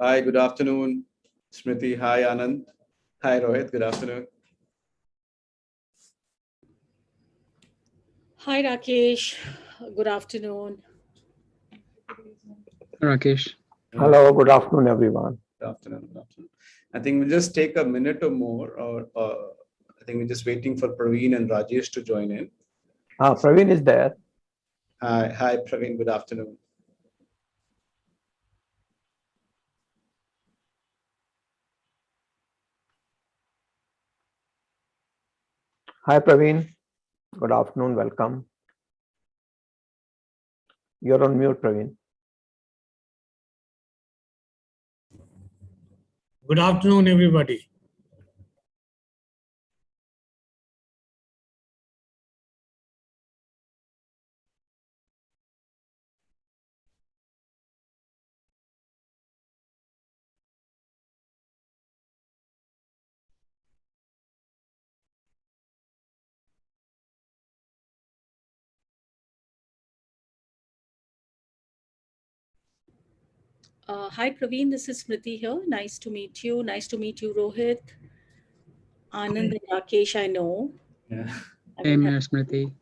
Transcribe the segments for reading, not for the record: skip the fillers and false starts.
Hi, good afternoon, Smriti. Hi, Anand. Hi, Rohit. Good afternoon. Hi, Rakesh. Good afternoon. Rakesh. Hello, good afternoon, everyone. Good afternoon. Good afternoon. I think we'll just take a minute or more, or I think we're just waiting for Praveen and Rajesh to join in. Praveen is there. Hi, Praveen. Good afternoon. Hi, Praveen. Good afternoon. Welcome. You're on mute, Praveen. Good afternoon, everybody. Hi, Praveen. This is Smriti here. Nice to meet you. Nice to meet you, Rohit. Anand and Rakesh, I know. Yeah. Hey, Smriti.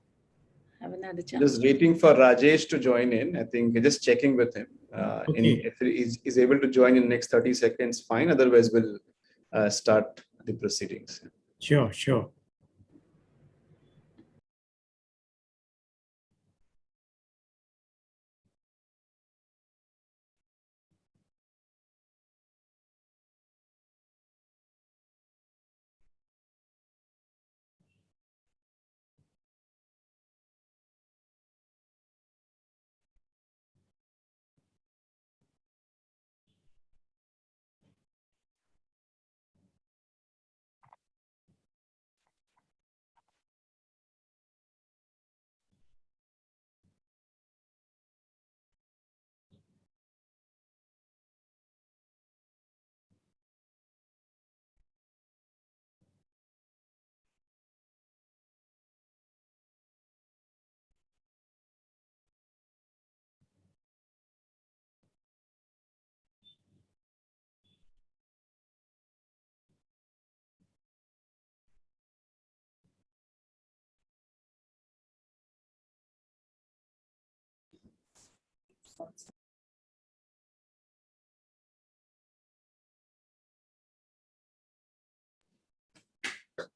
Haven't had a chance. Just waiting for Rajesh to join in. I think we're just checking with him. Okay. If he's able to join in the next 30 seconds, fine. Otherwise, we'll start the proceedings. Sure.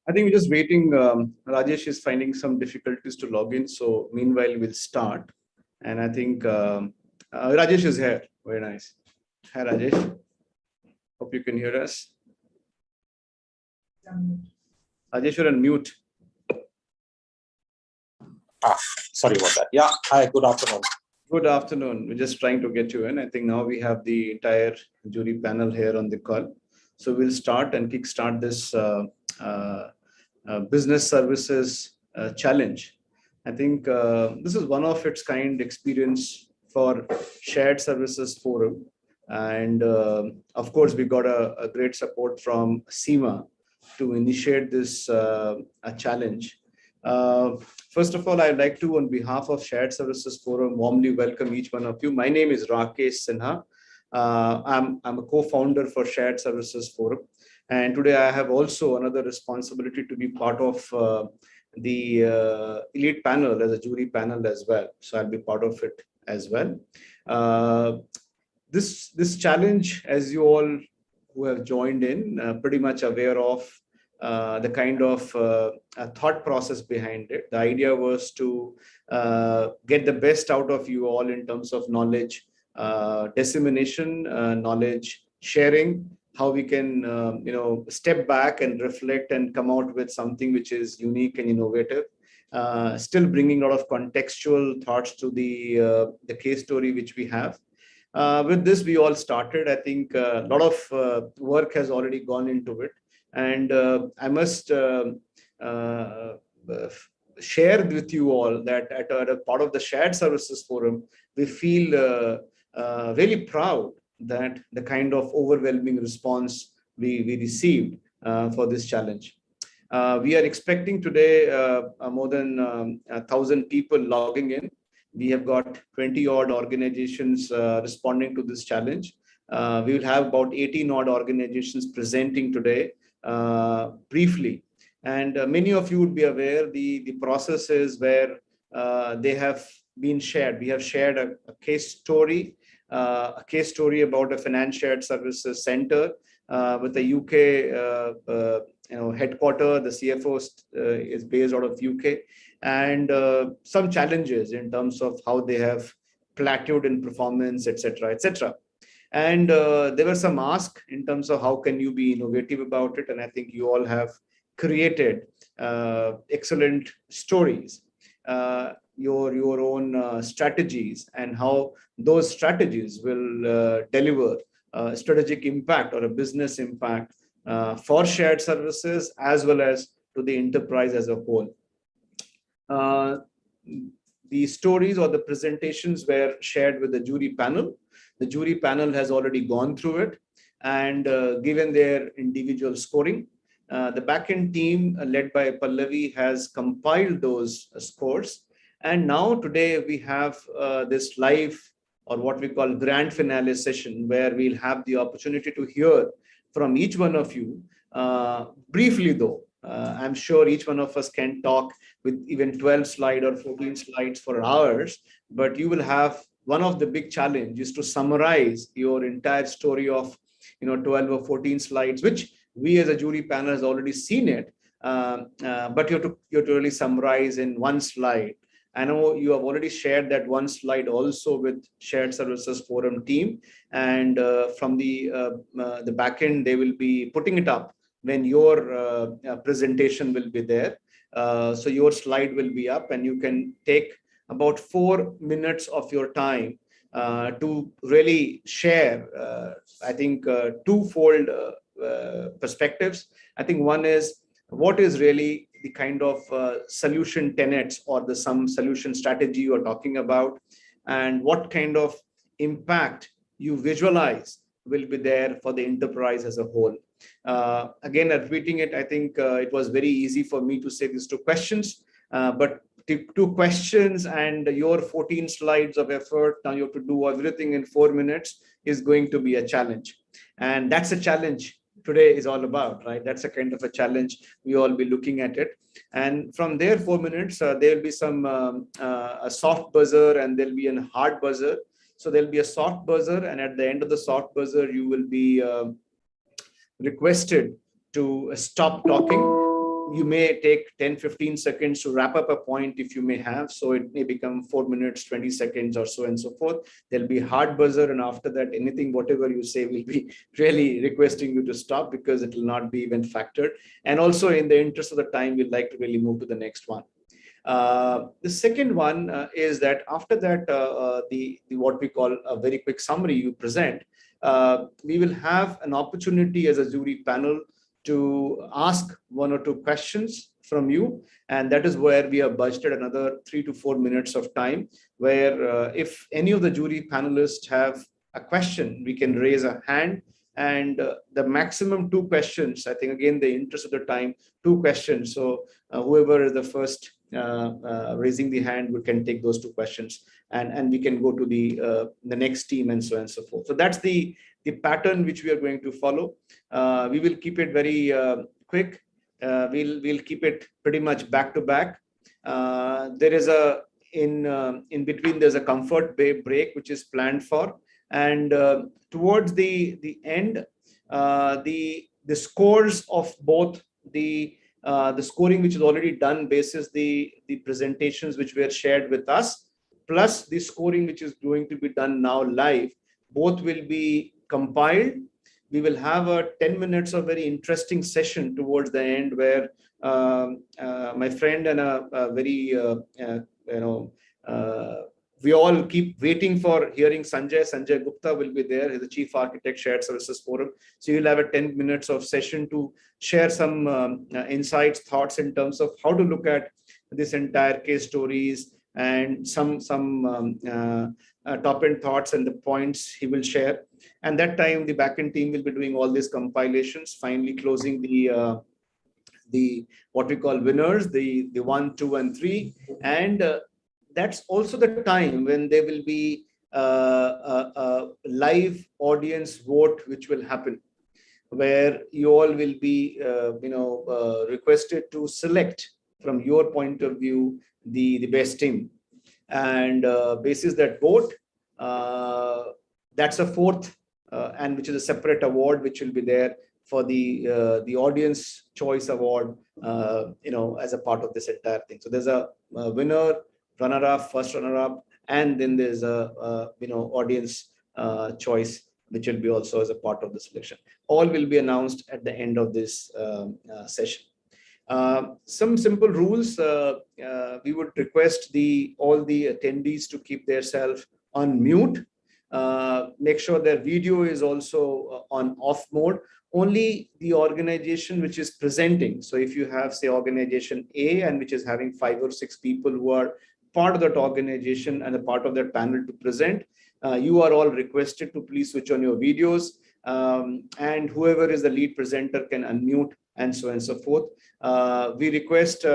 I think we're just waiting. Rajesh is finding some difficulties to log in. So meanwhile, we'll start. And I think Rajesh is here. Very nice. Hi, Rajesh. Hope you can hear us. Rajesh, you're on mute. Sorry about that. Yeah. Hi, good afternoon. Good afternoon. We're just trying to get you in. I think now we have the entire jury panel here on the call. So we'll start and kickstart this business services challenge. I think this is one of its kind experience for Shared Services Forum. And of course, we got a great support from CIMA to initiate this challenge. First of all, I'd like to, on behalf of Shared Services Forum, warmly welcome each one of you. My name is Rakesh Sinha. I'm a co-founder for Shared Services Forum. And today I have also another responsibility to be part of the elite panel as a jury panel as well. So I'll be part of it as well. This challenge, as you all who have joined in, pretty much aware of the kind of thought process behind it. The idea was to get the best out of you all in terms of knowledge dissemination, knowledge sharing, how we can step back and reflect and come out with something which is unique and innovative. Still bringing a lot of contextual thoughts to the case story which we have. With this, we all started. I think a lot of work has already gone into it. And I must share with you all that at a part of the Shared Services Forum, we feel really proud that the kind of overwhelming response we received for this challenge. We are expecting today more than 1,000 people logging in. We have got 20 odd organizations responding to this challenge. We will have about 18 odd organizations presenting today briefly. And many of you would be aware the process is where they have been shared. We have shared a case story about a finance shared services center with the UK headquarter. The CFO is based out of UK, and some challenges in terms of how they have plateaued in performance, etc., etc. And there were some asks in terms of how can you be innovative about it, and I think you all have created excellent stories, your own strategies, and how those strategies will deliver strategic impact or a business impact for shared services as well as to the enterprise as a whole. The stories or the presentations were shared with the jury panel. The jury panel has already gone through it and given their individual scoring. The backend team led by Pallavi has compiled those scores. And now today we have this live or what we call grand finale session where we'll have the opportunity to hear from each one of you briefly though. I'm sure each one of us can talk with even 12 slides or 14 slides for hours, but you will have one of the big challenges to summarize your entire story of 12 or 14 slides, which we as a jury panel has already seen it, but you have to really summarize in one slide. I know you have already shared that one slide also with Shared Services Forum team, and from the back end, they will be putting it up when your presentation will be there. So your slide will be up and you can take about 4 minutes of your time to really share, I think, twofold perspectives. I think one is what is really the kind of solution tenets or some solution strategy you are talking about, and what kind of impact you visualize will be there for the enterprise as a whole. Again, repeating it, I think it was very easy for me to say these two questions, but two questions and your 14 slides of effort, now you have to do everything in 4 minutes, is going to be a challenge. And that's a challenge today is all about, right? That's a kind of a challenge. We all be looking at it. And from there, 4 minutes, there will be some a soft buzzer and there'll be a hard buzzer. So there'll be a soft buzzer, and at the end of the soft buzzer, you will be requested to stop talking. You may take 10-15 seconds to wrap up a point if you may have, so it may become 4 minutes 20 seconds or so and so forth. There'll be hard buzzer, and after that anything whatever you say will be really requesting you to stop because it will not be even factored. And also in the interest of the time, we'd like to really move to the next one. The second one is that after that, the what we call a very quick summary you present, we will have an opportunity as a jury panel to ask 1 or 2 questions from you. And that is where we have budgeted another 3 to 4 minutes of time, where if any of the jury panelists have a question, we can raise a hand. And the maximum 2 questions, I think, again, the interest of the time, 2 questions. So whoever is the first raising the hand, we can take those 2 questions, and we can go to the next team and so on and so forth. So that's the pattern which we are going to follow. We will keep it very quick. We'll keep it pretty much back to back. There is in between there's a comfort break which is planned for, and towards the end, the scores of both the scoring which is already done basis the presentations which were shared with us, plus the scoring which is going to be done now live, both will be compiled. We will have a 10 minutes of very interesting session towards the end where my friend and a very we all keep waiting for hearing Sanjay Gupta will be there. He's the Chief Architect, Shared Services Forum. So you'll have a 10 minutes of session to share some insights, thoughts in terms of how to look at this entire case stories and some top-end thoughts and the points he will share. And that time, the backend team will be doing all these compilations, finally closing the what we call winners, the 1, 2, and 3. And that's also the time when they will be live audience vote which will happen, where you all will be requested to select from your point of view the best team, and basis that vote, that's a fourth and which is a separate award which will be there for the audience choice award, as a part of this entire thing. So there's a winner, runner up, first runner up, and then there's a audience choice which will be also as a part of the selection. All will be announced at the end of this session. Some simple rules. We would request all the attendees to keep themselves on mute. Make sure their video is also on off mode. Only the organization which is presenting. So if you have, say, organization A, and which is having 5 or 6 people who are part of that organization and a part of that panel to present, you are all requested to please switch on your videos, and whoever is the lead presenter can unmute, and so on and so forth. We request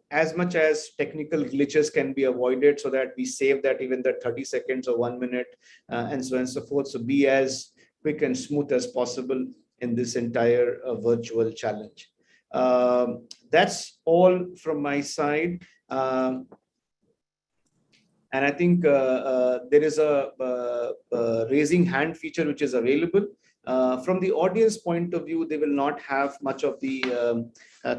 as much as technical glitches can be avoided, so that we save that even the 30 seconds or 1 minute, and so on and so forth. So be as quick and smooth as possible in this entire virtual challenge. That's all from my side. And I think there is a raising hand feature which is available. From the audience point of view, they will not have much of the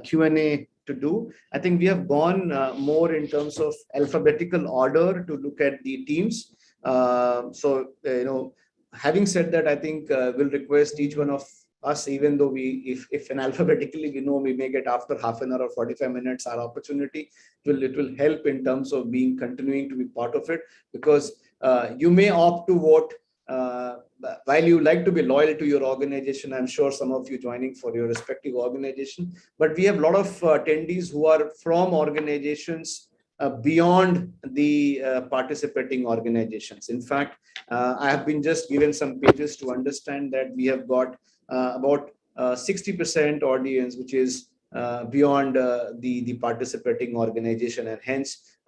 Q&A to do. I think we have gone more in terms of alphabetical order to look at the teams. Having said that, I think we'll request each one of us, even though if in alphabetically we know we may get after half an hour or 45 minutes our opportunity, it will help in terms of continuing to be part of it, because you may opt to vote while you like to be loyal to your organization. I'm sure some of you joining for your respective organization, but we have a lot of attendees who are from organizations beyond the participating organizations. In fact, I have been just given some pages to understand that we have got about 60% audience which is beyond the participating organization, and hence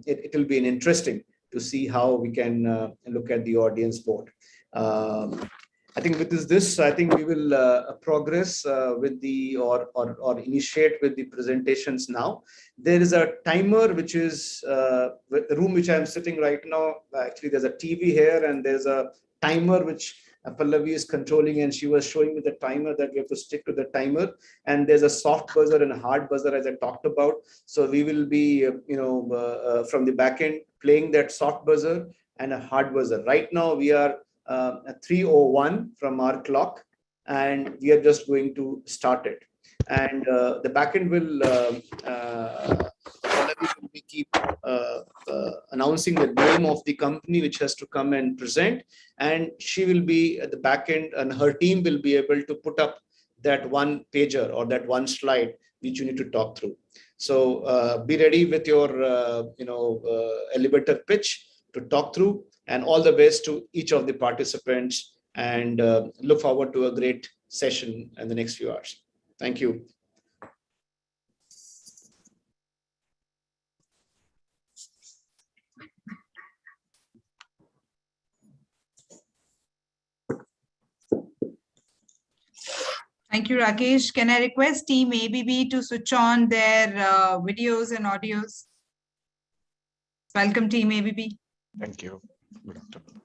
it will be interesting to see how we can look at the audience vote. I think with this, I think we will progress with the or initiate with the presentations now. There is a timer which is the room which I am sitting right now. Actually, there's a TV here, and there's a timer which Pallavi is controlling, and she was showing me the timer that we have to stick to the timer. And there's a soft buzzer and a hard buzzer, as I talked about. So we will be, from the back end playing that soft buzzer and a hard buzzer. Right now we are at 3:01 from our clock, and we are just going to start it. And the backend will keep announcing the name of the company which has to come and present, and she will be at the backend, and her team will be able to put up that one pager or that one slide which you need to talk through. So be ready with your elevator pitch to talk through, and all the best to each of the participants, and look forward to a great session in the next few hours. Thank you. Thank you, Rakesh. Can I request Team ABB to switch on their videos and audios? Welcome, Team ABB. Thank you. Good afternoon.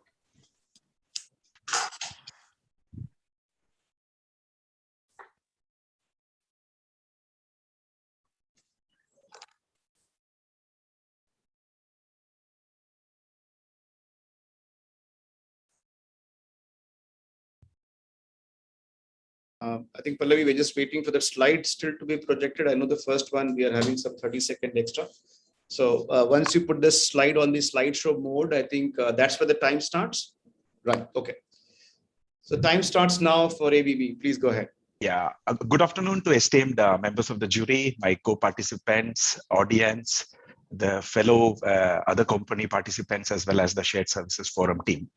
I think, Pallavi, we're just waiting for the slide still to be projected. I know the first one, we are having some 30-second extra. So once you put this slide on the slideshow mode, I think that's where the time starts. Right. Okay. So time starts now for ABB. Please go ahead. Yeah. Good afternoon to esteemed members of the jury, my co-participants, audience, the fellow other company participants, as well as the Shared Services Forum team.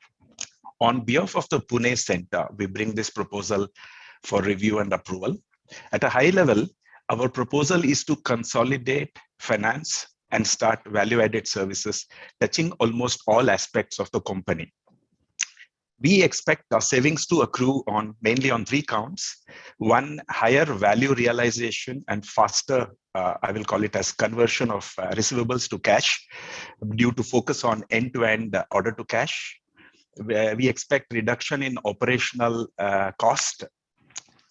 On behalf of the Pune Center, we bring this proposal for review and approval. At a high level, our proposal is to consolidate finance and start value-added services touching almost all aspects of the company. We expect our savings to accrue mainly on 3 counts. One, higher value realization and faster, I will call it as conversion of receivables to cash due to focus on end-to-end order to cash. We expect reduction in operational cost,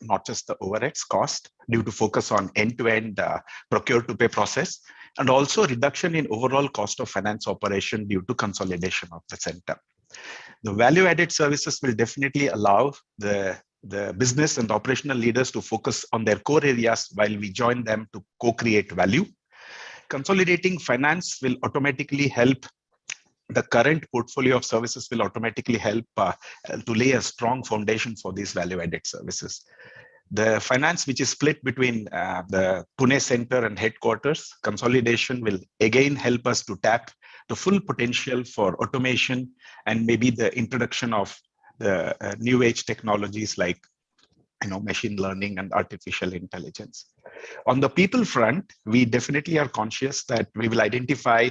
not just the overheads cost, due to focus on end-to-end procure-to-pay process, and also reduction in overall cost of finance operation due to consolidation of the center. The value-added services will definitely allow the business and operational leaders to focus on their core areas while we join them to co-create value. Consolidating finance will automatically help. The current portfolio of services will automatically help to lay a strong foundation for these value-added services. The finance, which is split between the Pune center and headquarters, consolidation will again help us to tap the full potential for automation and maybe the introduction of the new age technologies like machine learning and artificial intelligence. On the people front, we definitely are conscious that we will identify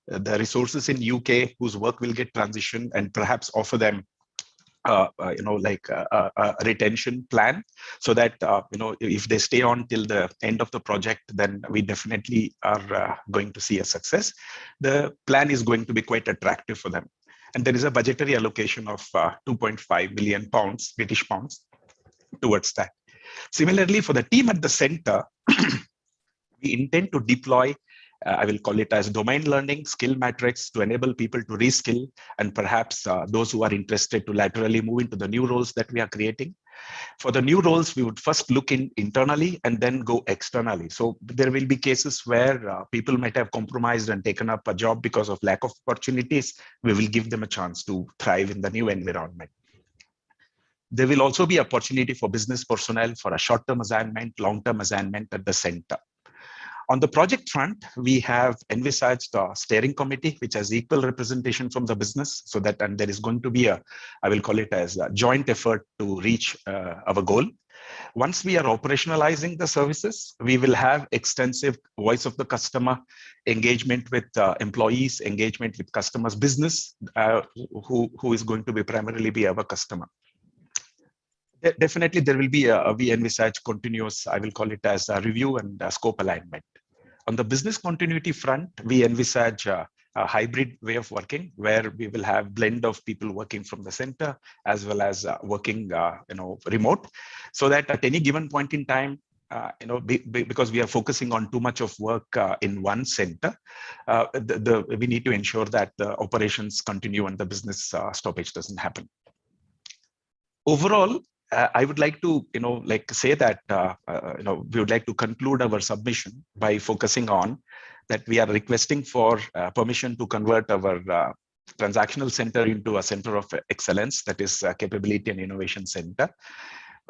the resources in UK whose work will get transitioned and perhaps offer them a retention plan, so that if they stay on till the end of the project, then we definitely are going to see a success. The plan is going to be quite attractive for them, and there is a budgetary allocation of 2.5 million pounds, British pounds, towards that. Similarly, for the team at the center, we intend to deploy I will call it as domain learning, skill matrix to enable people to reskill, and perhaps those who are interested to laterally move into the new roles that we are creating. For the new roles, we would first look internally and then go externally. So there will be cases where people might have compromised and taken up a job because of lack of opportunities. We will give them a chance to thrive in the new environment. There will also be opportunity for business personnel for a short-term assignment, long-term assignment at the center. On the project front, we have envisaged a steering committee, which has equal representation from the business, so that and there is going to be I will call it as a joint effort to reach our goal. Once we are operationalizing the services, we will have extensive voice of the customer, engagement with employees, engagement with customers, business, who is going to be primarily be our customer. Definitely, there will be we envisage continuous, I will call it as a review and scope alignment. On the business continuity front, we envisage a hybrid way of working, where we will have blend of people working from the center as well as working remote, so that at any given point in time, because we are focusing on too much of work in one center, we need to ensure that the operations continue and the business stoppage doesn't happen. Overall, I would like to, say that, we would like to conclude our submission by focusing on that we are requesting for permission to convert our transactional center into a center of excellence, that is a capability and innovation center.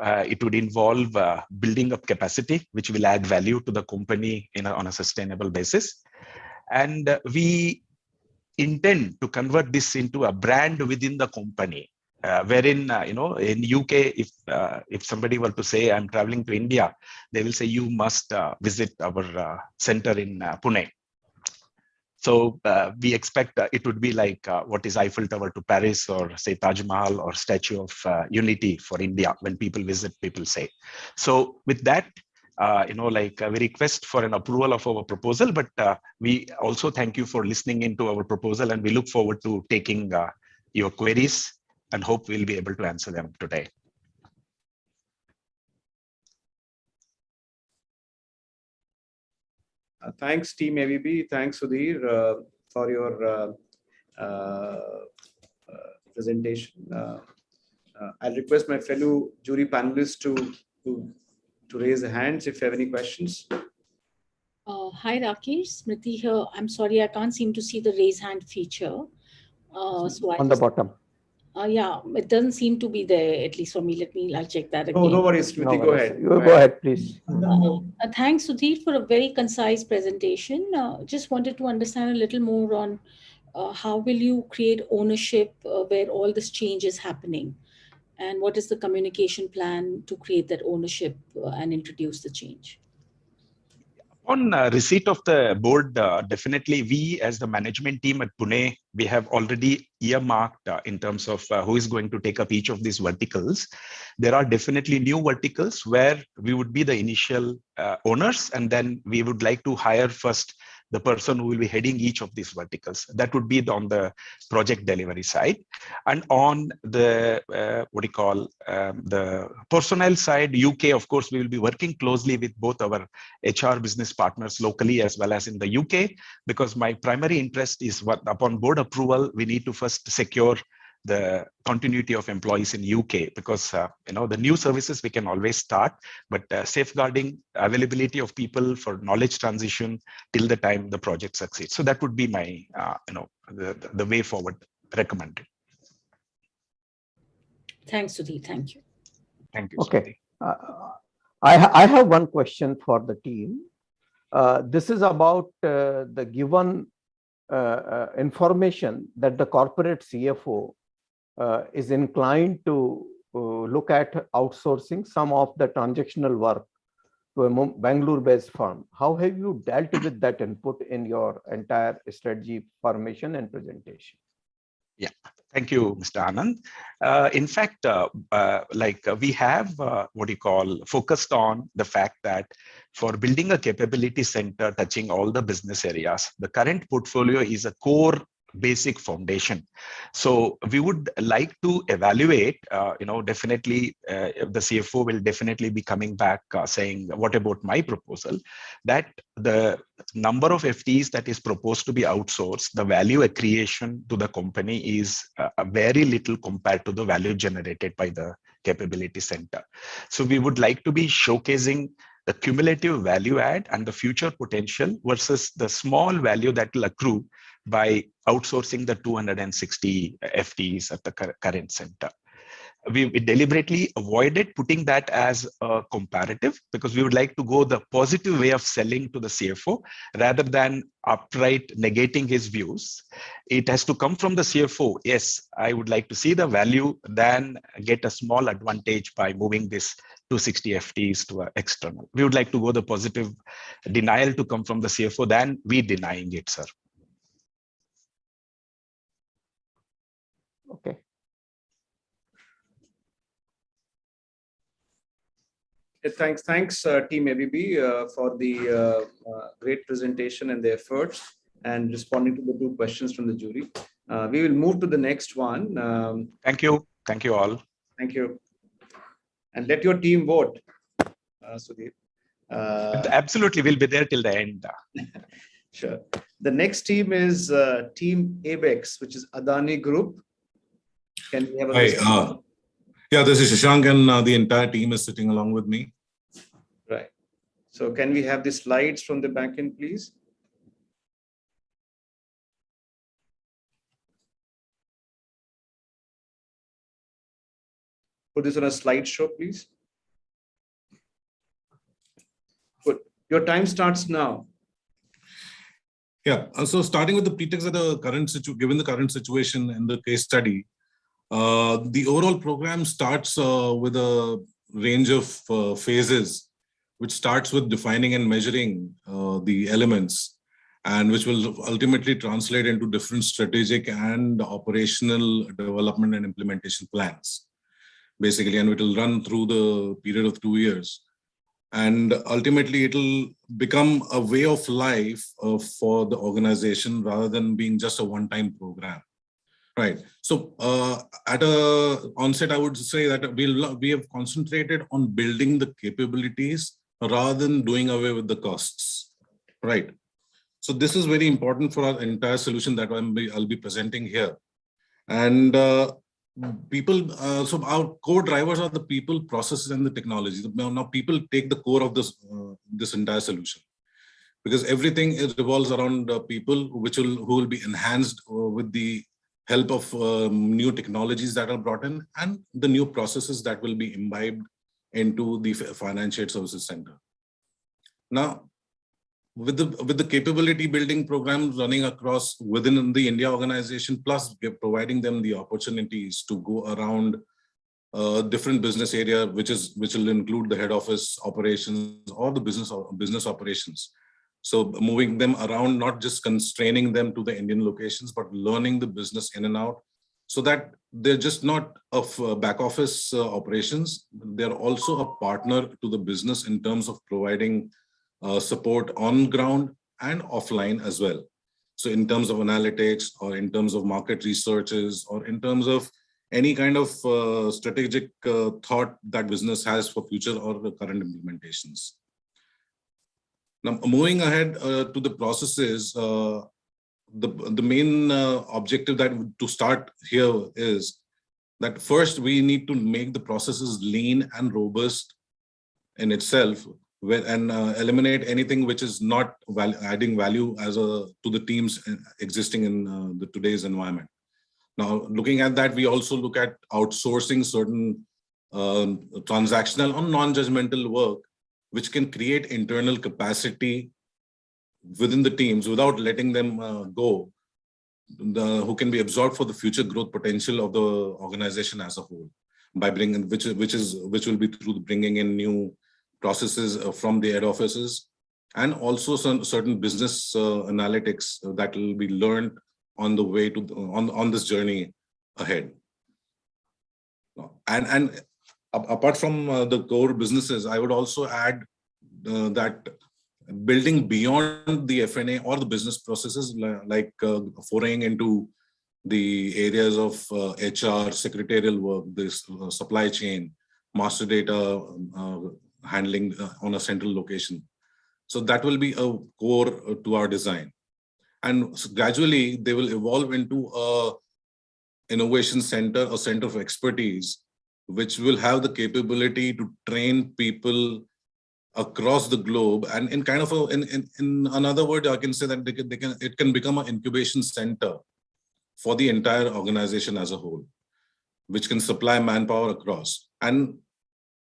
It would involve building up capacity, which will add value to the company on a sustainable basis. And we intend to convert this into a brand within the company. Wherein, in UK, if somebody were to say, I'm traveling to India, they will say, you must visit our center in Pune. So we expect it would be like what is Eiffel Tower to Paris, or say Taj Mahal or Statue of Unity for India. When people visit, people say. So with that, we request for an approval of our proposal, but we also thank you for listening into our proposal, and we look forward to taking your queries, and hope we'll be able to answer them today. Thanks, Team ABB. Thanks, Sudhir, for your presentation. I'll request my fellow jury panelists to raise their hands if you have any questions. Hi, Rakesh. Smriti here. I'm sorry, I can't seem to see the raise hand feature. On the bottom. Yeah, it doesn't seem to be there, at least for me. I'll check that again. Oh, no worries, Smriti, go ahead. You go ahead, please. Thanks, Sudhir, for a very concise presentation. Just wanted to understand a little more on how will you create ownership where all this change is happening? And what is the communication plan to create that ownership and introduce the change? On receipt of the board, definitely we as the management team at Pune, we have already earmarked in terms of who is going to take up each of these verticals. There are definitely new verticals where we would be the initial owners, and then we would like to hire first the person who will be heading each of these verticals. That would be on the project delivery side. And on the, the personnel side, UK, of course, we will be working closely with both our HR business partners locally as well as in the UK, because my primary interest is what upon board approval, we need to first secure the continuity of employees in UK, because the new services we can always start, but safeguarding availability of people for knowledge transition till the time the project succeeds. So that would be my the way forward recommended. Thanks, Sudhir. Thank you. Thank you. Okay. I have one question for the team. This is about the given information that the corporate CFO is inclined to look at outsourcing some of the transactional work to a Bangalore-based firm. How have you dealt with that input in your entire strategy formation and presentation? Yeah, thank you, Mr. Anand. In fact, we have focused on the fact that for building a capability center touching all the business areas, the current portfolio is a core basic foundation. So we would like to evaluate, definitely the CFO will definitely be coming back saying, what about my proposal? That the number of FTEs that is proposed to be outsourced, the value accretion to the company is very little compared to the value generated by the capability center. So we would like to be showcasing the cumulative value add and the future potential versus the small value that will accrue by outsourcing the 260 FTEs at the current center. We deliberately avoided putting that as a comparative because we would like to go the positive way of selling to the CFO rather than outright negating his views. It has to come from the CFO. Yes, I would like to see the value, then get a small advantage by moving this 260 FTEs to external. We would like to go the positive denial to come from the CFO than we denying it, sir. Okay. Thanks, Team ABB, for the great presentation and the efforts and responding to the two questions from the jury. We will move to the next one. Thank you. Thank you all. Thank you. And let your team vote, Sudhir. Absolutely, we'll be there till the end. Sure. The next team is Team ABEX, which is Adani Group. Can we have a Hi, yeah, this is Shashank, and the entire team is sitting along with me. Right. So can we have the slides from the back end, please? Put this on a slideshow, please. Good. Your time starts now. Yeah, so starting with the pretext of the current given the current situation and the case study, the overall program starts with a range of phases, which starts with defining and measuring the elements, and which will ultimately translate into different strategic and operational development and implementation plans, basically, and it will run through the period of 2 years. And ultimately, it will become a way of life for the organization rather than being just a one-time program. Right. So at a onset, I would say that we have concentrated on building the capabilities rather than doing away with the costs. Right. So this is very important for our entire solution that I'll be presenting here. And people, so our core drivers are the people, processes, and the technology. Now people take the core of this entire solution, because everything revolves around people, who will be enhanced with the help of new technologies that are brought in and the new processes that will be imbibed into the Finance Shared Services Center. Now, with the capability building programs running across within the India organization, plus we're providing them the opportunities to go around different business area, which will include the head office operations or the business operations. So moving them around, not just constraining them to the Indian locations, but learning the business in and out, so that they're just not of back office operations. They're also a partner to the business in terms of providing support on ground and offline as well. So in terms of analytics, or in terms of market researches, or in terms of any kind of strategic thought that business has for future or the current implementations. Now, moving ahead to the processes, the main objective to start here is that first we need to make the processes lean and robust in itself, and eliminate anything which is not adding value to the teams existing in the today's environment. Now, looking at that, we also look at outsourcing certain transactional or non-judgmental work, which can create internal capacity within the teams without letting them go, who can be absorbed for the future growth potential of the organization as a whole, by bringing which will be through bringing in new processes from the head offices, and also some certain business analytics that will be learned on the way to on this journey ahead. And apart from the core businesses, I would also add that building beyond the F&A or the business processes, like foraying into the areas of HR, secretarial work, this supply chain, master data handling on a central location. So that will be a core to our design. And so gradually they will evolve into a innovation center, a center of expertise, which will have the capability to train people across the globe. And in kind of in another word, I can say that it can become an incubation center for the entire organization as a whole, which can supply manpower across. And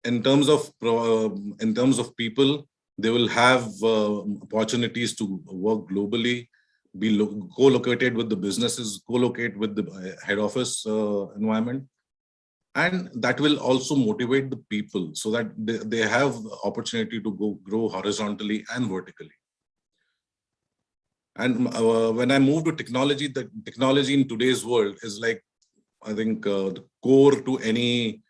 in terms of people, they will have opportunities to work globally, be co-located with the businesses, co-locate with the head office environment. And that will also motivate the people so that they have opportunity to grow horizontally and vertically. And when I move to technology, the technology in today's world is like, I think, the core to any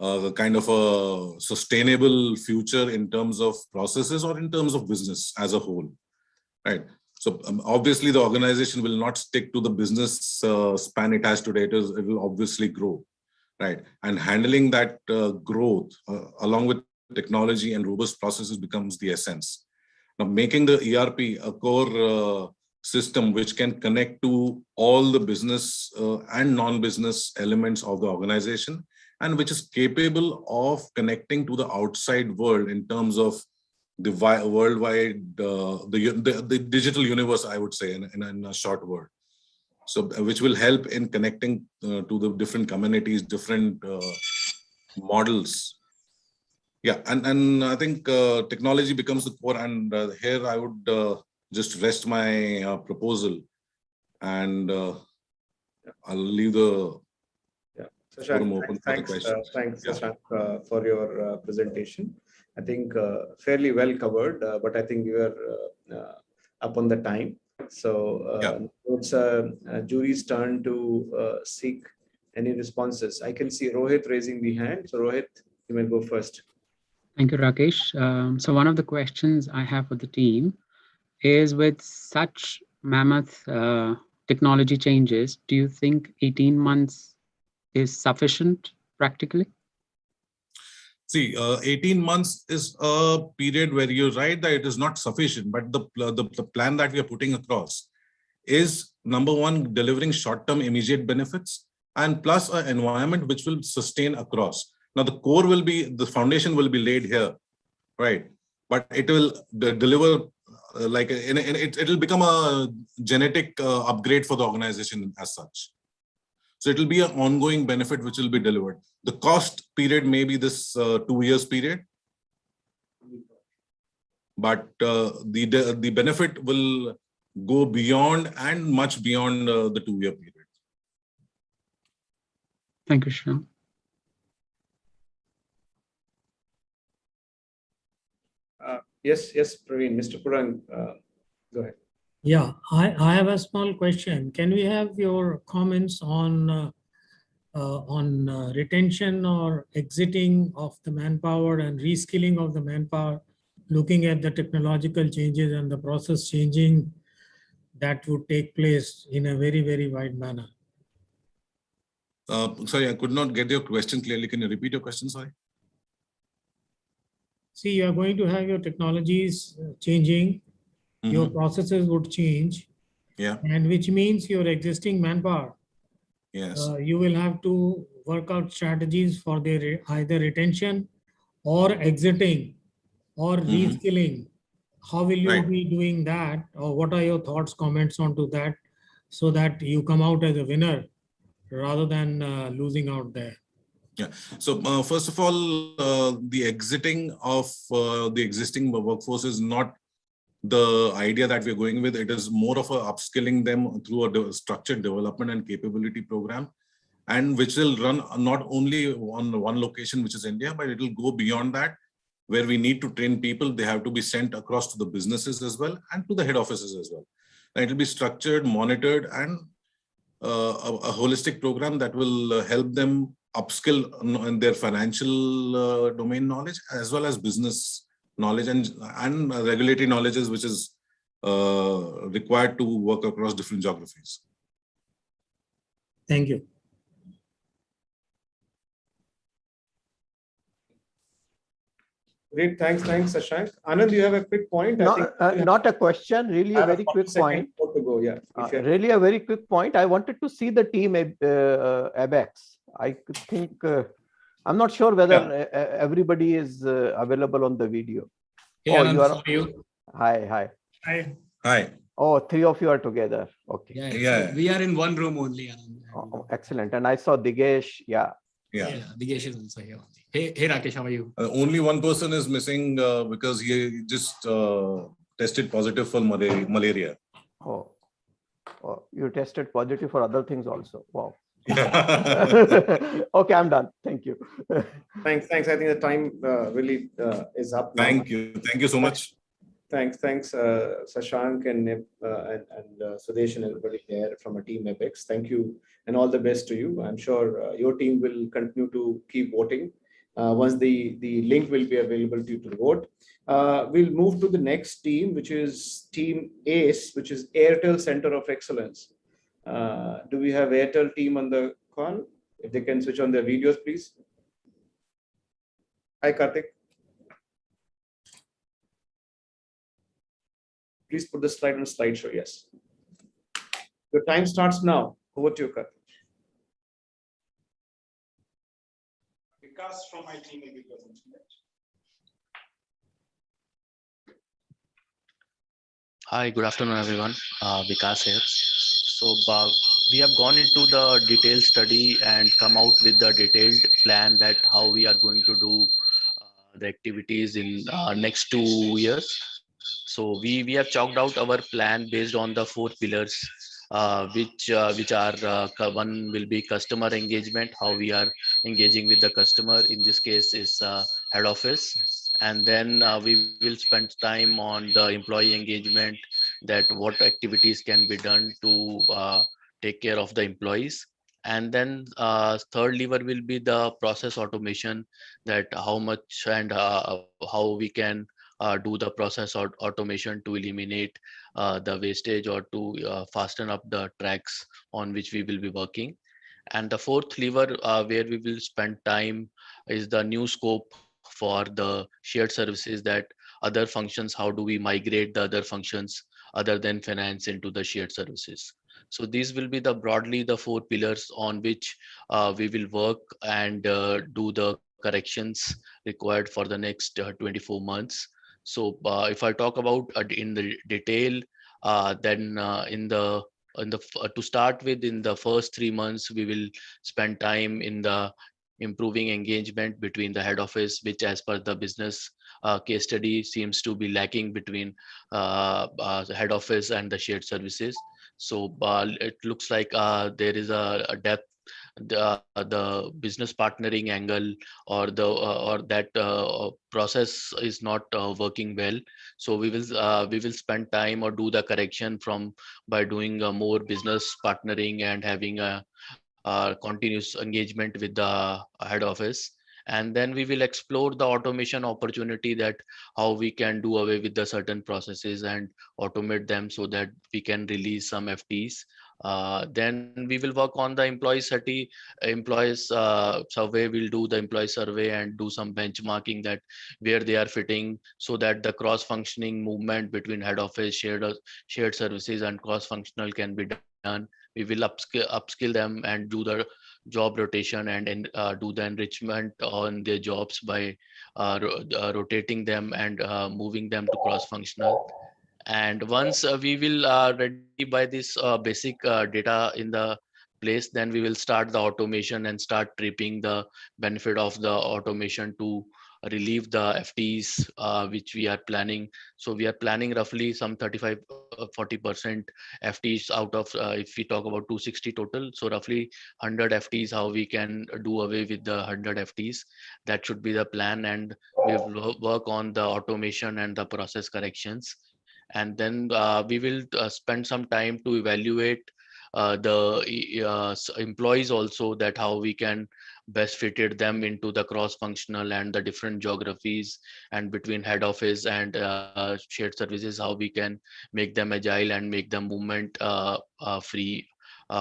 kind of a sustainable future in terms of processes or in terms of business as a whole, right? So obviously the organization will not stick to the business span it has today. It will obviously grow. Right, and handling that growth along with technology and robust processes becomes the essence. Now, making the ERP a core system which can connect to all the business and non-business elements of the organization, and which is capable of connecting to the outside world in terms of the worldwide, the digital universe, I would say, in a short word. So, which will help in connecting to the different communities, different models. Yeah, and I think technology becomes the core. And here I would just rest my proposal, and I'll leave the forum open for the questions. Thanks, Shashank, for your presentation. I think fairly well covered, but I think you are up on the time. So it's jury's turn to seek any responses. I can see Rohit raising the hand. So Rohit, you may go first. Thank you, Rakesh. So one of the questions I have for the team is, with such mammoth technology changes, do you think 18 months is sufficient practically? See, 18 months is a period where you're right that it is not sufficient, but the plan that we are putting across is, number one, delivering short-term immediate benefits, and plus an environment which will sustain across. Now, the core will be, the foundation will be laid here, right? But it will deliver it will become a genetic upgrade for the organization as such. So it will be an ongoing benefit which will be delivered. The cost period may be this 2 years period, but the benefit will go beyond and much beyond the 2-year period. Thank you, Shashank. Yes, yes, Praveen, Mr. Purang, go ahead. Yeah, I have a small question. Can we have your comments on retention or exiting of the manpower and reskilling of the manpower, looking at the technological changes and the process changing that would take place in a very, very wide manner? Sorry, I could not get your question clearly. Can you repeat your question? Sorry. See, you are going to have your technologies changing, your Mhm. processes would change, Yeah. and which means your existing manpower, Yes. you will have to work out strategies for their either retention or exiting or Mhm. reskilling. How will you Right. be doing that, or what are your thoughts, comments onto that, so that you come out as a winner rather than losing out there? Yeah. So first of all, the exiting of the existing workforce is not the idea that we're going with. It is more of a upskilling them through a structured development and capability program, and which will run not only on one location, which is India, but it will go beyond that, where we need to train people. They have to be sent across to the businesses as well and to the head offices as well. And it will be structured, monitored, and a holistic program that will help them upskill in their financial domain knowledge as well as business knowledge and regulatory knowledges, which is required to work across different geographies. Thank you. Great, thanks, Shashank. Anand, you have a quick point? Not a question, really a very quick point. To go. Yeah, really a very quick point. I wanted to see the team ABEX. I think, I'm not sure whether everybody is available on the video. Hey, Anand, how are you? Hi. Hi. Oh, three of you are together. Okay. Yeah. So we are in one room only, Anand. Oh, excellent. And I saw Digesh. Yeah. Digesh is also here. Hey, Rakesh, how are you? Only one person is missing because he just tested positive for malaria. Oh, you tested positive for other things also. Wow. Okay, I'm done. Thank you. Thanks. I think the time really is up now. Thank you so much. Thanks, Shashank and Sudesh and everybody here from a team Apex. Thank you and all the best to you. I'm sure your team will continue to keep voting. Once the link will be available to you to vote. We'll move to the next team, which is Team ACE, which is Airtel Center of Excellence. Do we have Airtel team on the call? If they can switch on their videos, please. Hi, Karthik. Please put the slide on slideshow. Yes. Your time starts now. Over to you, Karthik. Vikas from my team will be present. Hi, good afternoon, everyone. Vikas here. So we have gone into the detailed study and come out with the detailed plan that how we are going to do the activities in next 2 years. So we have chalked out our plan based on the 4 pillars, which are one will be customer engagement, how we are engaging with the customer. In this case is head office. And then we will spend time on the employee engagement, that what activities can be done to take care of the employees. And then third lever will be the process automation, that how much and how we can do the process automation to eliminate the wastage or to fasten up the tracks on which we will be working. And the fourth lever where we will spend time is the new scope for the shared services, that other functions, how do we migrate the other functions other than finance into the shared services. So these will be the broadly the 4 pillars on which we will work and do the corrections required for the next 24 months. So if I talk about in the detail, then to start with, in the first 3 months, we will spend time in the improving engagement between the head office, which as per the business case study seems to be lacking between the head office and the shared services. So it looks like there is a depth the business partnering angle, or that process is not working well. So we will spend time or do the correction by doing more business partnering and having a continuous engagement with the head office. And then we will explore the automation opportunity, that how we can do away with the certain processes and automate them so that we can release some FTs. Then we will work on the employees survey. We'll do the employee survey and do some benchmarking, that where they are fitting, so that the cross functioning movement between head office, shared services and cross functional can be done. We will upskill them and do the job rotation and do the enrichment on their jobs by rotating them and moving them to cross functional. And once we will ready by this basic data in the place, then we will start the automation and start reaping the benefit of the automation to relieve the FTs which we are planning. So we are planning roughly some 35 40% FTs out of if we talk about 260 total, so roughly 100 FTs, how we can do away with the 100 FTs. That should be the plan, and we will work on the automation and the process corrections. And then we will spend some time to evaluate the employees also, that how we can best fitted them into the cross functional and the different geographies, and between head office and shared services, how we can make them agile and make them movement free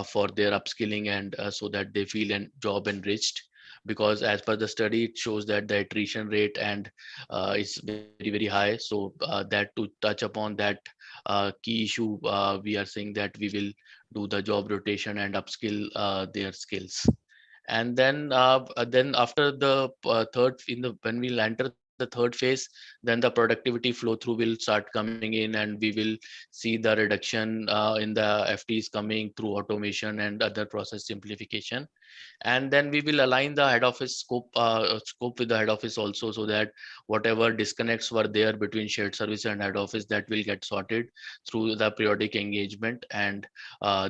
for their upskilling, and so that they feel job enriched. Because as per the study, it shows that the attrition rate and is very high. So that to touch upon that key issue, we are saying that we will do the job rotation and upskill their skills. And then after the when we'll enter the third phase, then the productivity flow through will start coming in, and we will see the reduction in the FTs coming through automation and other process simplification. And then we will align the head office scope with the head office also, so that whatever disconnects were there between shared service and head office, that will get sorted through the periodic engagement. And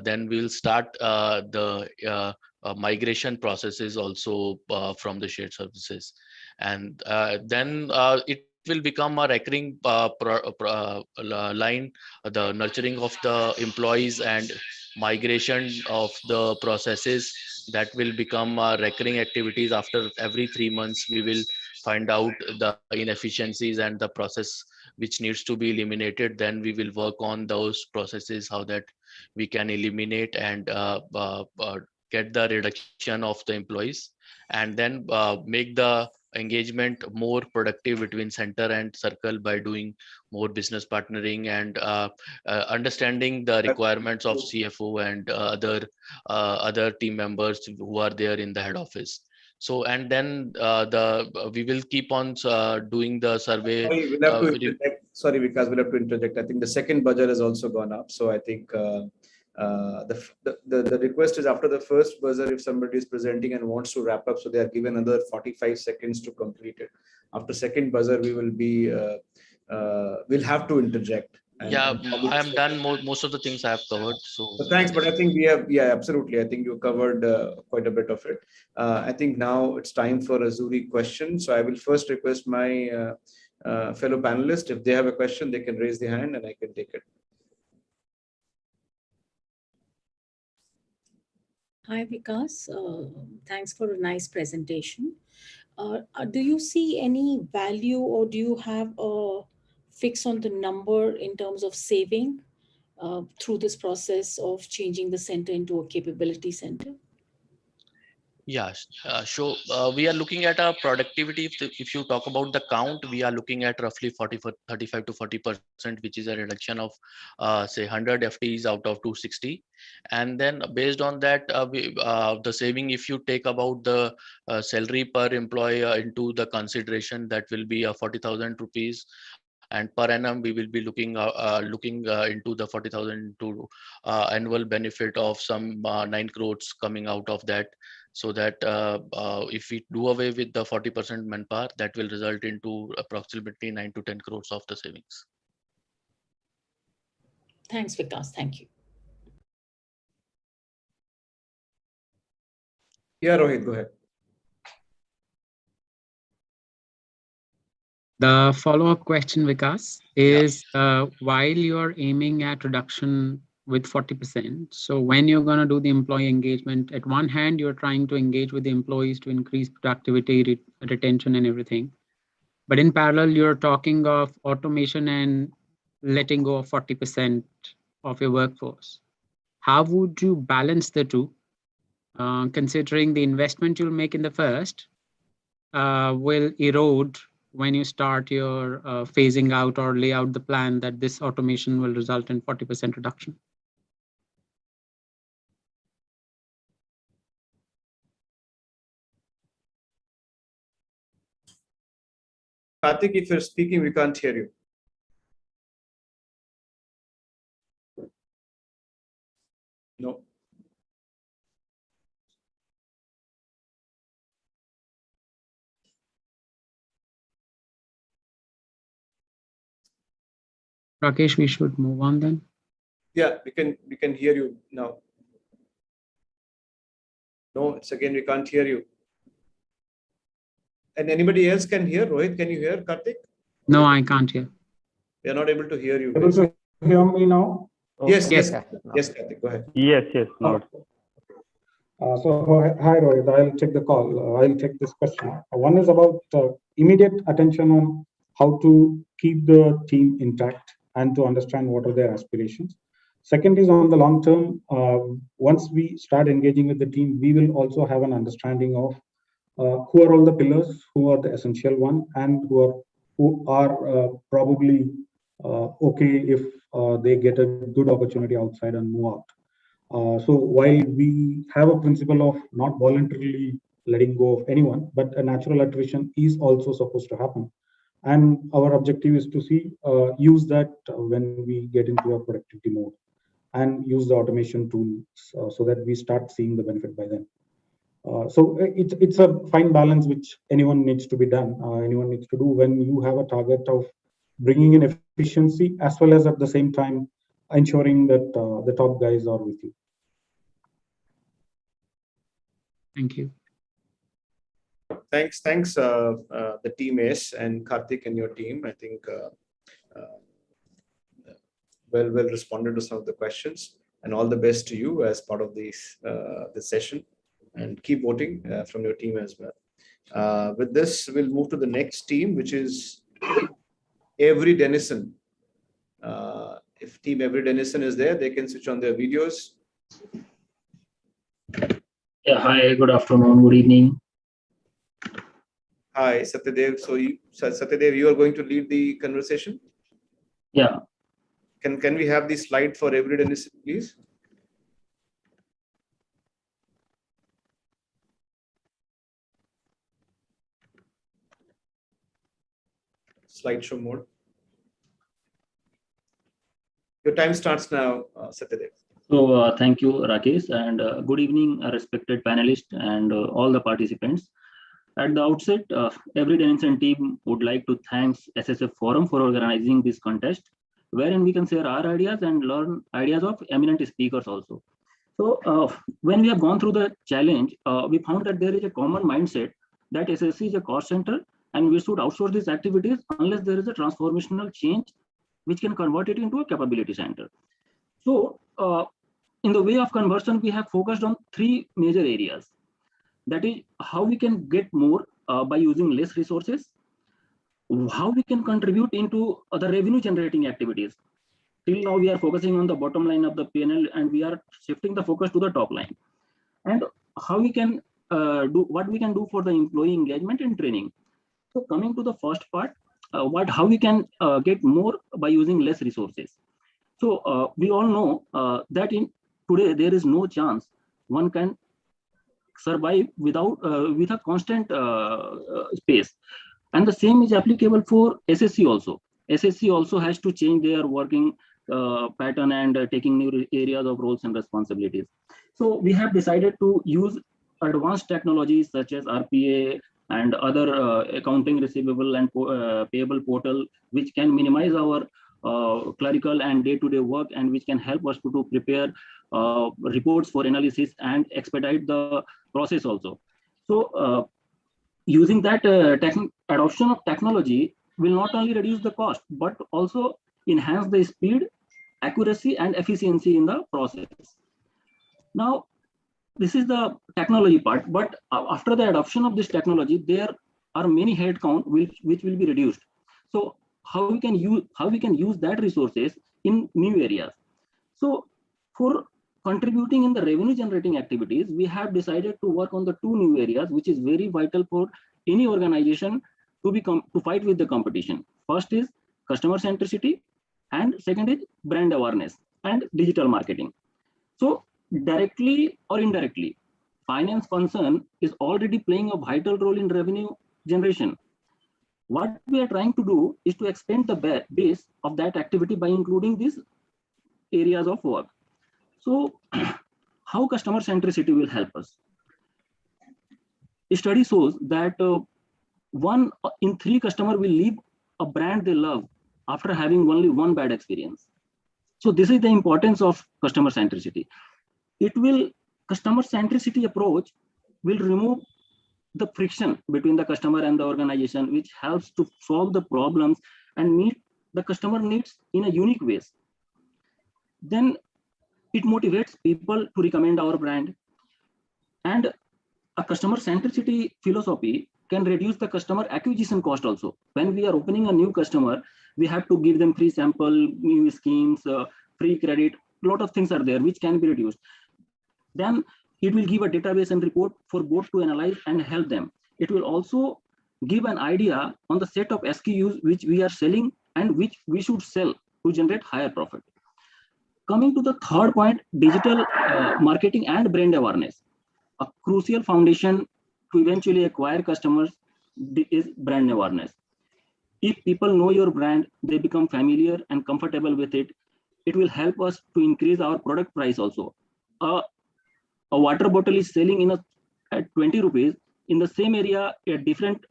then we'll start the migration processes also from the shared services. And then it will become a recurring line, the nurturing of the employees and migration of the processes. That will become recurring activities. After every 3 months, we will find out the inefficiencies and the process which needs to be eliminated. Then we will work on those processes, how that we can eliminate and get the reduction of the employees, and then make the engagement more productive between center and circle by doing more business partnering and understanding the requirements of CFO and other team members who are there in the head office. So, and then we will keep on doing the survey. Sorry, we'll have to interject. Sorry, Vikas, we'll have to interject. I think the second buzzer has also gone up. So I think the request is, after the first buzzer, if somebody is presenting and wants to wrap up, so they are given another 45 seconds to complete it. After second buzzer, we will be we'll have to interject. I am done. Most of the things I have covered. So thanks, but I think we have, absolutely. I think you covered quite a bit of it. I think now it's time for a Zuri question. So I will first request my fellow panelists, if they have a question, they can raise their hand and I can take it. Hi, Vikas. Thanks for a nice presentation. Do you see any value, or do you have a fix on the number in terms of saving through this process of changing the center into a capability center? Yes, so we are looking at a productivity. If you talk about the count, we are looking at roughly 35 to 40%, which is a reduction of say 100 FTEs out of 260. And then based on that, the saving, if you take about the salary per employee into the consideration, that will be 40,000 rupees. And per annum, we will be looking into the 40,000 to annual benefit of some 9 crores coming out of that. So that if we do away with the 40% manpower, that will result into approximately 9 to 10 crores of the savings. Thanks, Vikas. Thank you. Yeah, Rohit, go ahead. The follow-up question, Vikas, is while you're aiming at reduction with 40%, so when you're going to do the employee engagement, at one hand, you're trying to engage with the employees to increase productivity, retention, and everything. But in parallel, you're talking of automation and letting go of 40% of your workforce. How would you balance the two, considering the investment you'll make in the first will erode when you start your phasing out or lay out the plan that this automation will result in 40% reduction? Karthik, if you're speaking, we can't hear you. No. Rakesh, we should move on then. Yeah, we can hear you now. No, it's again, we can't hear you. And anybody else can hear? Rohit, can you hear Karthik? No, I can't hear. We are not able to hear you. Able to hear me now? Yes, Yes. yes, Karthik, go ahead. Yes, now. So hi Rohit, I'll take the call. I'll take this question. One is about immediate attention on how to keep the team intact and to understand what are their aspirations. Second is on the long term. Once we start engaging with the team, we will also have an understanding of who are all the pillars, who are the essential one, and who are probably okay if they get a good opportunity outside and move out. So while we have a principle of not voluntarily letting go of anyone, but a natural attrition is also supposed to happen. And our objective is to use that when we get into a productivity mode and use the automation tools so that we start seeing the benefit by then. So it's a fine balance which anyone needs to be done. Anyone needs to do when you have a target of bringing in efficiency as well as at the same time ensuring that the top guys are with you. Thank you. Thanks, the team Ace and Karthik and your team. I think well responded to some of the questions, and all the best to you as part of this session. And keep voting from your team as well. With this, we'll move to the next team, which is Every Dennison. If team Every Dennison is there, they can switch on their videos. Yeah, hi, good afternoon, good evening. Hi, Satyadev. So, Satyadev, you are going to lead the conversation? Yeah. Can we have the slide for Every Dennison, please? Slideshow mode. Your time starts now, Satyadev. So thank you, Rakesh, and good evening, respected panelists and all the participants. At the outset, Every Dennison team would like to thank SSF Forum for organizing this contest, wherein we can share our ideas and learn ideas of eminent speakers also. So when we have gone through the challenge, we found that there is a common mindset that SSC is a cost center and we should outsource these activities unless there is a transformational change which can convert it into a capability center. So in the way of conversion, we have focused on three major areas. That is how we can get more by using less resources, how we can contribute into other revenue generating activities. Till now, we are focusing on the bottom line of the P&L and we are shifting the focus to the top line. And how we can what we can do for the employee engagement and training. So coming to the first part, how we can get more by using less resources. So we all know that in today there is no chance one can survive without with a constant space, and the same is applicable for SSC also. SSC also has to change their working pattern and taking new areas of roles and responsibilities. So we have decided to use advanced technologies such as RPA and other accounting receivable and payable portal, which can minimize our clerical and day-to-day work, and which can help us to prepare reports for analysis and expedite the process also. So using that adoption of technology will not only reduce the cost, but also enhance the speed, accuracy, and efficiency in the process. Now, this is the technology part, but after the adoption of this technology, there are many headcount which will be reduced. So how we can use that resources in new areas. So for contributing in the revenue generating activities, we have decided to work on the two new areas, which is very vital for any organization to fight with the competition. First is customer centricity, and second is brand awareness and digital marketing. So directly or indirectly, finance function is already playing a vital role in revenue generation. What we are trying to do is to expand the base of that activity by including these areas of work. So how customer centricity will help us? A study shows that 1 in 3 customers will leave a brand they love after having only one bad experience. So this is the importance of customer centricity. Customer centricity approach will remove the friction between the customer and the organization, which helps to solve the problems and meet the customer needs in a unique ways. Then it motivates people to recommend our brand. And a customer centricity philosophy can reduce the customer acquisition cost also. When we are opening a new customer, we have to give them free sample, new schemes, free credit, a lot of things are there which can be reduced. Then it will give a database and report for both to analyze and help them. It will also give an idea on the set of SKUs which we are selling and which we should sell to generate higher profit. Coming to the third point, digital marketing and brand awareness. A crucial foundation to eventually acquire customers is brand awareness. If people know your brand, they become familiar and comfortable with it. It will help us to increase our product price also. A water bottle is selling at 20 rupees. In the same area, a different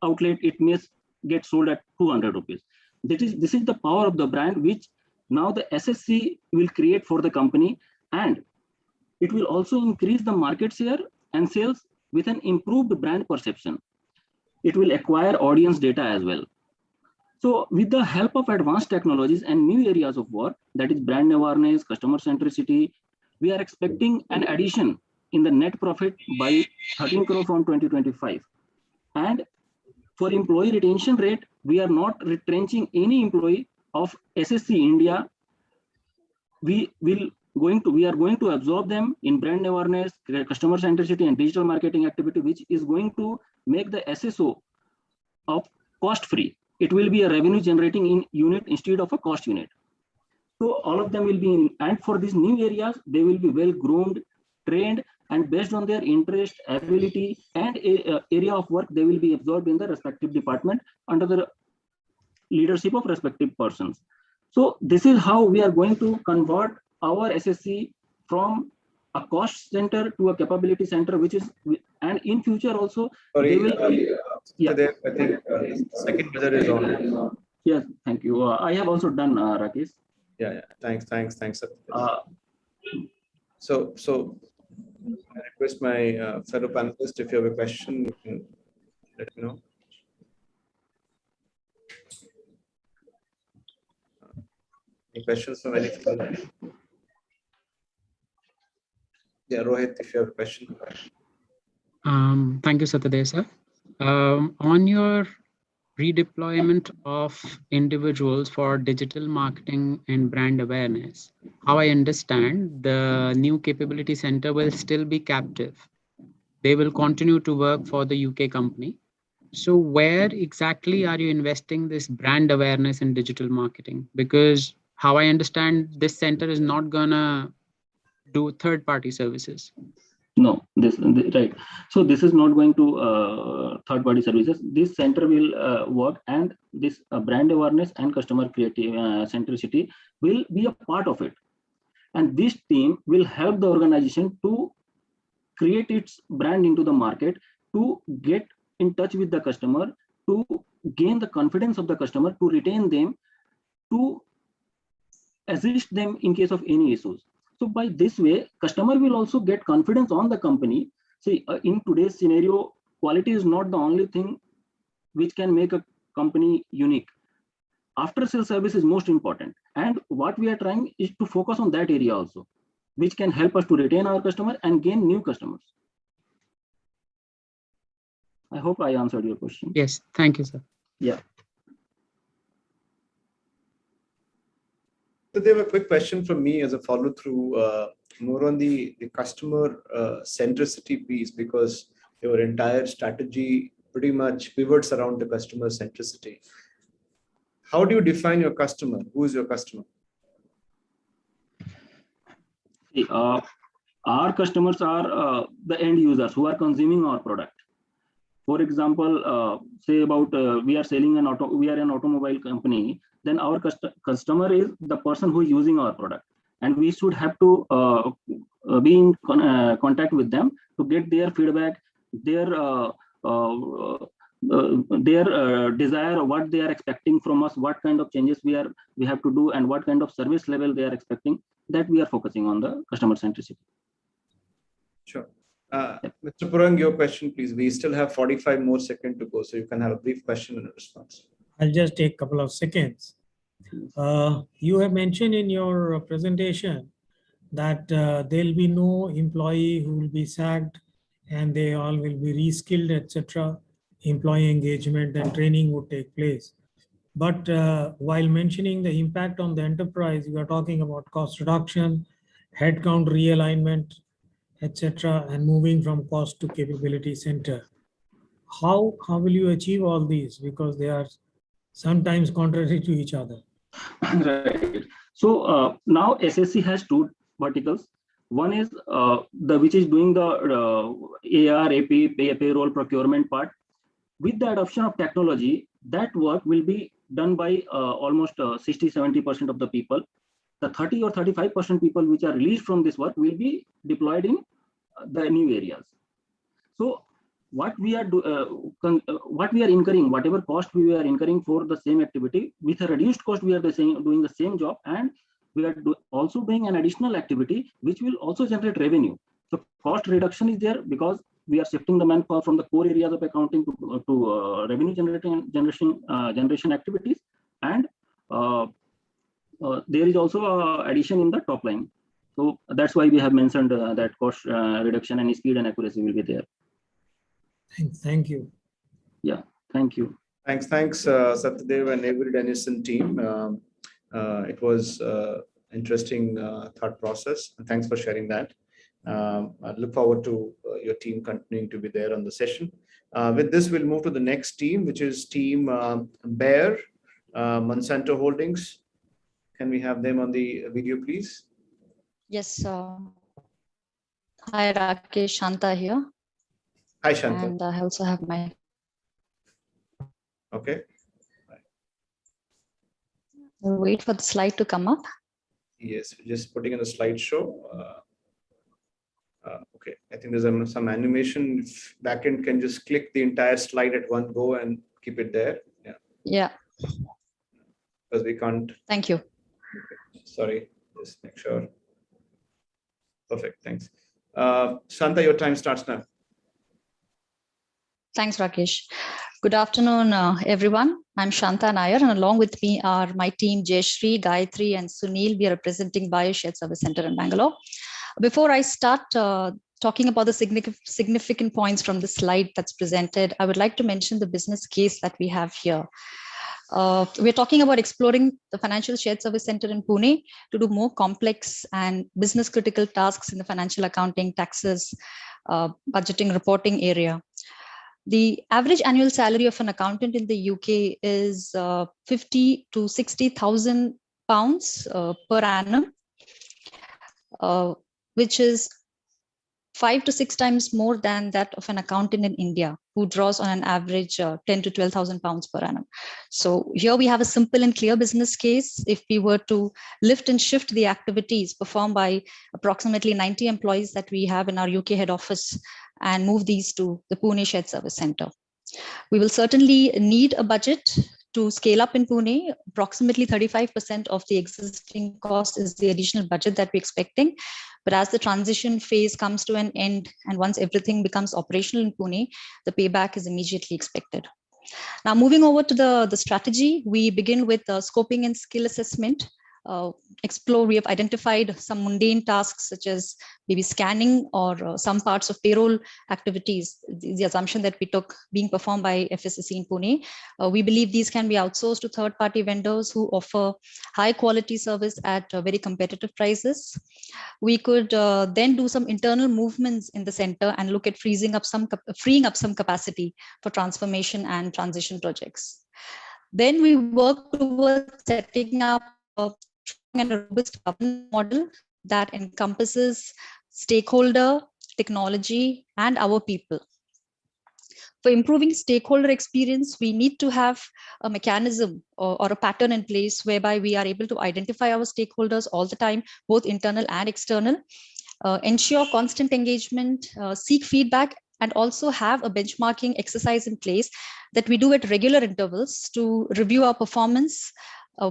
outlet, it may get sold at 200 rupees. This is the power of the brand, which now the SSC will create for the company, and it will also increase the market share and sales with an improved brand perception. It will acquire audience data as well. So with the help of advanced technologies and new areas of work, that is brand awareness, customer centricity, we are expecting an addition in the net profit by 13 crore from 2025. And for employee retention rate, we are not retrenching any employee of SSC India. We are going to absorb them in brand awareness, customer centricity, and digital marketing activity, which is going to make the SSO of cost free. It will be a revenue generating unit instead of a cost unit. So all of them will be in, and for these new areas, they will be well groomed, trained, and based on their interest, ability, and area of work, they will be absorbed in the respective department under the leadership of respective persons. So this is how we are going to convert our SSC from a cost center to a capability center, which is, and in future also, Sorry, they will. I think second brother is on. Yes, thank you. I have also done, Rakesh. Yeah. Thanks. So I request my fellow panelists, if you have a question, you can let me know. Any questions from any? Yeah, Rohit, if you have a question. Thank you, Satyadev sir. On your redeployment of individuals for digital marketing and brand awareness, how I understand, the new capability center will still be captive. They will continue to work for the UK company. So where exactly are you investing this brand awareness and digital marketing? Because how I understand, this center is not gonna do third-party services. No, right. So this is not going to third-party services. This center will work, and this brand awareness and customer creative centricity will be a part of it. And this team will help the organization to create its brand into the market, to get in touch with the customer, to gain the confidence of the customer, to retain them, to assist them in case of any issues. So by this way, customer will also get confidence on the company. See, in today's scenario, quality is not the only thing which can make a company unique. After sales service is most important. And what we are trying is to focus on that area also, which can help us to retain our customer and gain new customers. I hope I answered your question. Yes, thank you, sir. Yeah. So they have a quick question from me as a follow through, more on the customer centricity piece, because your entire strategy pretty much pivots around the customer centricity. How do you define your customer? Who is your customer? See, our customers are the end users who are consuming our product. For example, say about we are an automobile company, then our customer is the person who is using our product, and we should have to be in contact with them to get their feedback, their desire, what they are expecting from us, what kind of changes we have to do, and what kind of service level they are expecting. That we are focusing on the customer centricity. Sure. Mr. Purang, your question, please. We still have 45 more seconds to go, so you can have a brief question and a response. I'll just take a couple of seconds. You have mentioned in your presentation that there'll be no employee who will be sacked and they all will be reskilled, etc. Employee engagement and training would take place. But while mentioning the impact on the enterprise, you are talking about cost reduction, headcount realignment, etc., and moving from cost to capability center. How will you achieve all these? Because they are sometimes contrary to each other. Right. So now SSC has two verticals. One is which is doing the AR, AP, payroll procurement part. With the adoption of technology, that work will be done by almost 60-70% of the people. The 30 or 35% people which are released from this work will be deployed in the new areas. So what we are incurring, whatever cost we are incurring for the same activity, with a reduced cost, we are doing the same job, and we are also doing an additional activity which will also generate revenue. So cost reduction is there because we are shifting the manpower from the core areas of accounting to revenue generation activities, and there is also addition in the top line. So that's why we have mentioned that cost reduction and speed and accuracy will be there. Thank you. Yeah, thank you. Thanks, Satyadev and Avery Dennison team. It was interesting thought process, and thanks for sharing that. I look forward to your team continuing to be there on the session. With this, we'll move to the next team, which is team Bear, Monsanto Holdings. Can we have them on the video, please? Yes. Hi, Rakesh, Shanta here. Hi, Shanta. And I also have my... Okay. We'll wait for the slide to come up. Yes, just putting in a slideshow. Okay, I think there's some animation. If backend can just click the entire slide at one go and keep it there. Yeah. Yeah. Because we can't. Thank you. Okay. Sorry, just make sure. Perfect, thanks. Shanta, your time starts now. Thanks, Rakesh. Good afternoon, everyone. I'm Shanta Nair, and along with me are my team, Jayashree, Gayatri, and Sunil. We are representing Bio Shared Service Center in Bangalore. Before I start talking about the significant points from the slide that's presented, I would like to mention the business case that we have here. We're talking about exploring the Financial Shared Service Center in Pune to do more complex and business critical tasks in the financial accounting, taxes, budgeting, reporting area. The average annual salary of an accountant in the UK is 50 to 60,000 pounds per annum, which is 5 to 6 times more than that of an accountant in India, who draws on an average 10 to 12,000 pounds per annum. So here we have a simple and clear business case. If we were to lift and shift the activities performed by approximately 90 employees that we have in our UK head office and move these to the Pune Shared Service Center, we will certainly need a budget to scale up in Pune. Approximately 35% of the existing cost is the additional budget that we're expecting. But as the transition phase comes to an end, and once everything becomes operational in Pune, the payback is immediately expected. Now, moving over to the strategy, we begin with scoping and skill assessment. We have identified some mundane tasks such as maybe scanning or some parts of payroll activities, the assumption that we took being performed by FSSC in Pune. We believe these can be outsourced to third-party vendors who offer high quality service at very competitive prices. We could then do some internal movements in the center and look at freeing up some capacity for transformation and transition projects. Then we work towards setting up a strong and robust governance model that encompasses stakeholder, technology, and our people. For improving stakeholder experience, we need to have a mechanism or a pattern in place whereby we are able to identify our stakeholders all the time, both internal and external, ensure constant engagement, seek feedback, and also have a benchmarking exercise in place that we do at regular intervals to review our performance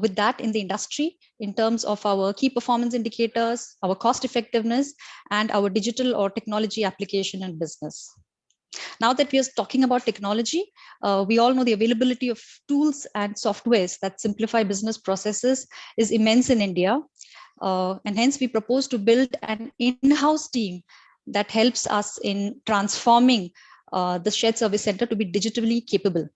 with that in the industry in terms of our key performance indicators, our cost effectiveness, and our digital or technology application in business. Now that we are talking about technology, we all know the availability of tools and softwares that simplify business processes is immense in India. And hence we propose to build an in-house team that helps us in transforming the shared service center to be digitally capable.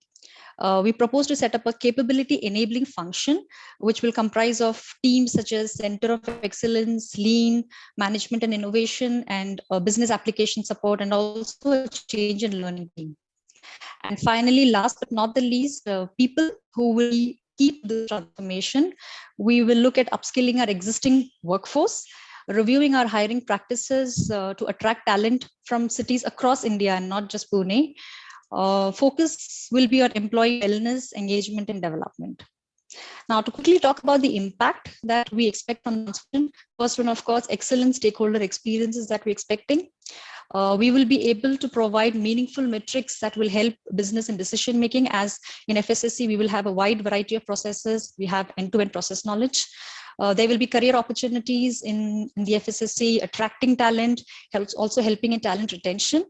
We propose to set up a capability enabling function, which will comprise of teams such as Center of Excellence, Lean, Management and Innovation, and business application support, and also a change and learning team. And finally, last but not the least, people who will keep the transformation. We will look at upskilling our existing workforce, reviewing our hiring practices to attract talent from cities across India and not just Pune. Focus will be on employee wellness, engagement, and development. Now, to quickly talk about the impact that we expect from the transition, first one, of course, excellent stakeholder experiences that we're expecting. We will be able to provide meaningful metrics that will help business in decision making, as in FSSC, we will have a wide variety of processes. We have end-to-end process knowledge. There will be career opportunities in the FSSC, attracting talent, also helping in talent retention.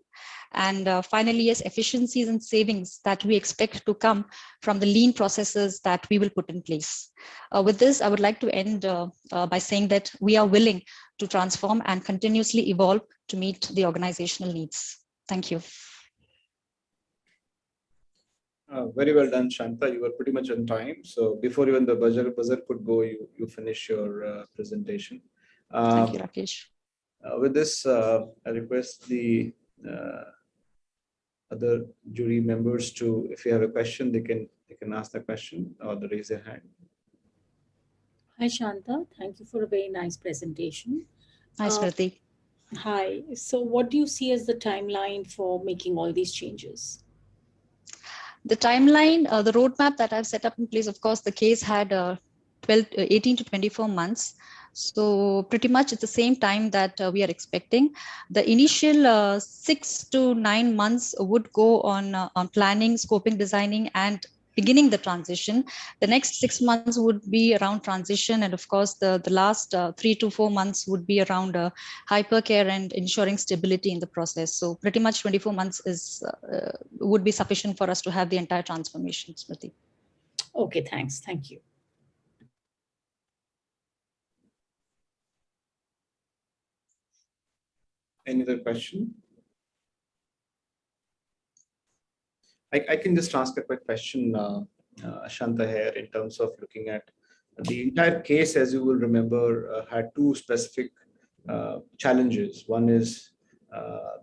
And finally, yes, efficiencies and savings that we expect to come from the lean processes that we will put in place. With this, I would like to end by saying that we are willing to transform and continuously evolve to meet the organizational needs. Thank you. Very well done, Shanta. You were pretty much on time. So before even the buzzer could go, you finish your presentation. Thank you, Rakesh. With this, I request the other jury members to, if you have a question, they can ask the question or they raise their hand. Hi, Shanta. Thank you for a very nice presentation. Hi, Smriti. Hi. So what do you see as the timeline for making all these changes? The timeline, the roadmap that I've set up in place, of course, the case had 18 to 24 months. So pretty much at the same time that we are expecting. The initial 6 to 9 months would go on planning, scoping, designing, and beginning the transition. The next 6 months would be around transition. And of course, the last 3 to 4 months would be around hypercare and ensuring stability in the process. So pretty much 24 months would be sufficient for us to have the entire transformation, Smriti. Okay, thanks. Thank you. Any other question? I can just ask a quick question, Shanta, here in terms of looking at the entire case. As you will remember, had two specific challenges. One is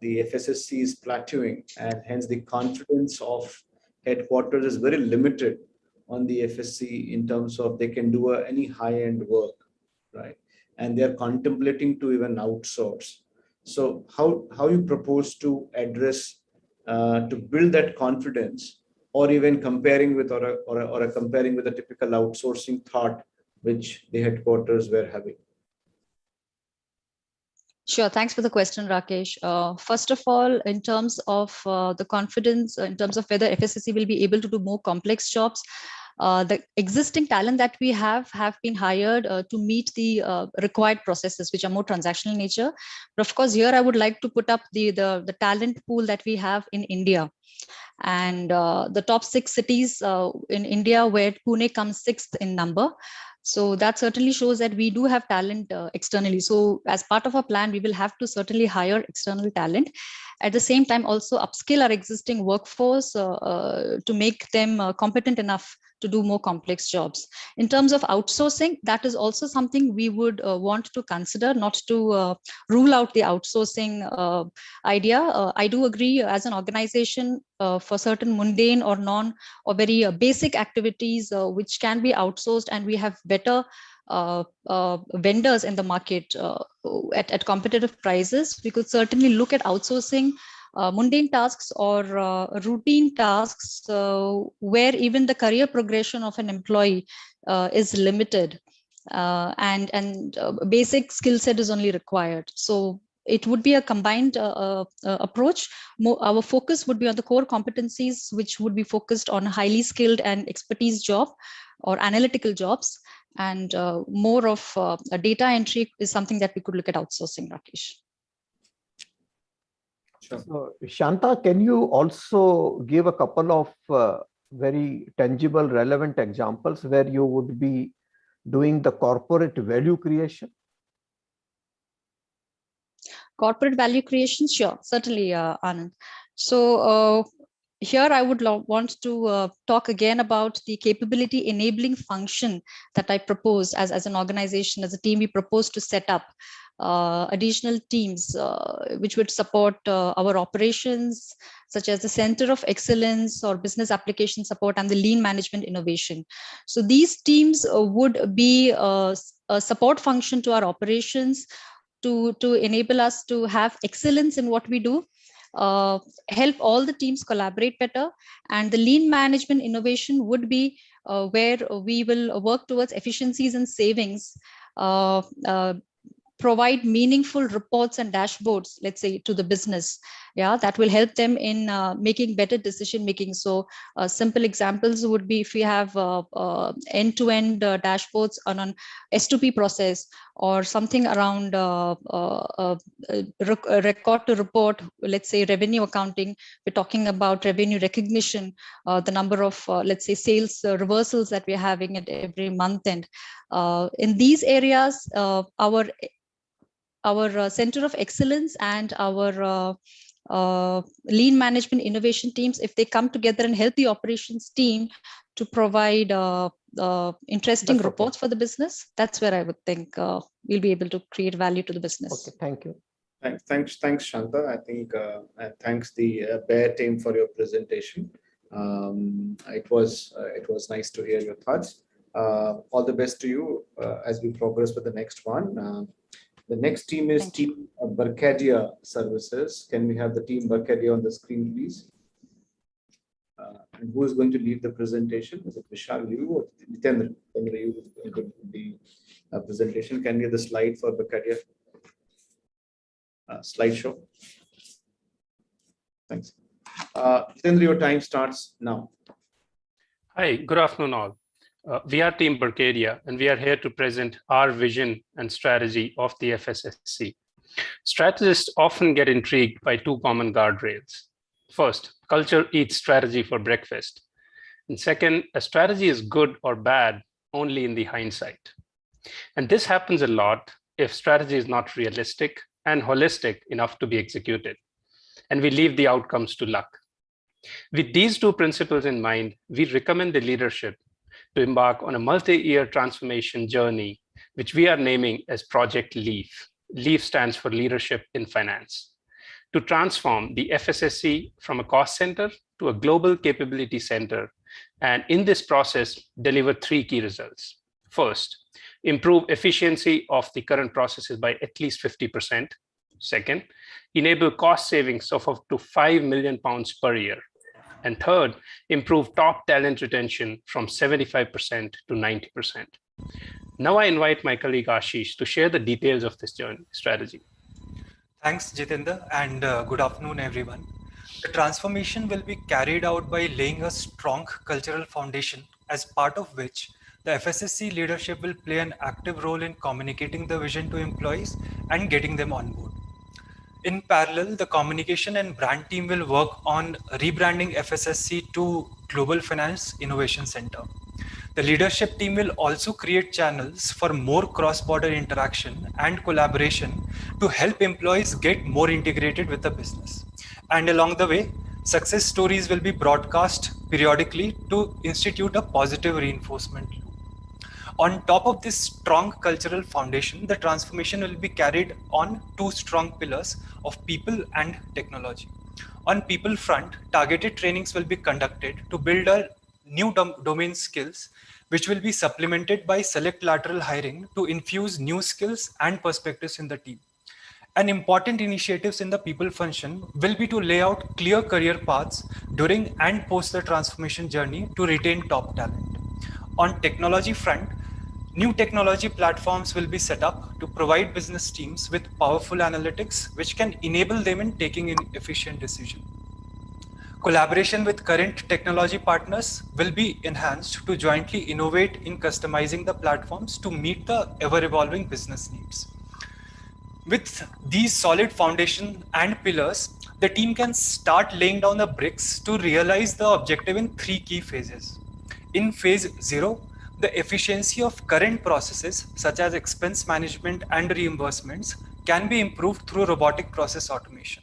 the FSSC is plateauing, and hence the confidence of headquarters is very limited on the FSC in terms of they can do any high-end work, right? And they are contemplating to even outsource. So how you propose to address to build that confidence, or even comparing with or comparing with a typical outsourcing thought which the headquarters were having? Sure. Thanks for the question, Rakesh. First of all, in terms of the confidence, in terms of whether FSSC will be able to do more complex jobs, The existing talent that we have been hired to meet the required processes, which are more transactional in nature. But of course, here I would like to put up the talent pool that we have in India. And the top 6 cities in India, where Pune comes 6th in number. So that certainly shows that we do have talent externally. So as part of our plan, we will have to certainly hire external talent. At the same time, also upskill our existing workforce to make them competent enough to do more complex jobs. In terms of outsourcing, that is also something we would want to consider, not to rule out the outsourcing idea. I do agree as an organization for certain mundane or very basic activities which can be outsourced, and we have better vendors in the market at competitive prices. We could certainly look at outsourcing mundane tasks or routine tasks where even the career progression of an employee is limited, and basic skill set is only required. So it would be a combined approach. Our focus would be on the core competencies, which would be focused on highly skilled and expertise job or analytical jobs, and more of a data entry is something that we could look at outsourcing, Rakesh. Sure. So, Shanta, can you also give a couple of very tangible, relevant examples where you would be doing the corporate value creation? Corporate value creation, sure, certainly, Anand. So here I would want to talk again about the capability enabling function that I propose as an organization, as a team. We propose to set up additional teams which would support our operations, such as the Center of Excellence or Business Application Support and the Lean Management Innovation. So these teams would be a support function to our operations to enable us to have excellence in what we do, help all the teams collaborate better. And the Lean Management Innovation would be where we will work towards efficiencies and savings, provide meaningful reports and dashboards, let's say, to the business, that will help them in making better decision making. So simple examples would be if we have end-to-end dashboards on an S2P process, or something around record to report, let's say revenue accounting. We're talking about revenue recognition, the number of let's say sales reversals that we're having at every month end. In these areas, our Center of Excellence and our Lean Management Innovation teams, if they come together and help the operations team to provide interesting reports for the business, that's where I would think we'll be able to create value to the business. Okay, thank you. Thanks, Shanta. I think thanks the Bear team for your presentation. It was nice to hear your thoughts. All the best to you as we progress with the next one. The next team is Team Barcadia Services. Can we have the Team Barcadia on the screen, please? And who is going to lead the presentation? Is it Vishal, you, or Jitendra? Jitendra, you will do the presentation. Can we have the slide for Barcadia? Slideshow. Thanks. Jitendra, your time starts now. Hi, good afternoon all. We are Team Barcadia, and we are here to present our vision and strategy of the FSSC. Strategists often get intrigued by two common guardrails. First, culture eats strategy for breakfast. And second, a strategy is good or bad only in the hindsight. And this happens a lot if strategy is not realistic and holistic enough to be executed, and we leave the outcomes to luck. With these two principles in mind, we recommend the leadership to embark on a multi-year transformation journey, which we are naming as Project LEAF. LEAF stands for Leadership in Finance, to transform the FSSC from a cost center to a global capability center, and in this process, deliver three key results. First, improve efficiency of the current processes by at least 50%. Second, enable cost savings of up to £5 million per year. And third, improve top talent retention from 75% to 90%. Now I invite my colleague Ashish to share the details of this journey strategy. Thanks, Jitendra, and good afternoon, everyone. The transformation will be carried out by laying a strong cultural foundation as part of which the FSSC leadership will play an active role in communicating the vision to employees and getting them on board. In parallel, the communication and brand team will work on rebranding FSSC to Global Finance Innovation Center. The leadership team will also create channels for more cross-border interaction and collaboration to help employees get more integrated with the business. And along the way, success stories will be broadcast periodically to institute a positive reinforcement loop. On top of this strong cultural foundation, the transformation will be carried on two strong pillars of people and technology. On people front, targeted trainings will be conducted to build a new domain skills, which will be supplemented by select lateral hiring to infuse new skills and perspectives in the team. An important initiatives in the people function will be to lay out clear career paths during and post the transformation journey to retain top talent. On technology front, new technology platforms will be set up to provide business teams with powerful analytics, which can enable them in taking efficient decisions. Collaboration with current technology partners will be enhanced to jointly innovate in customizing the platforms to meet the ever-evolving business needs. With these solid foundation and pillars, the team can start laying down the bricks to realize the objective in three key phases. In phase 0, the efficiency of current processes such as expense management and reimbursements can be improved through robotic process automation.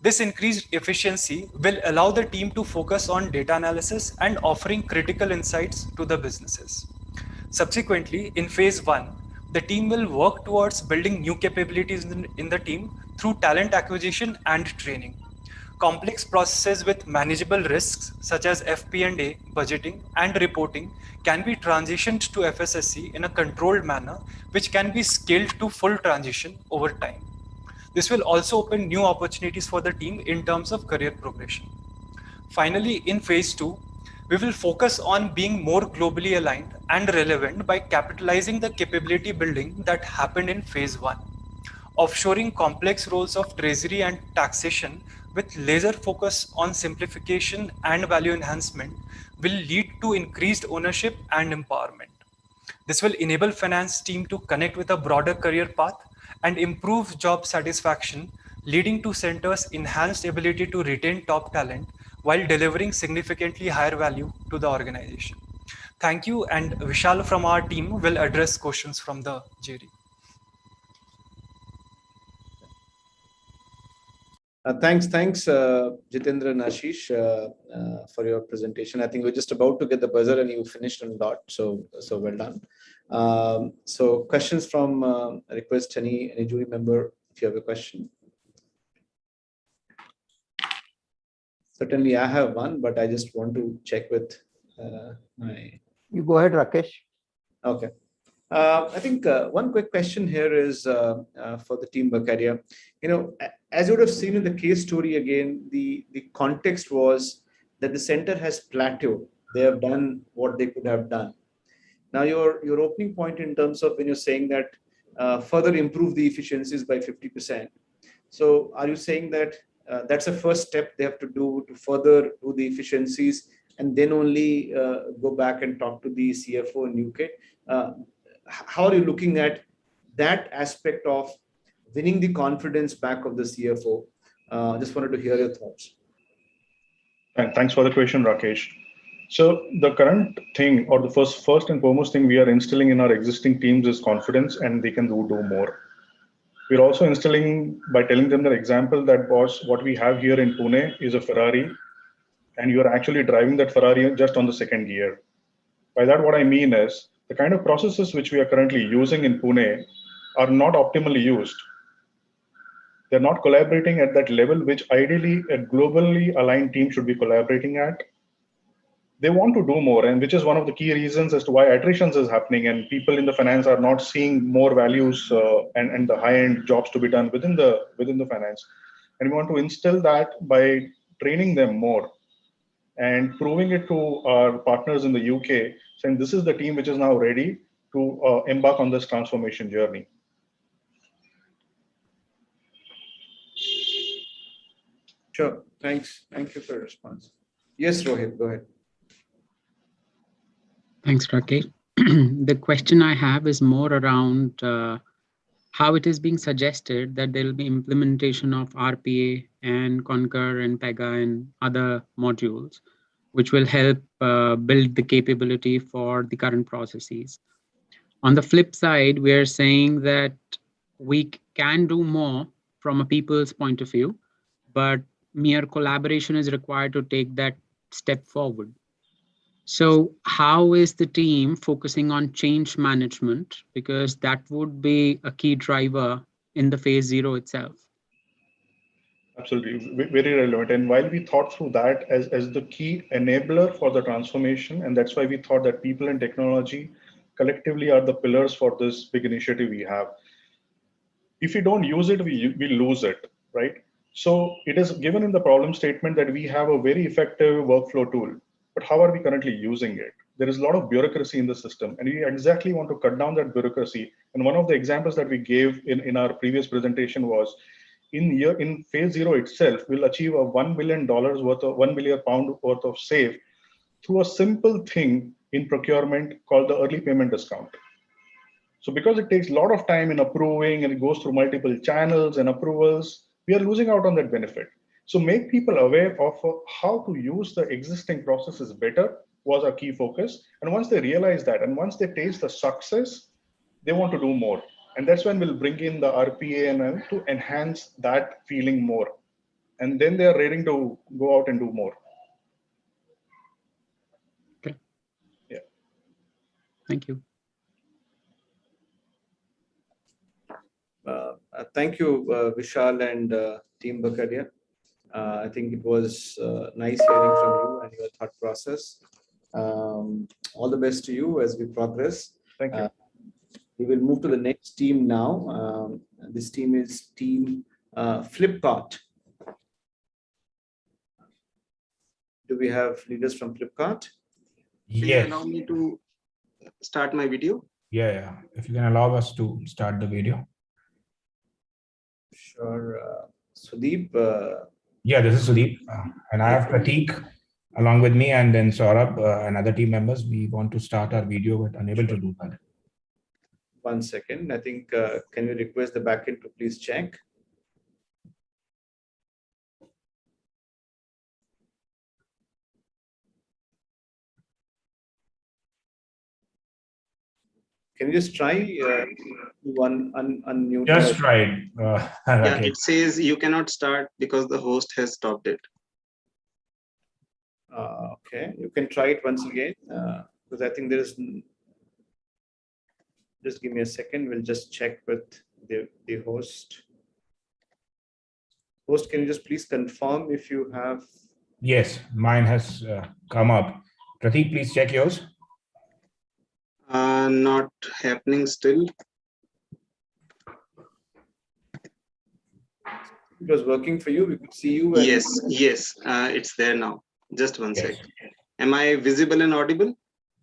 This increased efficiency will allow the team to focus on data analysis and offering critical insights to the businesses. Subsequently, in phase 1, the team will work towards building new capabilities in the team through talent acquisition and training. Complex processes with manageable risks such as FP&A, budgeting, and reporting can be transitioned to FSSC in a controlled manner, which can be scaled to full transition over time. This will also open new opportunities for the team in terms of career progression. Finally, in phase 2, we will focus on being more globally aligned and relevant by capitalizing the capability building that happened in phase 1. Offshoring complex roles of treasury and taxation with laser focus on simplification and value enhancement will lead to increased ownership and empowerment. This will enable finance team to connect with a broader career path and improve job satisfaction, leading to centers' enhanced ability to retain top talent while delivering significantly higher value to the organization. Thank you, and Vishal from our team will address questions from the jury. Thanks, Jitendra and Ashish, for your presentation. I think we're just about to get the buzzer and you finished on dot, so well done. So questions from request any jury member if you have a question. Certainly I have one, but I just want to check with my... You go ahead, Rakesh. Okay. I think one quick question here is for the team Berkadia. You know, as you would have seen in the case story again, the context was that the center has plateaued. They have done what they could have done. Now, your opening point in terms of when you're saying that further improve the efficiencies by 50%. So are you saying that that's a first step they have to do to further do the efficiencies and then only go back and talk to the CFO in UK? How are you looking at that aspect of winning the confidence back of the CFO? Just wanted to hear your thoughts. Thanks for the question, Rakesh. So the current thing, or the first and foremost thing we are instilling in our existing teams is confidence, and they can do more. We're also instilling by telling them the example that, boss, what we have here in Pune is a Ferrari, and you are actually driving that Ferrari just on the second gear. By that, what I mean is the kind of processes which we are currently using in Pune are not optimally used. They're not collaborating at that level, which ideally a globally aligned team should be collaborating at. They want to do more, and which is one of the key reasons as to why attritions is happening and people in the finance are not seeing more values and the high-end jobs to be done within the finance. And we want to instill that by training them more and proving it to our partners in the UK, saying this is the team which is now ready to embark on this transformation journey. Sure. Thanks. Thank you for your response. Yes, Rohit, go ahead. Thanks, Rakesh. The question I have is more around how it is being suggested that there will be implementation of RPA and Concur and Pega and other modules, which will help build the capability for the current processes. On the flip side, we are saying that we can do more from a people's point of view, but mere collaboration is required to take that step forward. So how is the team focusing on change management? Because that would be a key driver in the phase 0 itself. Absolutely, very relevant. And while we thought through that as the key enabler for the transformation, and that's why we thought that people and technology collectively are the pillars for this big initiative we have. If we don't use it, we lose it, right? So it is given in the problem statement that we have a very effective workflow tool, but how are we currently using it? There is a lot of bureaucracy in the system, and we exactly want to cut down that bureaucracy. And one of the examples that we gave in our previous presentation was in phase 0 itself, we'll achieve a $1 billion worth of £1 billion worth of save through a simple thing in procurement called the early payment discount. So because it takes a lot of time in approving and it goes through multiple channels and approvals, we are losing out on that benefit. So make people aware of how to use the existing processes better was our key focus. And once they realize that, and once they taste the success, they want to do more. And that's when we'll bring in the RPA and to enhance that feeling more. And then they are ready to go out and do more. Okay. Yeah. Thank you. Thank you, Vishal and Team Bakaria. I think it was nice hearing from you and your thought process. All the best to you as we progress. Thank you. We will move to the next team now. This team is Team Flipkart. Do we have leaders from Flipkart? Yes. Allow me to start my video. Yeah. If you can allow us to start the video. Sure. Sudeep. Yeah, this is Sudeep. And I have Prateek along with me, and then Saurabh and other team members. We want to start our video, but unable to do that. 1 second. I think, can we request the backend to please check? Can you just try unmute? Just try. Yeah, it says you cannot start because the host has stopped it. Okay, you can try it once again because I think there is. Just give me a second. We'll just check with the host. Host, can you just please confirm if you have? Yes, mine has come up. Prateek, please check yours. Not happening still. It was working for you. We could see you. Yes, it's there now. Just 1 sec. Am I visible and audible?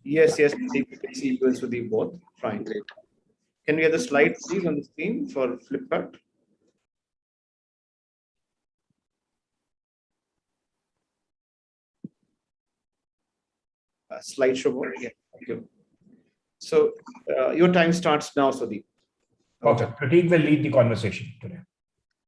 Yes. We can see you and Sudeep both. Fine. Great. Can we get the slide, please, on the screen for Flipkart? Slideshow board. Yeah. Thank you. So your time starts now, Sudeep. Okay. Prateek will lead the conversation today.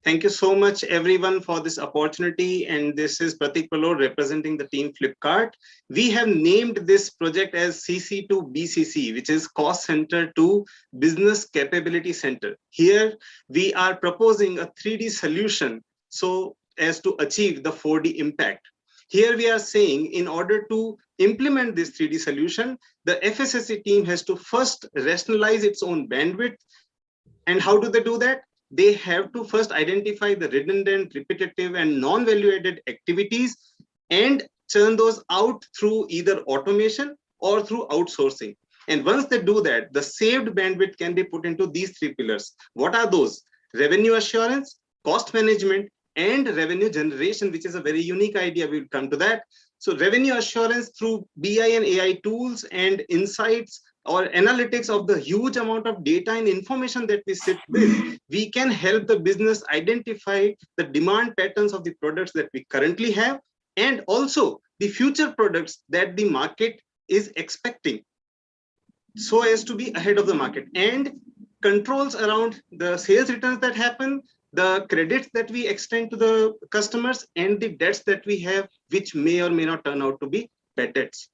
Thank you so much, everyone, for this opportunity. And this is Prateek Palod representing the team Flipkart. We have named this project as CC to BCC, which is Cost Center to Business Capability Center. Here, we are proposing a 3D solution so as to achieve the 4D impact. Here we are saying in order to implement this 3D solution, the FSSC team has to first rationalize its own bandwidth. And how do they do that? They have to first identify the redundant, repetitive, and non-value added activities and churn those out through either automation or through outsourcing. And once they do that, the saved bandwidth can be put into these 3 pillars. What are those? Revenue assurance, cost management, and revenue generation, which is a very unique idea. We'll come to that. So revenue assurance through BI and AI tools and insights or analytics of the huge amount of data and information that we sit with, we can help the business identify the demand patterns of the products that we currently have and also the future products that the market is expecting. so as to be ahead of the market, and controls around the sales returns that happen, the credits that we extend to the customers, and the debts that we have, which may or may not turn out to be bad debts.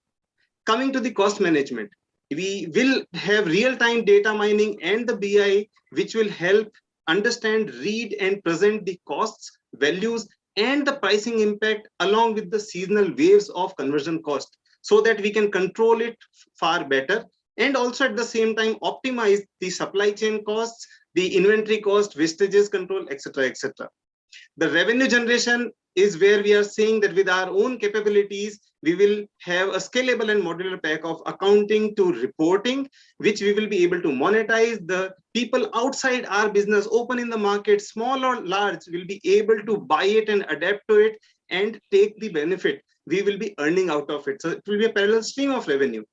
Coming to the cost management, we will have real-time data mining and the BI, which will help understand, read, and present the costs, values, and the pricing impact along with the seasonal waves of conversion cost, so that we can control it far better, and also at the same time optimize the supply chain costs, the inventory cost, wastages control, etc., etc. The revenue generation is where we are saying that with our own capabilities, we will have a scalable and modular pack of accounting to reporting, which we will be able to monetize. The people outside our business, open in the market, small or large, will be able to buy it and adapt to it and take the benefit. We will be earning out of it. So it will be a parallel stream of revenue.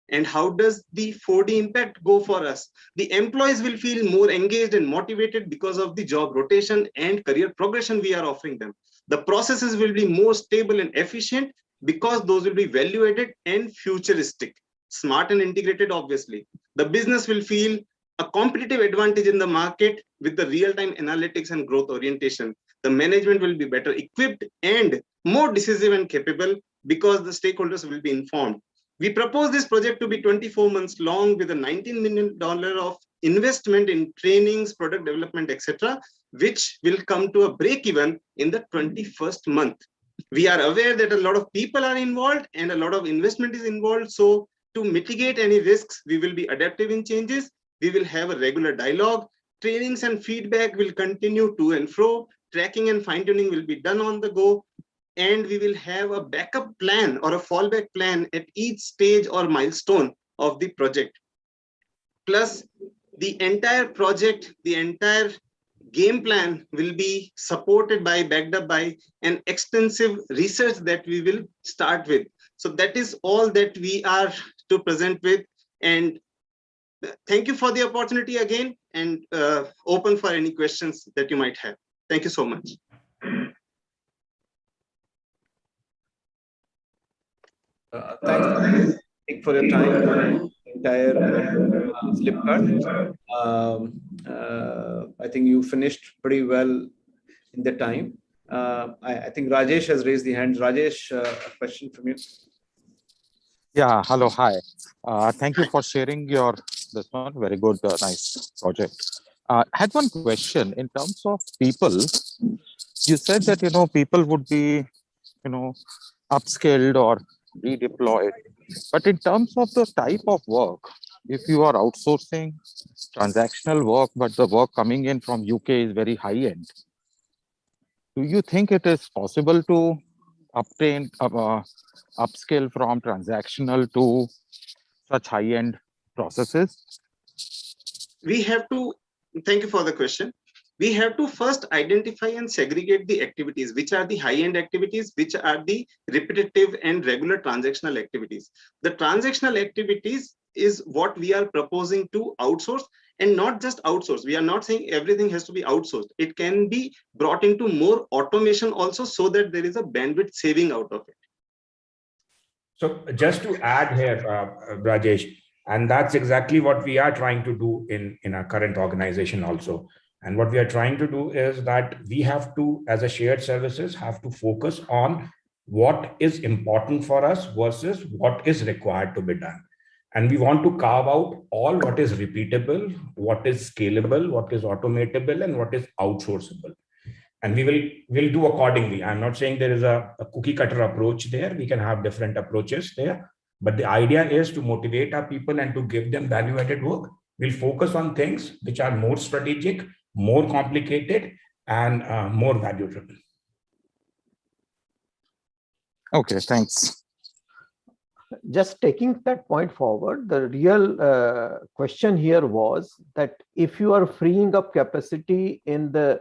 And how does the 4D impact go for us? The employees will feel more engaged and motivated because of the job rotation and career progression we are offering them. The processes will be more stable and efficient because those will be value added and futuristic, smart and integrated, obviously. The business will feel a competitive advantage in the market with the real-time analytics and growth orientation. The management will be better equipped and more decisive and capable because the stakeholders will be informed. We propose this project to be 24 months long with a $19 million of investment in trainings, product development, etc., which will come to a break even in the 21st month. We are aware that a lot of people are involved and a lot of investment is involved. So to mitigate any risks, we will be adaptive in changes. We will have a regular dialogue. Trainings and feedback will continue to and fro. Tracking and fine-tuning will be done on the go. And we will have a backup plan or a fallback plan at each stage or milestone of the project. Plus, the entire project, the entire game plan will be supported by, backed up by an extensive research that we will start with. So that is all that we are to present with. And thank you for the opportunity again, and open for any questions that you might have. Thank you so much. Thanks for your time. Entire Flipkart. I think you finished pretty well in the time. I think Rajesh has raised the hand. Rajesh, a question from you. Yeah, hello, hi. Thank you for sharing this one. Very good, nice project. I had one question in terms of people. You said that, people would be, upskilled or redeployed. But in terms of the type of work, if you are outsourcing transactional work, but the work coming in from UK is very high end, do you think it is possible to obtain upskill from transactional to such high end processes? We have to, thank you for the question. We have to first identify and segregate the activities, which are the high-end activities, which are the repetitive and regular transactional activities. The transactional activities is what we are proposing to outsource, and not just outsource. We are not saying everything has to be outsourced. It can be brought into more automation also, so that there is a bandwidth saving out of it. So just to add here, Rajesh, and that's exactly what we are trying to do in our current organization also. And what we are trying to do is that we have to, as a shared services, have to focus on what is important for us versus what is required to be done. And we want to carve out all what is repeatable, what is scalable, what is automatable, and what is outsourceable. And we'll do accordingly. I'm not saying there is a cookie cutter approach there. We can have different approaches there. But the idea is to motivate our people and to give them value-added work. We'll focus on things which are more strategic, more complicated, and more value-driven. Okay, thanks. Just taking that point forward, the real question here was that if you are freeing up capacity in the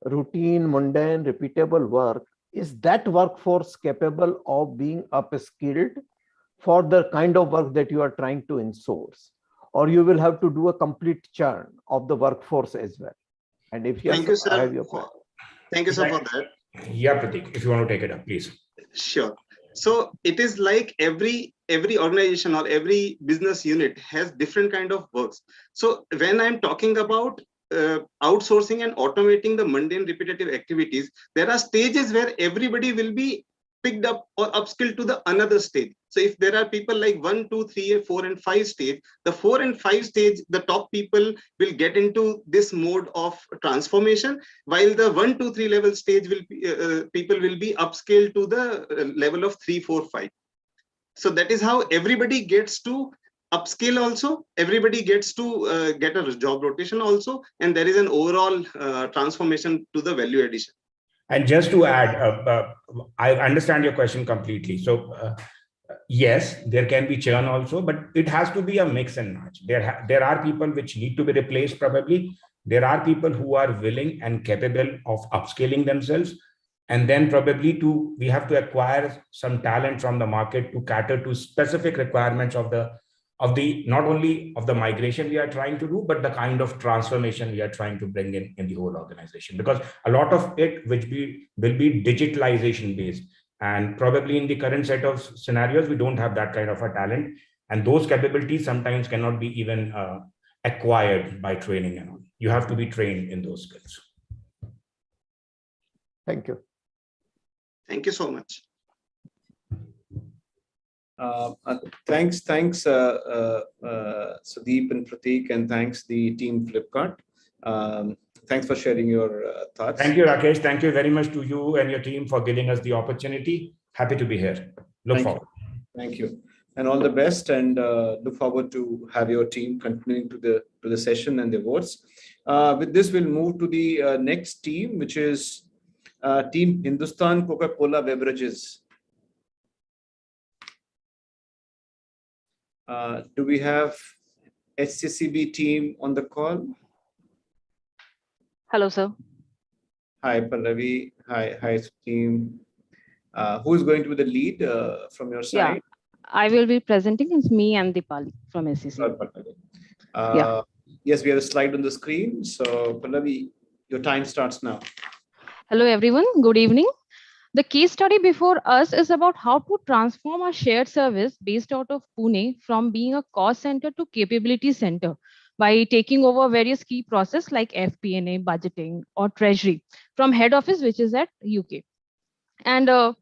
routine, mundane, repeatable work, is that workforce capable of being upskilled for the kind of work that you are trying to insource? Or you will have to do a complete churn of the workforce as well? And if yes, thank you, sir. I have your point. Thank you, sir, for that. Yeah, Pratik, if you want to take it up, please. Sure. So it is like every organization or every business unit has different kind of works. So when I'm talking about outsourcing and automating the mundane repetitive activities, there are stages where everybody will be picked up or upskilled to the another stage. So if there are people like 1, 2, 3, 4, and 5 stage, the 4 and 5 stage, the top people will get into this mode of transformation, while the 1, 2, 3 level stage will be, people will be upscaled to the level of 3, 4, 5. So that is how everybody gets to upscale also, everybody gets to get a job rotation also, and there is an overall transformation to the value addition. And just to add, I understand your question completely. So yes, there can be churn also, but it has to be a mix and match. There are people which need to be replaced probably. There are people who are willing and capable of upscaling themselves. And then probably we have to acquire some talent from the market to cater to specific requirements of the not only of the migration we are trying to do, but the kind of transformation we are trying to bring in the whole organization. Because a lot of it will be digitalization based. And probably in the current set of scenarios, we don't have that kind of a talent. And those capabilities sometimes cannot be even acquired by training and all. You have to be trained in those skills. Thank you. Thank you so much. Thanks, Sudeep and Prateek, and thanks the team Flipkart. Thanks for sharing your thoughts. Thank you, Rakesh. Thank you very much to you and your team for giving us the opportunity. Happy to be here. Look forward. Thank you, and all the best. And look forward to have your team continuing to the session and the votes. With this, we'll move to the next team, which is Team Hindustan Coca-Cola Beverages. Do we have HCCB team on the call? Hello, sir. Hi, Pallavi. Hi, team. Who is going to be the lead from your side? Yeah, I will be presenting. It's me and Dipali from SCCB. Yes, we have a slide on the screen. So, Pallavi, your time starts now. Hello, everyone. Good evening. The case study before us is about how to transform a shared service based out of Pune from being a cost center to capability center by taking over various key processes like FP&A, budgeting, or treasury from head office, which is at UK. And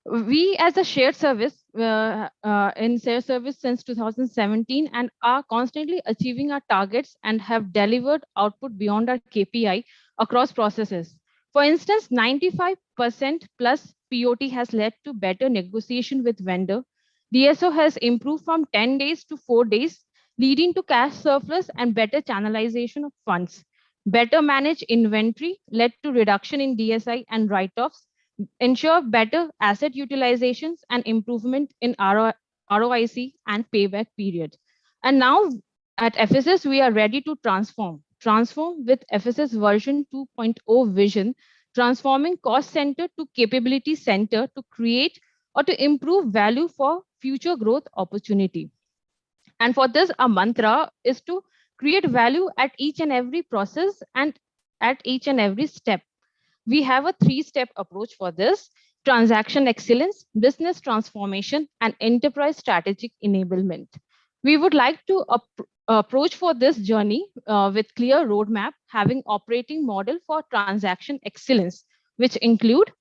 we as a shared service in shared service since 2017 and are constantly achieving our targets and have delivered output beyond our KPI across processes. For instance, 95% plus POT has led to better negotiation with vendor. DSO has improved from 10 days to 4 days, leading to cash surplus and better channelization of funds. Better managed inventory led to reduction in DSI and write-offs, ensure better asset utilizations and improvement in ROIC and payback period. And now at FSS, we are ready to transform with FSS version 2.0 vision, transforming cost center to capability center to create or to improve value for future growth opportunity. And for this, our mantra is to create value at each and every process and at each and every step. We have a 3-step approach for this: transaction excellence, business transformation, and enterprise strategic enablement. We would like to approach for this journey with clear roadmap, having operating model for transaction excellence, which include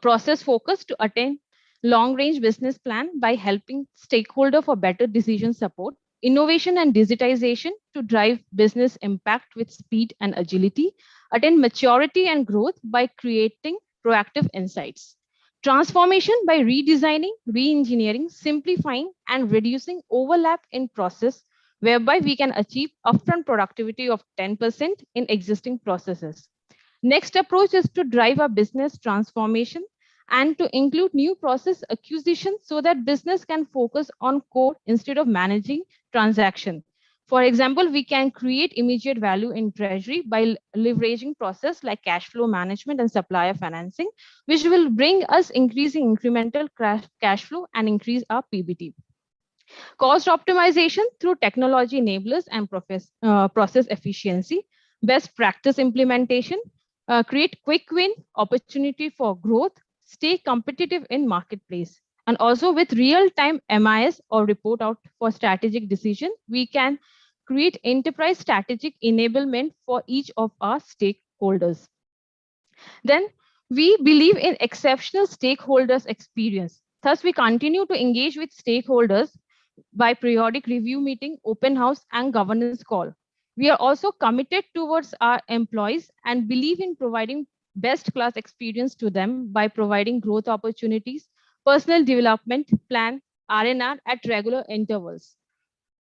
process focus to attain long-range business plan by helping stakeholder for better decision support, innovation and digitization to drive business impact with speed and agility, attain maturity and growth by creating proactive insights. Transformation by redesigning, re-engineering, simplifying, and reducing overlap in process, whereby we can achieve upfront productivity of 10% in existing processes. Next approach is to drive our business transformation and to include new process acquisition so that business can focus on core instead of managing transaction. For example, we can create immediate value in treasury by leveraging process like cash flow management and supplier financing, which will bring us increasing incremental cash flow and increase our PBT. Cost optimization through technology enablers and process efficiency, best practice implementation, create quick win opportunity for growth, stay competitive in marketplace, And also with real-time MIS or report out for strategic decision, we can create enterprise strategic enablement for each of our stakeholders. Then we believe in exceptional stakeholders experience. Thus, we continue to engage with stakeholders by periodic review meeting, open house, and governance call. We are also committed towards our employees and believe in providing best class experience to them by providing growth opportunities, personal development plan, R&R at regular intervals.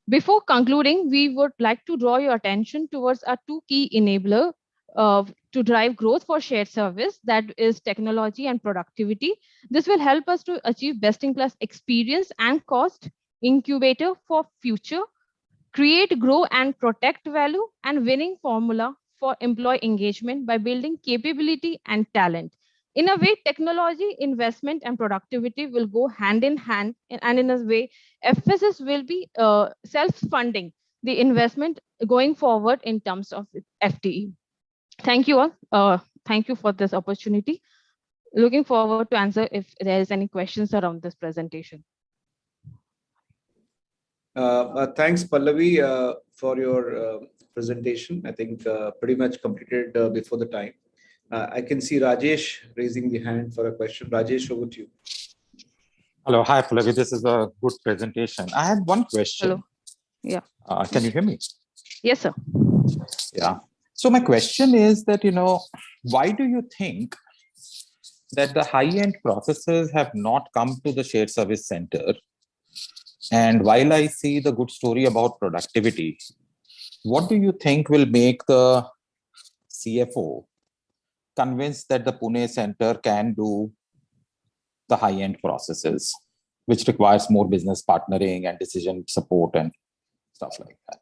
Before concluding, we would like to draw your attention towards our two key enablers to drive growth for shared service, that is technology and productivity. This will help us to achieve best-in-class experience and cost incubator for future, create, grow, and protect value, and winning formula for employee engagement by building capability and talent. In a way, technology, investment, and productivity will go hand in hand, and in a way, FSS will be self-funding the investment going forward in terms of FTE. Thank you all. Thank you for this opportunity. Looking forward to answer if there is any questions around this presentation. Thanks, Pallavi, for your presentation. I think pretty much completed before the time. I can see Rajesh raising the hand for a question. Rajesh, over to you. Hello, hi Pallavi. This is a good presentation. I had one question. Hello. Yeah. Can you hear me? Yes, sir. Yeah. So my question is that, why do you think that the high-end processes have not come to the shared service center? And while I see the good story about productivity, what do you think will make the CFO convinced that the Pune center can do the high-end processes, which requires more business partnering and decision support and stuff like that?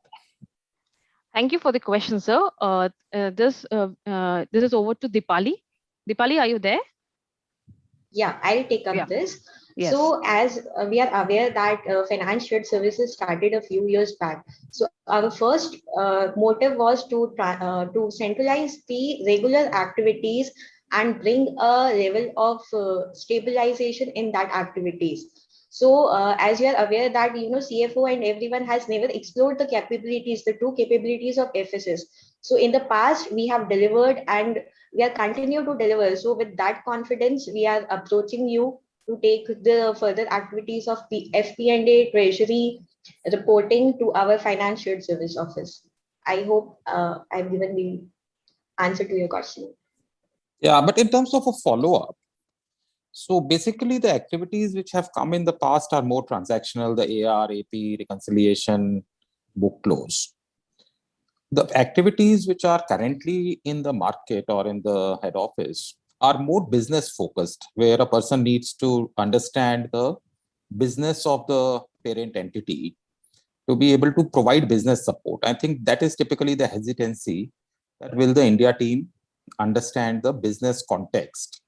Thank you for the question, sir. This is over to Dipali. Dipali, are you there? Yeah, I'll take up this. Yes. So as we are aware that finance shared services started a few years back. So our first motive was to centralize the regular activities and bring a level of stabilization in that activities. So as you are aware that, CFO and everyone has never explored the capabilities, the true capabilities of FSS. So in the past, we have delivered and we are continue to deliver. So with that confidence, we are approaching you to take the further activities of the FP&A, treasury, reporting to our finance shared service office. I hope I've given the answer to your question. Yeah, but in terms of a follow-up, so basically the activities which have come in the past are more transactional, the AR, AP, reconciliation, book close. The activities which are currently in the market or in the head office are more business focused, where a person needs to understand the business of the parent entity to be able to provide business support. I think that is typically the hesitancy, that will the India team understand the business context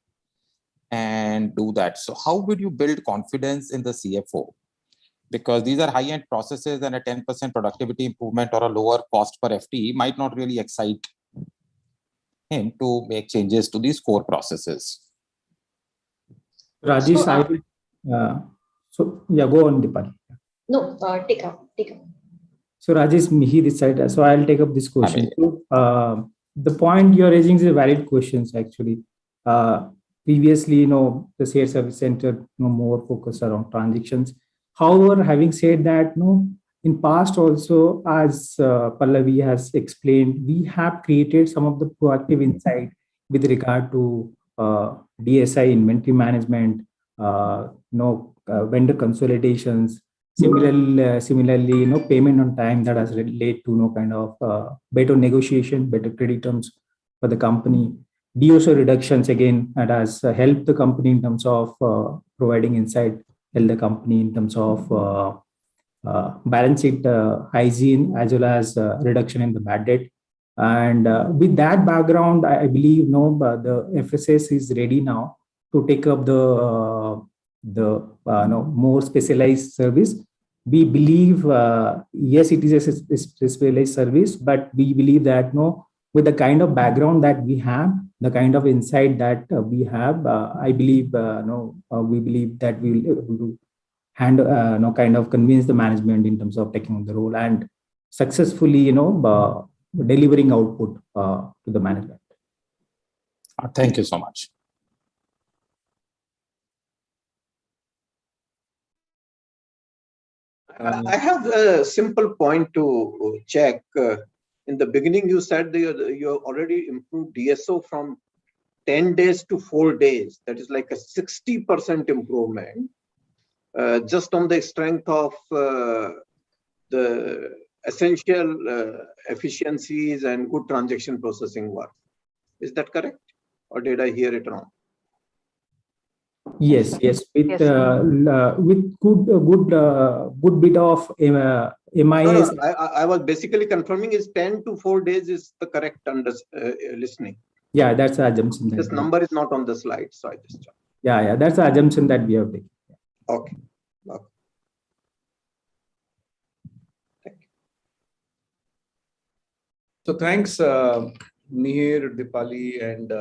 and do that. So how would you build confidence in the CFO? Because these are high-end processes, and a 10% productivity improvement or a lower cost per FTE might not really excite him to make changes to these core processes. Rajesh, go on, Dipali. No, take up. So Rajesh, Mihi this side. So I'll take up this question. The point you're raising is a valid question, actually. Previously, the shared service center more focused around transactions. However, having said that, in past also, as Pallavi has explained, we have created some of the proactive insight with regard to DSI, inventory management, vendor consolidations. Similarly, payment on time that has led to kind of better negotiation, better credit terms for the company. DSO reductions, again, that has helped the company in terms of providing insight, help the company in terms of balance sheet hygiene, as well as reduction in the bad debt. And with that background, I believe the FSS is ready now to take up the more specialized service. We believe, yes, it is a specialized service, but we believe that with the kind of background that we have, the kind of insight that we have, I believe, we believe that we will be able to kind of convince the management in terms of taking on the role and successfully, delivering output to the management. Thank you so much. I have a simple point to check. In the beginning, you said you already improved DSO from 10 days to 4 days. That is like a 60% improvement, just on the strength of the essential efficiencies and good transaction processing work. Is that correct? Or did I hear it wrong? Yes. With good bit of MIS. No, I was basically confirming is 10 to 4 days is the correct listening. Yeah, that's the assumption. This number is not on the slide, so I just checked. Yeah, that's the assumption that we have taken. Okay. So thanks, Mihir, Dipali, and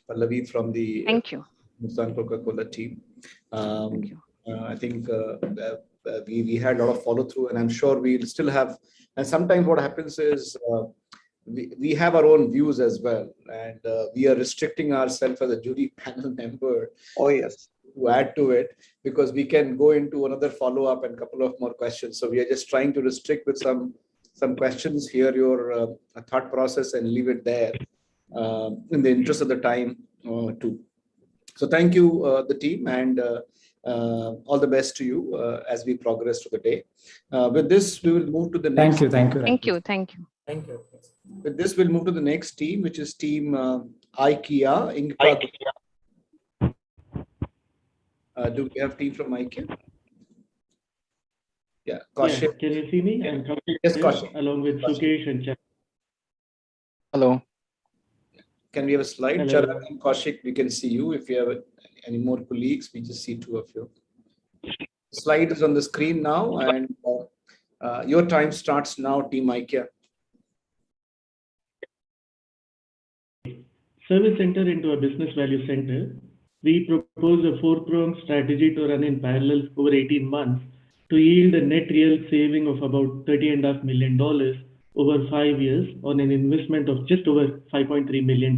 Pallavi from the Thank you. Hindustan Coca-Cola team. I think we had a lot of follow through, and I'm sure we'll still have. And sometimes what happens is we have our own views as well, and we are restricting ourselves as a jury panel member. Oh yes. To add to it, because we can go into another follow up and couple of more questions. So we are just trying to restrict with some questions, hear your thought process and leave it there in the interest of the time too. So thank you, the team, and all the best to you as we progress through the day. With this, we will move to the next. Thank you. With this, we'll move to the next team, which is team IKEA. Do we have team from IKEA? Yeah, Kaushik. Yes, can you see me? I'm Yes, Kaushik. along with Sukesh and Charan. Hello. Can we have a slide? Hello. Charan and Kaushik, we can see you. If you have any more colleagues, we just see two of you. Slide is on the screen now, and your time starts now, team IKEA. Service center into a business value center. We propose a 4-pronged strategy to run in parallel over 18 months to yield a net real saving of about $30.5 million over 5 years on an investment of just over $5.3 million.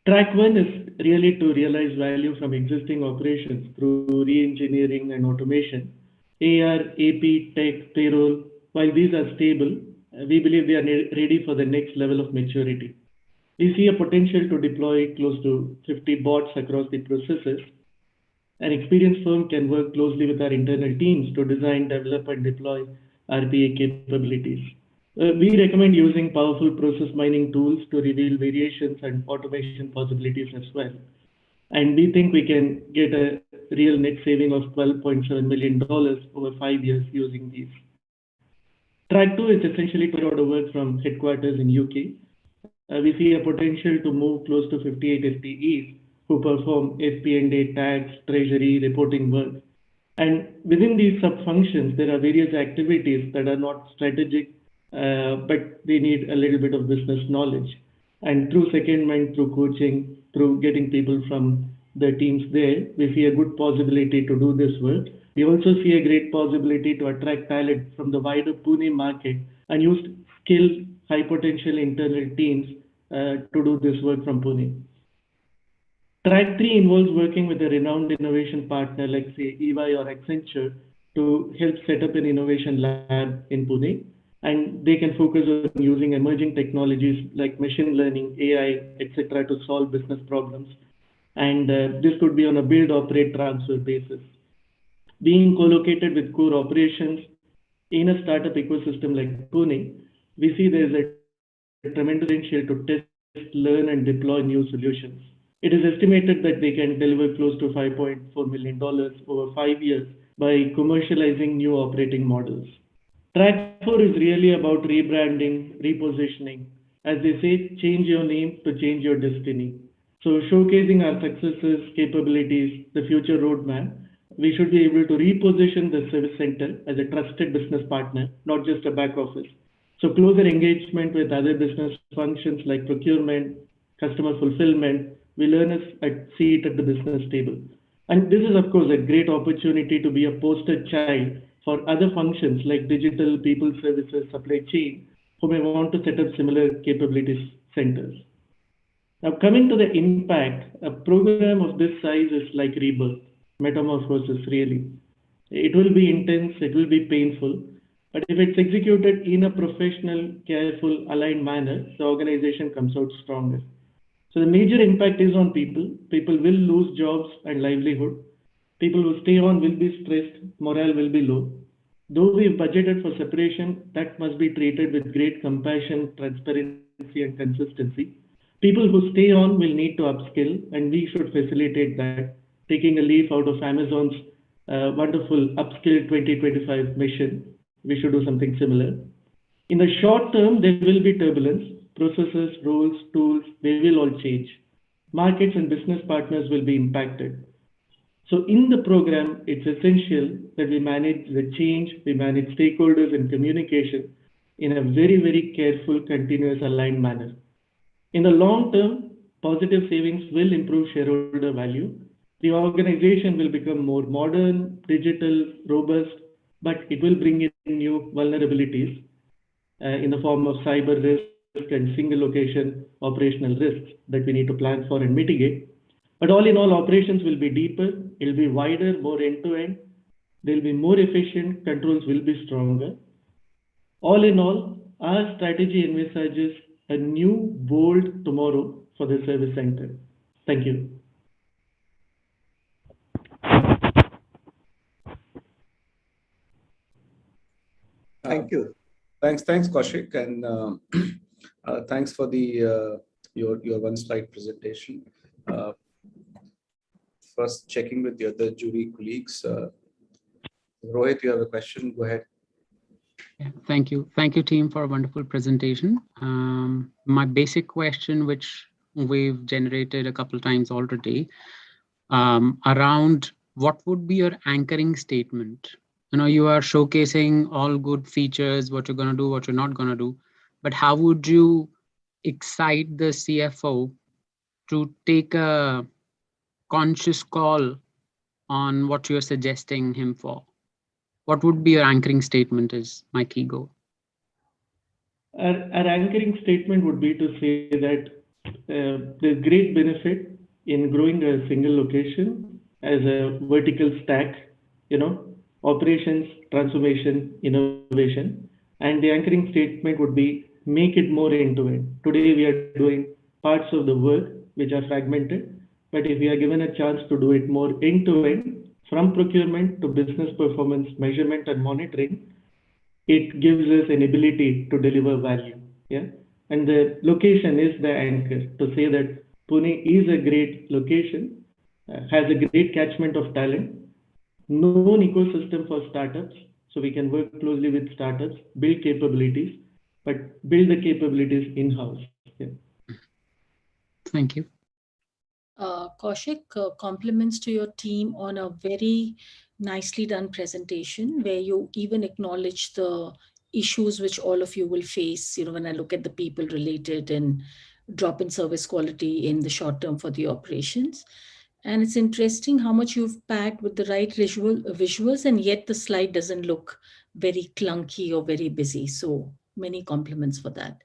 Track 1 is really to realize value from existing operations through re-engineering and automation. AR, AP, tech, payroll, while these are stable, we believe they are ready for the next level of maturity. We see a potential to deploy close to 50 bots across the processes. An experienced firm can work closely with our internal teams to design, develop, and deploy RPA capabilities. We recommend using powerful process mining tools to reveal variations and automation possibilities as well. And we think we can get a real net saving of $12.7 million over 5 years using these. Track 2 is essentially to order work from headquarters in UK. We see a potential to move close to 58 FTEs who perform FP&A, tax, treasury, reporting work. And within these sub-functions, there are various activities that are not strategic, but they need a little bit of business knowledge. And through secondment, through coaching, through getting people from the teams there, we see a good possibility to do this work. We also see a great possibility to attract talent from the wider Pune market and use skilled, high potential internal teams to do this work from Pune. Track 3 involves working with a renowned innovation partner like say EY or Accenture to help set up an innovation lab in Pune. And they can focus on using emerging technologies like machine learning, AI, etc. to solve business problems. And this could be on a build, operate, transfer basis. Being co-located with core operations in a startup ecosystem like Pune, we see there is a tremendous potential to test, learn, and deploy new solutions. It is estimated that they can deliver close to $5.4 million over 5 years by commercializing new operating models. Track 4 is really about rebranding, repositioning. As they say, change your name to change your destiny. So showcasing our successes, capabilities, the future roadmap, we should be able to reposition the service center as a trusted business partner, not just a back office. So closer engagement with other business functions like procurement, customer fulfillment will earn us a seat at the business table. And this is, of course, a great opportunity to be a poster child for other functions like digital, people services, supply chain, who may want to set up similar capabilities centers. Now, coming to the impact, a program of this size is like rebirth, metamorphosis, really. It will be intense, it will be painful, but if it's executed in a professional, careful, aligned manner, the organization comes out stronger. So the major impact is on people. People will lose jobs and livelihood. People who stay on will be stressed, morale will be low. Though we've budgeted for separation, that must be treated with great compassion, transparency, and consistency. People who stay on will need to upskill, and we should facilitate that, taking a leaf out of Amazon's wonderful Upskill 2025 mission. We should do something similar. In the short term, there will be turbulence. Processes, rules, tools, they will all change. Markets and business partners will be impacted. So in the program, it's essential that we manage the change, we manage stakeholders and communication in a very, very careful, continuous, aligned manner. In the long term, positive savings will improve shareholder value. The organization will become more modern, digital, robust, but it will bring in new vulnerabilities in the form of cyber risk and single location operational risks that we need to plan for and mitigate. But all in all, operations will be deeper, it will be wider, more end-to-end. They'll be more efficient, controls will be stronger. All in all, our strategy envisages a new, bold tomorrow for the service center. Thank you. Thank you. Thanks, Kaushik, and thanks for the your one slide presentation. First, checking with the other jury colleagues. Rohit, you have a question. Go ahead. Yeah, thank you, team, for a wonderful presentation. My basic question, which we've generated a couple of times already, around what would be your anchoring statement? You know, you are showcasing all good features, what you're going to do, what you're not going to do, but how would you excite the CFO to take a conscious call on what you're suggesting him for? What would be your anchoring statement is my key goal. Our anchoring statement would be to say that there's great benefit in growing a single location as a vertical stack, you know, operations, transformation, innovation. And the anchoring statement would be make it more end-to-end. Today we are doing parts of the work which are fragmented, but if we are given a chance to do it more end-to-end, from procurement to business performance measurement and monitoring, it gives us an ability to deliver value. Yeah, and the location is the anchor to say that Pune is a great location, has a great catchment of talent, known ecosystem for startups, so we can work closely with startups, build capabilities, but build the capabilities in-house. Yeah. Thank you. Kaushik, compliments to your team on a very nicely done presentation where you even acknowledge the issues which all of you will face, you know, when I look at the people related and drop in service quality in the short term for the operations. And it's interesting how much you've packed with the right visuals, and yet the slide doesn't look very clunky or very busy. So many compliments for that.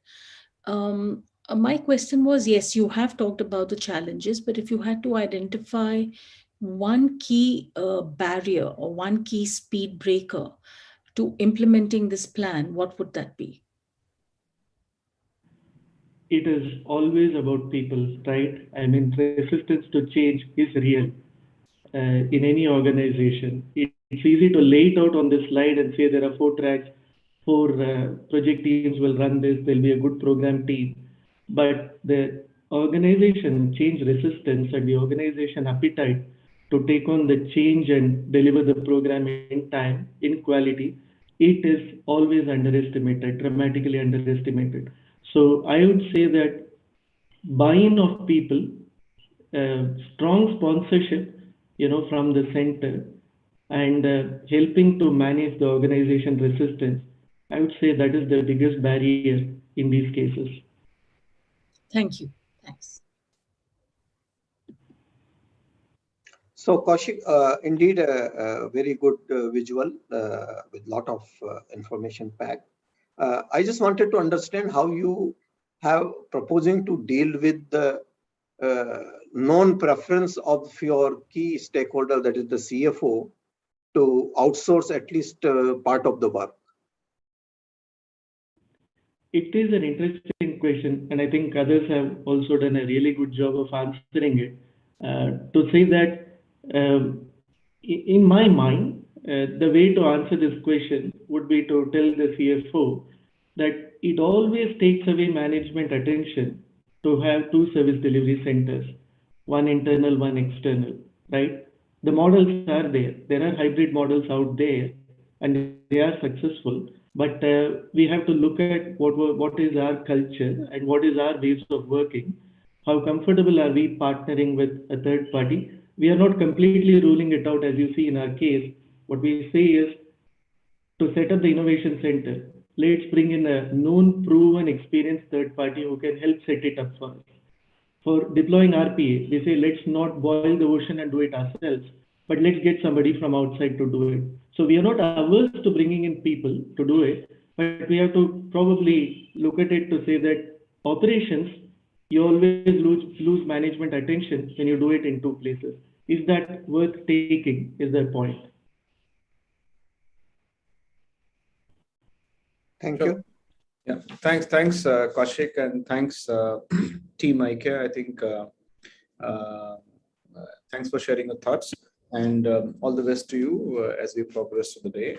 My question was, yes, you have talked about the challenges, but if you had to identify one key barrier or one key speed breaker to implementing this plan, what would that be? It is always about people, right? I mean, resistance to change is real in any organization. It's easy to lay it out on this slide and say there are 4 tracks, 4 project teams will run this, there'll be a good program team. But the organization change resistance and the organization appetite to take on the change and deliver the program in time, in quality, it is always underestimated, dramatically underestimated. So I would say that buy-in of people, strong sponsorship, you know, from the center, and helping to manage the organization resistance I would say that is the biggest barrier in these cases. Thank you. Thanks. So Kaushik, indeed a very good visual with lot of information packed. I just wanted to understand how you have proposing to deal with the non-preference of your key stakeholder, that is the CFO, to outsource at least part of the work. It is an interesting question, and I think others have also done a really good job of answering it. To say that, in my mind, the way to answer this question would be to tell the CFO that it always takes away management attention to have two service delivery centers, one internal, one external, right? The models are there. There are hybrid models out there, and they are successful. But we have to look at what is our culture and what is our ways of working. How comfortable are we partnering with a third party? We are not completely ruling it out, as you see in our case. What we say is to set up the innovation center, let's bring in a known, proven, experienced third party who can help set it up for us. For deploying RPA, we say let's not boil the ocean and do it ourselves, but let's get somebody from outside to do it. So we are not averse to bringing in people to do it, but we have to probably look at it to say that operations, you always lose management attention when you do it in two places. Is that worth taking is the point. Thank you. Yeah, thanks, Kaushik, and thanks, Team IKEA. I think thanks for sharing your thoughts, and all the best to you as we progress through the day.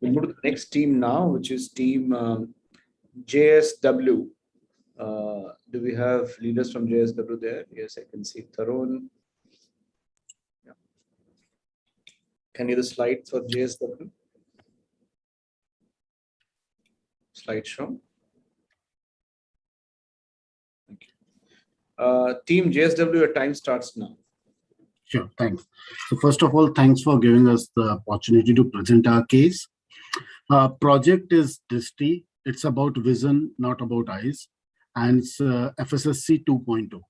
We'll move to the next team now, which is Team JSW. Do we have leaders from JSW there? Yes, I can see Tarun. Yeah. Can you the slide for JSW? Slideshow. Thank you. Team JSW, your time starts now. Sure, thanks. So first of all, thanks for giving us the opportunity to present our case. Project is DISTI. It's about vision, not about eyes, and it's FSSC 2.0.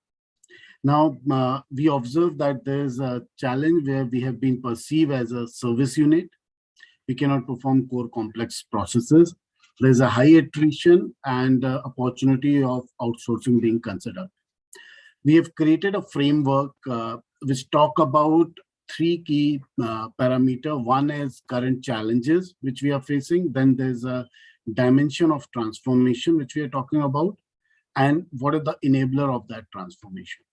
Now, we observe that there's a challenge where we have been perceived as a service unit. We cannot perform core complex processes. There's a high attrition and opportunity of outsourcing being considered. We have created a framework which talk about three key parameters. One is current challenges which we are facing. Then there's a dimension of transformation which we are talking about, and what is the enabler of that transformation.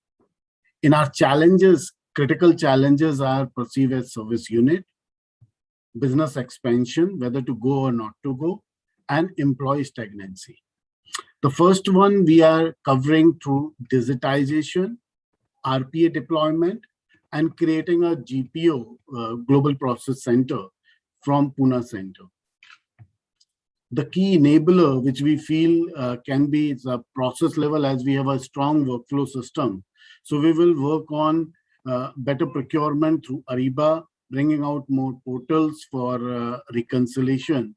In our challenges, critical challenges are perceived as service unit, business expansion, whether to go or not to go, and employee stagnancy. The first one we are covering through digitization, RPA deployment, and creating a GPO, Global Process Center from Pune Center. The key enabler, which we feel can be the process level, as we have a strong workflow system. So we will work on better procurement through Ariba, bringing out more portals for reconciliation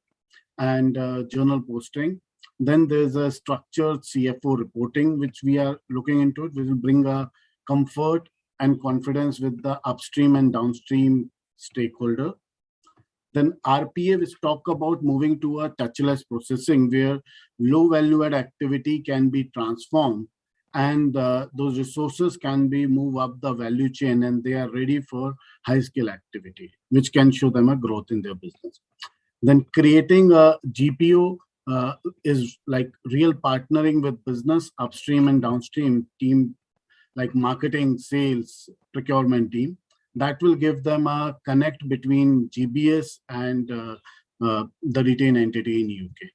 and journal posting. Then there's a structured CFO reporting, which we are looking into. We will bring a comfort and confidence with the upstream and downstream stakeholder. Then RPA, which talk about moving to a touchless processing where low value add activity can be transformed, and those resources can be moved up the value chain, and they are ready for high skill activity, which can show them a growth in their business. Then creating a GPO is like real partnering with business upstream and downstream team, like marketing, sales, procurement team. That will give them a connect between GBS and the retained entity in UK.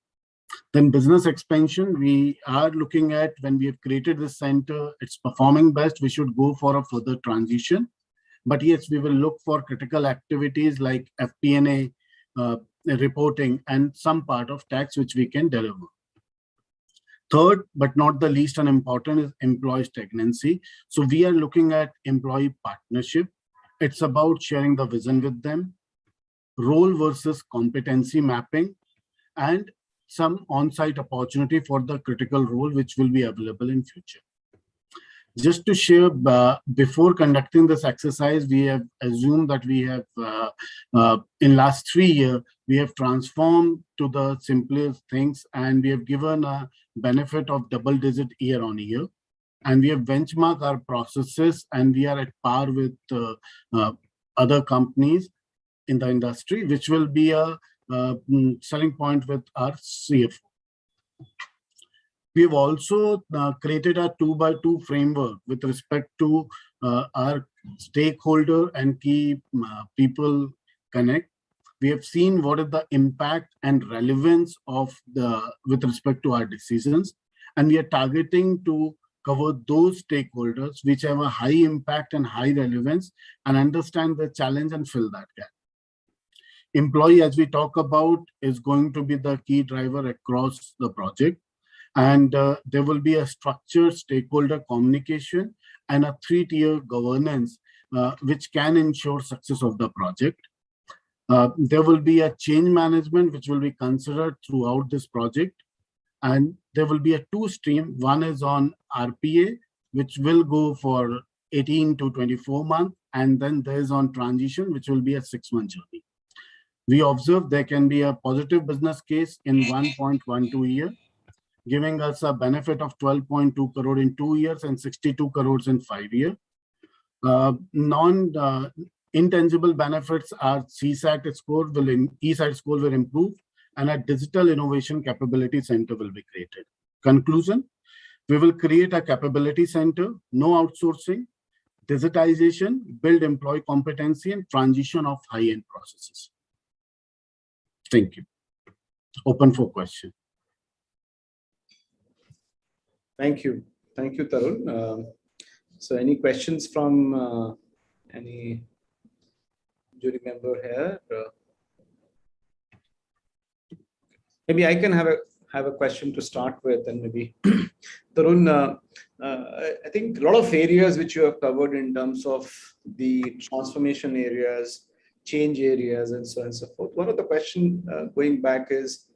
Then business expansion, we are looking at when we have created this center, it's performing best, we should go for a further transition. But yes, we will look for critical activities like FP&A, reporting, and some part of tax which we can deliver. Third, but not the least and important, is employee stagnancy. So we are looking at employee partnership. It's about sharing the vision with them, role versus competency mapping, and some on-site opportunity for the critical role which will be available in future. Just to share, before conducting this exercise, we have assumed that we have, in last 3 years, we have transformed to the simplest things, and we have given a benefit of double-digit year-on-year. And we have benchmarked our processes, and we are at par with other companies in the industry, which will be a selling point with our CFO. We have also created a 2x2 framework with respect to our stakeholder and key people connect. We have seen what is the impact and relevance of with respect to our decisions, and we are targeting to cover those stakeholders which have a high impact and high relevance, and understand the challenge and fill that gap. Employee, as we talk about, is going to be the key driver across the project. And there will be a structured stakeholder communication and a 3-tier governance, which can ensure success of the project. There will be a change management, which will be considered throughout this project. And there will be a 2-stream. One is on RPA, which will go for 18 to 24 months. And then there's on transition, which will be a 6-month journey. We observe there can be a positive business case in 1.12 years, giving us a benefit of 12.2 crore in 2 years and 62 crores in 5 years. Intangible benefits are CSAT score ESAT score will improve, and a digital innovation capability center will be created. Conclusion, we will create a capability center, no outsourcing, digitization, build employee competency, and transition of high-end processes. Thank you. Open for question. Thank you. Thank you, Tarun. So any questions from any jury member here? Maybe I can have a question to start with, and maybe Tarun, I think a lot of areas which you have covered in terms of the transformation areas, change areas, and so on and so forth. One of the questions going back is,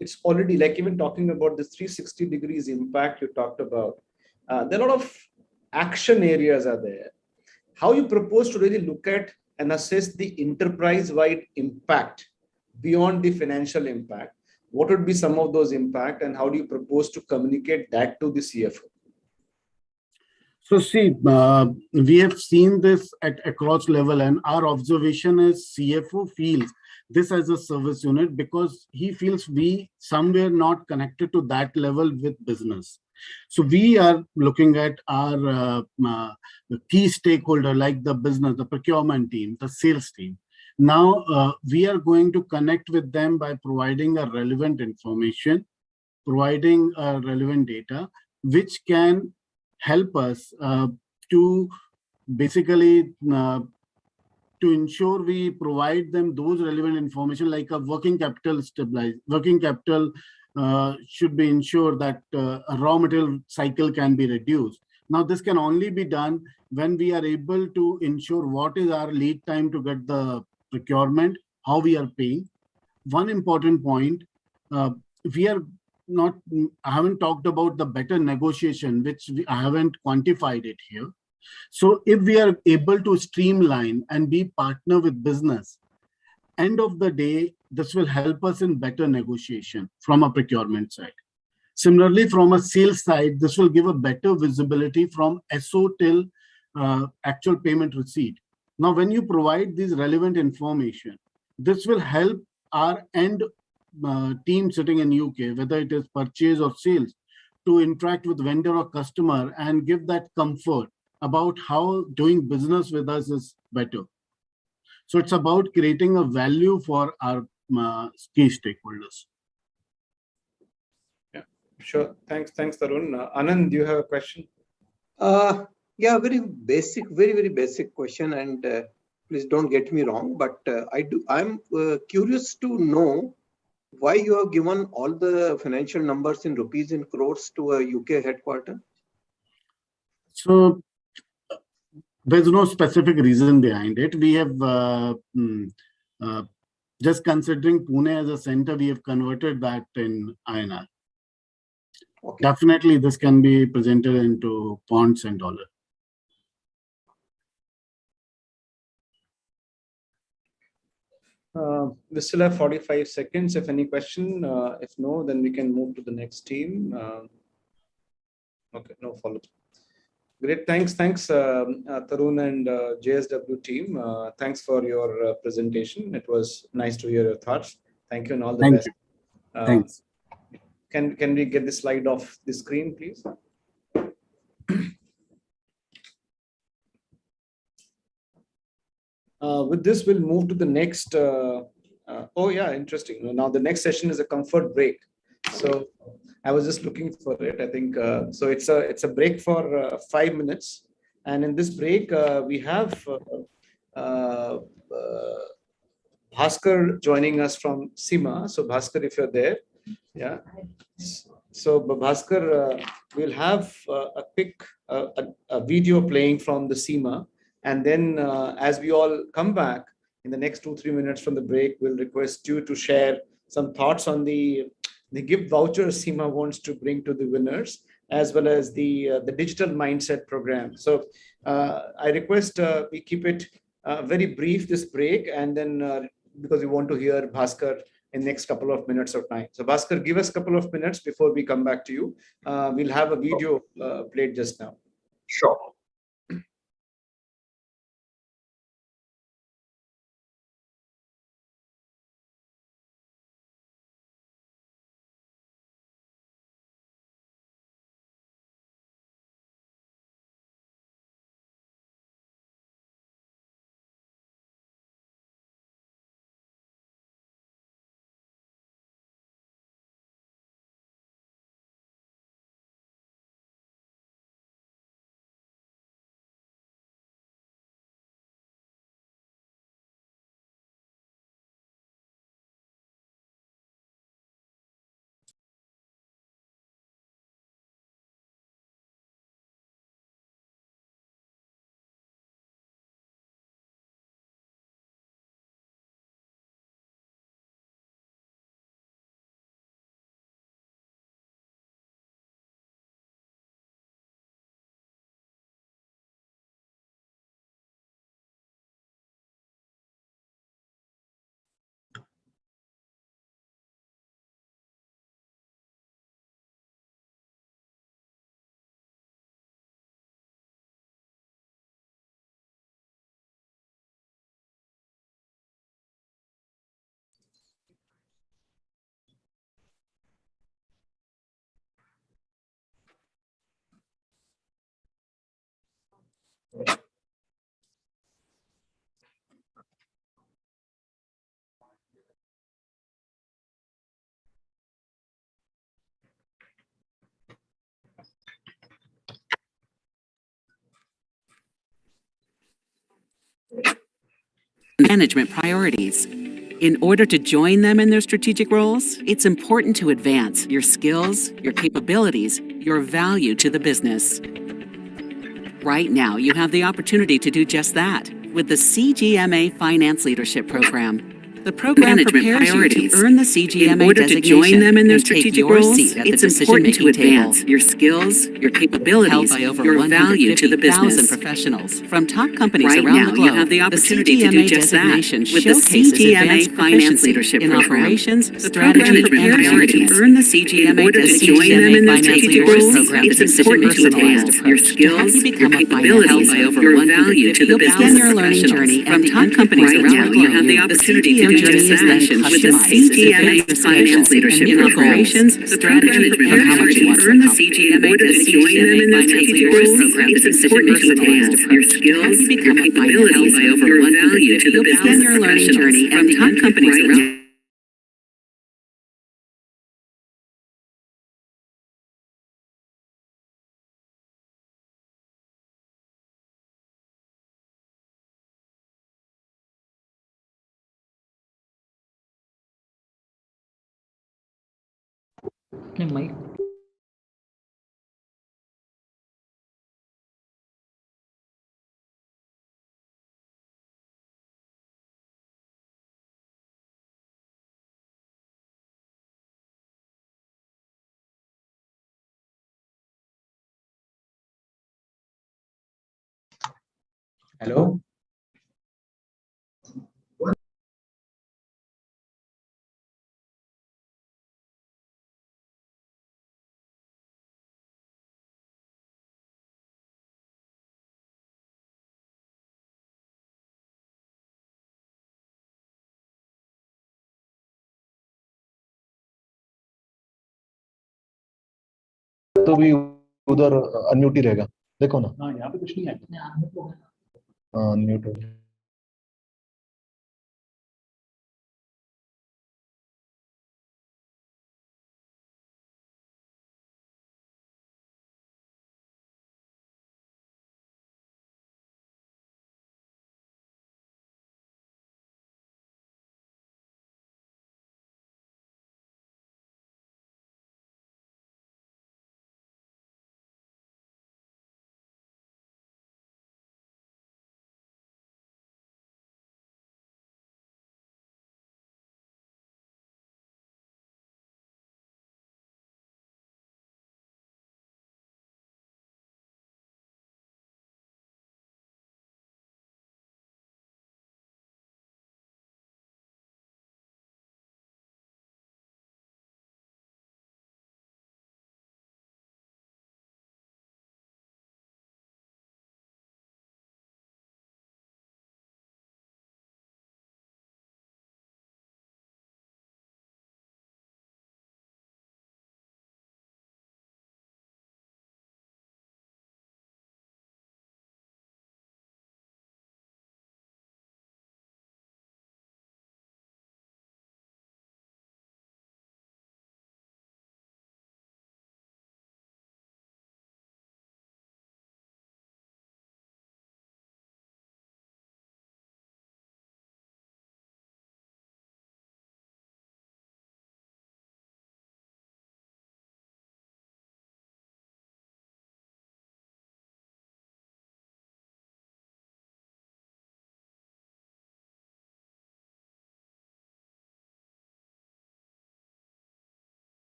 it's already like even talking about the 360 degrees impact you talked about. There are a lot of action areas are there. How you propose to really look at and assess the enterprise-wide impact beyond the financial impact? What would be some of those impact, and how do you propose to communicate that to the CFO? So see, we have seen this at across level, and our observation is CFO feels this as a service unit because he feels we somewhere not connected to that level with business. So we are looking at our the key stakeholder like the business, the procurement team, the sales team. Now we are going to connect with them by providing a relevant information, providing relevant data, which can help us to basically to ensure we provide them those relevant information, like a working capital working capital should be ensured that a raw material cycle can be reduced. Now this can only be done when we are able to ensure what is our lead time to get the procurement, how we are paying. One important point, we are not, I haven't talked about the better negotiation, which I haven't quantified it here. So if we are able to streamline and be partner with business, end of the day, this will help us in better negotiation from a procurement side. Similarly, from a sales side, this will give a better visibility from SO till actual payment receipt. Now, when you provide this relevant information, this will help our end team sitting in UK, whether it is purchase or sales, to interact with vendor or customer and give that comfort about how doing business with us is better. So it's about creating a value for our key stakeholders. Yeah, sure. Thanks, Tarun. Anand, do you have a question? Yeah, very basic, very basic question, and please don't get me wrong, but I'm curious to know why you have given all the financial numbers in rupees and crores to a UK headquarters. So there's no specific reason behind it. We have Just considering Pune as a center, we have converted that in INR. Okay. Definitely, this can be presented into pounds and dollar. We still have 45 seconds. If any question, if no, then we can move to the next team. Okay, no follow-up. Great, thanks, Tarun and JSW team. Thanks for your presentation. It was nice to hear your thoughts. Thank you and all the Thank best. you. Thanks. Can we get the slide off the screen, please? With this, we'll move to the next. Oh yeah, interesting. Now the next session is a comfort break. So I was just looking for it. I think so. It's a break for 5 minutes, and in this break we have Bhaskar joining us from CIMA. So Bhaskar, if you're there, yeah. So Bhaskar, we'll have a quick a video playing from the CIMA, and then as we all come back in the next 2-3 minutes from the break, we'll request you to share some thoughts on the gift vouchers CIMA wants to bring to the winners, as well as the digital mindset program. So I request we keep it very brief this break, and then because we want to hear Bhaskar in next couple of minutes of time. So Bhaskar, give us a couple of minutes before we come back to you. We'll have a video played just now. Sure. Management priorities. In order to join them in their strategic roles, it's important to advance your skills, your capabilities, your value to the business. Right now, you have the opportunity to do just that with the CGMA Finance Leadership Program. The program prepares you to earn the CGMA in order to join them in their strategic roles. It's important to advance your skills, your capabilities, your value to the business. Professionals from top companies around the globe. You have the opportunity to do just that with the CGMA Finance Leadership Program. Operations, strategy, and priorities. Earn the CGMA in order to join them in their strategic roles. It's important to advance your skills, your capabilities, your value to the business. Your learning journey from top companies around the globe. You have the opportunity to do just that with the CGMA Finance Leadership Operations, strategy, and priorities. Earn the CGMA in order to join them in their strategic roles. It's important to advance your skills, your capabilities, your value to the business. Your learning journey from top companies around Mike. Hello? तो भी उधर unmute ही रहेगा, देखो ना। हाँ, यहाँ पे कुछ नहीं है। हाँ, अनम्यूट हो गया।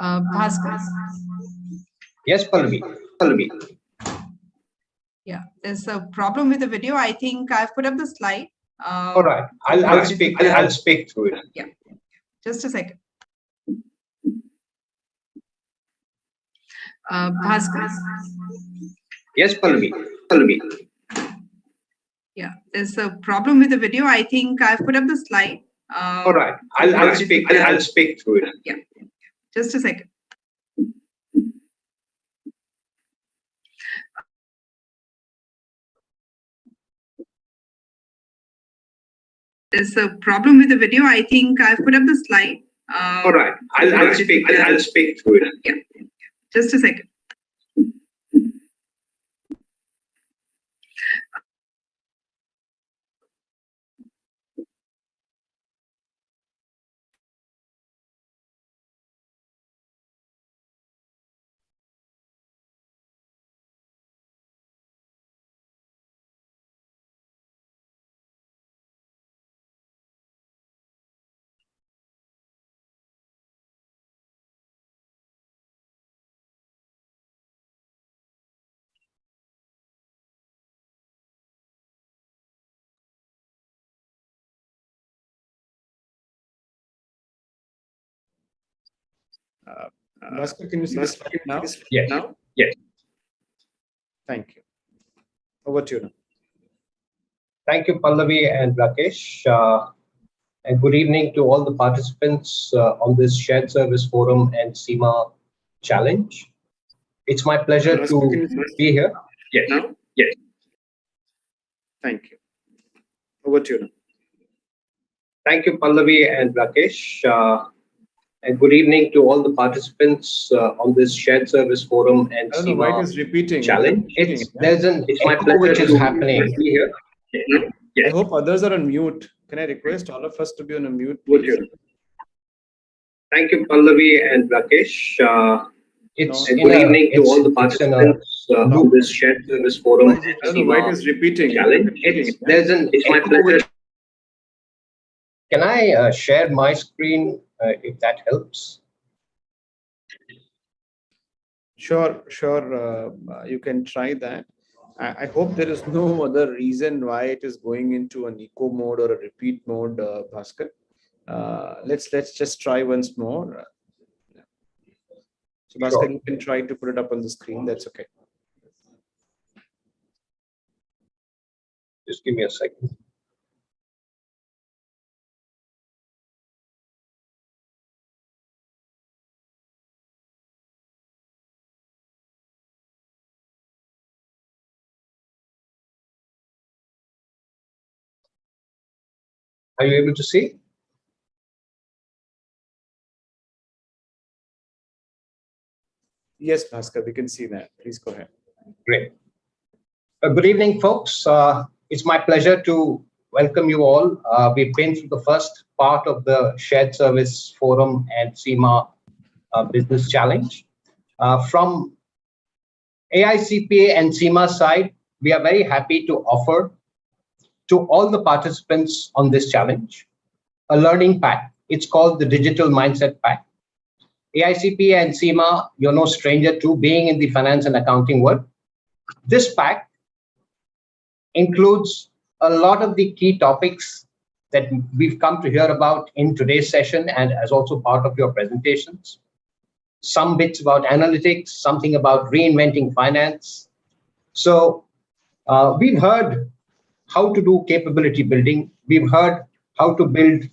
Bhaskar? Yes, Pallavi. Yeah, there's a problem with the video. I think I've put up the slide. All right, I'll speak through it. Yeah, just a second. Bhaskar? Yes, Pallavi. Yeah, there's a problem with the video. I think I've put up the slide. All right, I'll speak through it. Yeah, just a second. There's a problem with the video. I think I've put up the slide. All right, I'll speak through it. Yeah, just a second. Bhaskar, can you see the slide now? Yes. Yes. Thank you. Over to you now. Thank you, Pallavi and Rakesh. And good evening to all the participants on this shared service forum and CIMA challenge. It's my pleasure to be here. Yes. Yes. Thank you. Over to you now. Thank you, Pallavi and Rakesh. And good evening to all the participants on this shared service forum and I don't know why it is repeating. challenge. It's my pleasure to happening here. I hope others are on mute. Can I request all of us to be on a mute, please? Thank you, Pallavi and Rakesh. It's No, good evening to all the participants on this shared service forum. I don't know why it is repeating. Challenge. It's my pleasure. Can I share my screen if that helps? Sure, you can try that. I hope there is no other reason why it is going into an echo mode or a repeat mode, Bhaskar. Let's just try once more. So Bhaskar, Sure. you can try to put it up on the screen. That's okay. Just give me a second. Are you able to see? Yes, Bhaskar, we can see that. Please go ahead. Great. Good evening, folks. It's my pleasure to welcome you all. We've been through the first part of the Shared Service Forum and CIMA Business Challenge. From AICPA and CIMA side, we are very happy to offer to all the participants on this challenge a learning pack. It's called the Digital Mindset Pack. AICPA and CIMA, you're no stranger to being in the finance and accounting world. This pack includes a lot of the key topics that we've come to hear about in today's session and as also part of your presentations. Some bits about analytics, something about reinventing finance. So we've heard how to do capability building. We've heard how to build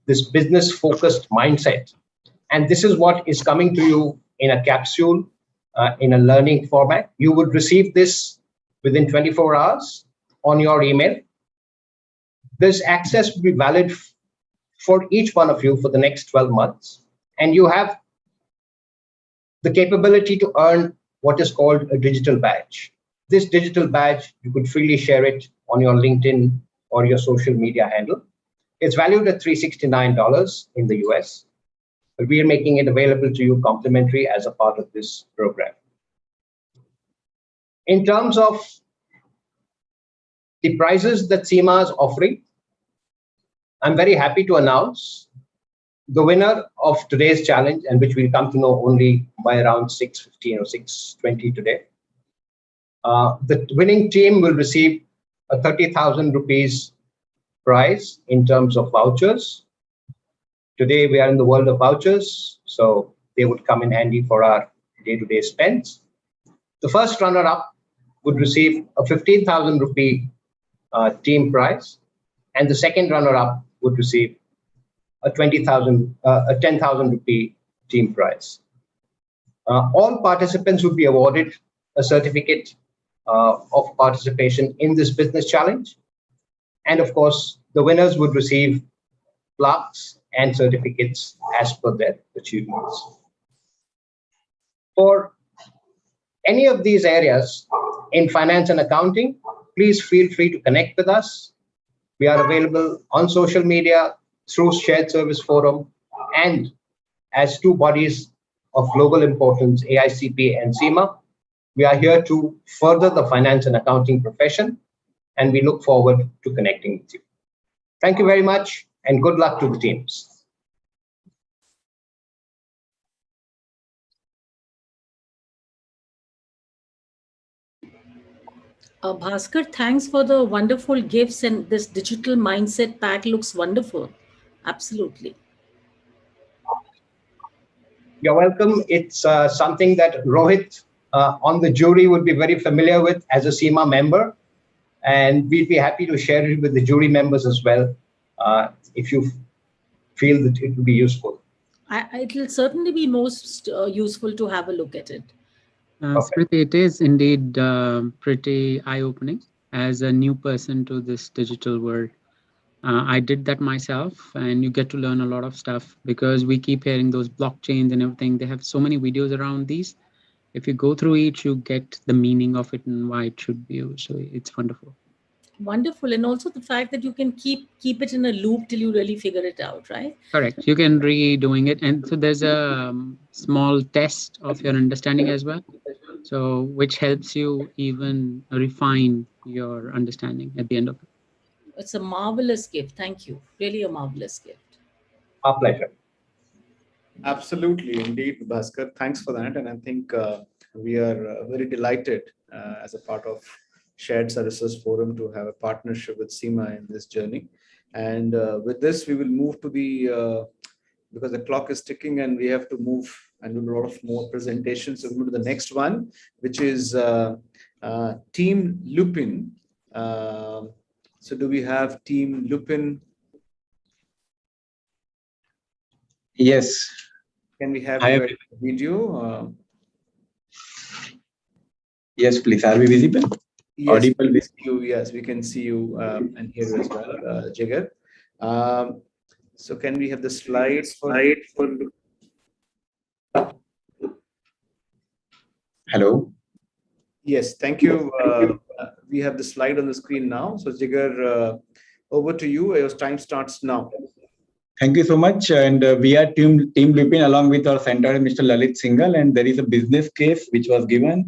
this business-focused mindset. And this is what is coming to you in a capsule, in a learning format. You would receive this within 24 hours on your email. This access will be valid for each one of you for the next 12 months. And you have the capability to earn what is called a digital badge. This digital badge, you could freely share it on your LinkedIn or your social media handle. It's valued at $369 in the US, but we are making it available to you complimentary as a part of this program. In terms of the prizes that CIMA is offering, I'm very happy to announce the winner of today's challenge, and which we'll come to know only by around 6:15 or 6:20 today. The winning team will receive a 30,000 rupees prize in terms of vouchers. Today we are in the world of vouchers, so they would come in handy for our day-to-day spends. The first runner-up would receive a 15,000 rupee team prize, and the second runner-up would receive a 10,000 rupee team prize. All participants would be awarded a certificate of participation in this business challenge. And of course, the winners would receive plaques and certificates as per their achievements. For any of these areas in finance and accounting, please feel free to connect with us. We are available on social media, through Shared Service Forum, and as two bodies of global importance, AICPA and CIMA. We are here to further the finance and accounting profession, and we look forward to connecting with you. Thank you very much, and good luck to the teams. Bhaskar, thanks for the wonderful gifts, and this digital mindset pack looks wonderful. Absolutely. You're welcome. It's something that Rohit on the jury would be very familiar with as a CIMA member, and we'd be happy to share it with the jury members as well if you feel that it would be useful. It will certainly be most useful to have a look at it. Smriti, it is indeed pretty eye-opening as a new person to this digital world. I did that myself, and you get to learn a lot of stuff because we keep hearing those blockchains and everything. They have so many videos around these. If you go through each, you get the meaning of it and why it should be used. So it's wonderful. Wonderful. And also the fact that you can keep it in a loop till you really figure it out, right? Correct. You can redoing it. And so there's a small test of your understanding as well. So which helps you even refine your understanding at the end of it. It's a marvelous gift. Thank you. Really a marvelous gift. Our pleasure. Absolutely, indeed, Bhaskar. Thanks for that. And I think we are very delighted as a part of Shared Services Forum to have a partnership with CIMA in this journey. And with this, we will move to the, because the clock is ticking and we have to move and do a lot of more presentations. So we'll move to the next one, which is Team Lupin. So do we have Team Lupin? Yes. Can we have your video? Yes, please. Are we visible? Yes, Audible? Yes, we can see you and hear you as well, Jigar. So can we have the slides for? Hello. Yes, thank you. We have the slide on the screen now. So Jigar, over to you. Your time starts now. Thank you so much. And we are Team Lupin along with our center, Mr. Lalit Singhal. And there is a business case which was given.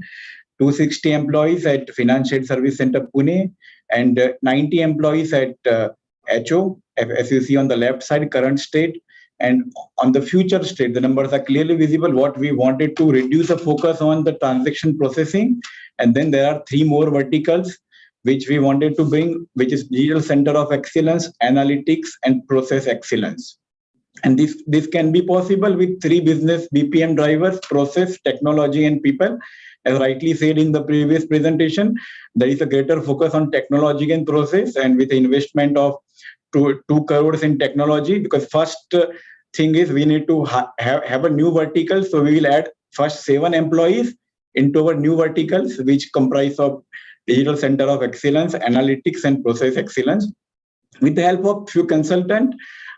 260 employees at Finance Shared Service Center, Pune, and 90 employees at HO, as you see on the left side, current state. And on the future state, the numbers are clearly visible. What we wanted to reduce the focus on the transaction processing. And then there are 3 more verticals which we wanted to bring, which is Digital Center of Excellence, Analytics, and Process Excellence. And this can be possible with 3 business BPM drivers: process, technology, and people. As rightly said in the previous presentation, there is a greater focus on technology and process, and with the investment of 2 crores in technology, because first thing is we need to have a new vertical. So we will add first 7 employees into our new verticals, which comprise of Digital Center of Excellence, Analytics, and Process Excellence. With the help of few consultants,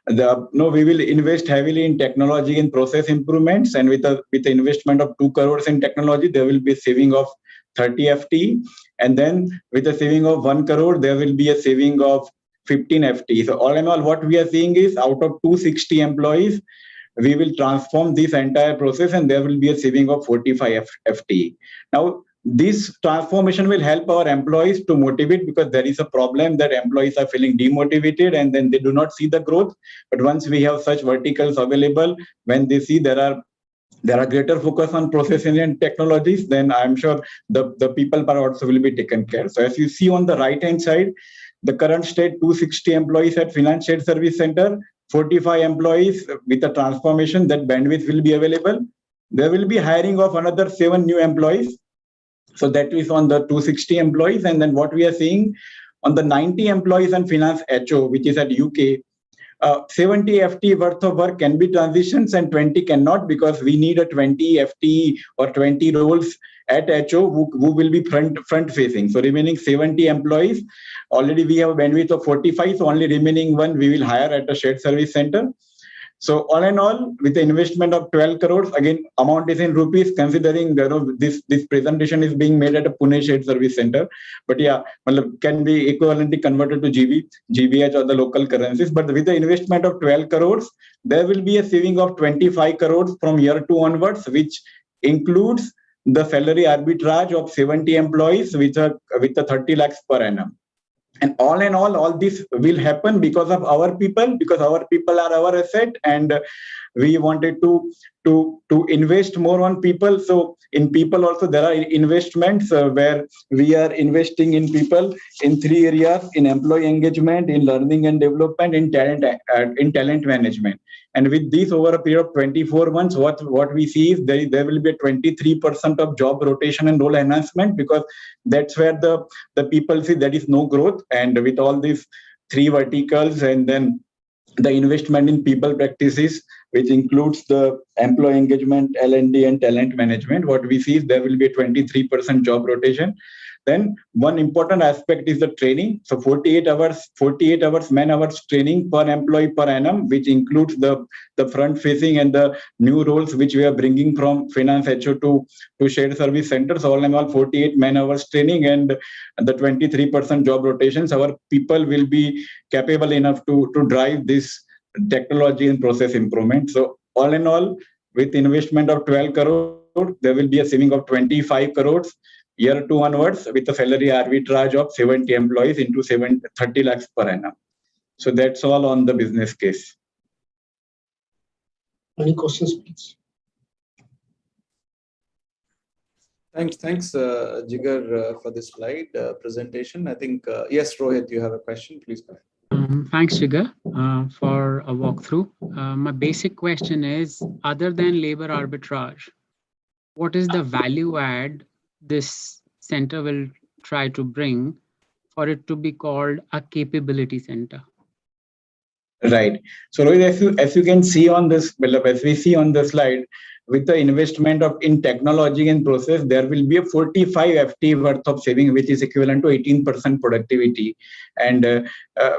we will invest heavily in technology and process improvements. And with the investment of 2 crores in technology, there will be a saving of 30 FTE. And then with the saving of 1 crore, there will be a saving of 15 FTE. So all in all, what we are seeing is out of 260 employees, we will transform this entire process and there will be a saving of 45 FTE. Now, this transformation will help our employees to motivate, because there is a problem that employees are feeling demotivated and then they do not see the growth. But once we have such verticals available, when they see there are greater focus on processing and technologies, then I'm sure the people part also will be taken care. So as you see on the right hand side, the current state 260 employees at Finance Shared Service Center, 45 employees. With the transformation, that bandwidth will be available. There will be hiring of another 7 new employees. So that is on the 260 employees. And then what we are seeing on the 90 employees and Finance HO, which is at UK, 70 FT worth of work can be transitions and 20 cannot, because we need a 20 FT or 20 roles at HO who will be front facing. So remaining 70 employees, already we have a bandwidth of 45. So only remaining 1 we will hire at a shared service center. So all in all, with the investment of 12 crores, again, amount is in rupees, considering this presentation is being made at a Pune Shared Service Center. But yeah, can be equivalently converted to GBH or the local currencies. But with the investment of 12 crores, there will be a saving of 25 crores from year 2 onwards, which includes the salary arbitrage of 70 employees with the 30 lakhs per annum. And all in all this will happen because of our people, because our people are our asset, and we wanted to invest more on people. So in people also there are investments where we are investing in people in 3 areas: in employee engagement, in learning and development, in talent management. And with this, over a period of 24 months, what we see is there will be a 23% of job rotation and role enhancement, because that's where the people see there is no growth. And with all these 3 verticals and then the investment in people practices, which includes the employee engagement, L&D, and talent management, what we see is there will be a 23% job rotation. Then one important aspect is the training. So 48 hours man hours training per employee per annum, which includes the front facing and the new roles which we are bringing from finance HO to shared service centers. All in all, 48 man hours training and the 23% job rotations. Our people will be capable enough to drive this technology and process improvement. So all in all, with investment of 12 crore, there will be a saving of 25 crores year 2 onwards with a salary arbitrage of 70 employees into 30 lakhs per annum. So that's all on the business case. Any questions, please? Thanks, Jigar, for this slide presentation. I think, yes, Rohit, you have a question, please go ahead. Thanks, Jigar, for a walkthrough. My basic question is, other than labor arbitrage, what is the value add this center will try to bring for it to be called a capability center? Right. So Rohit, as you can see on this, as we see on the slide, with the investment in technology and process, there will be a 45 FT worth of saving, which is equivalent to 18% productivity, and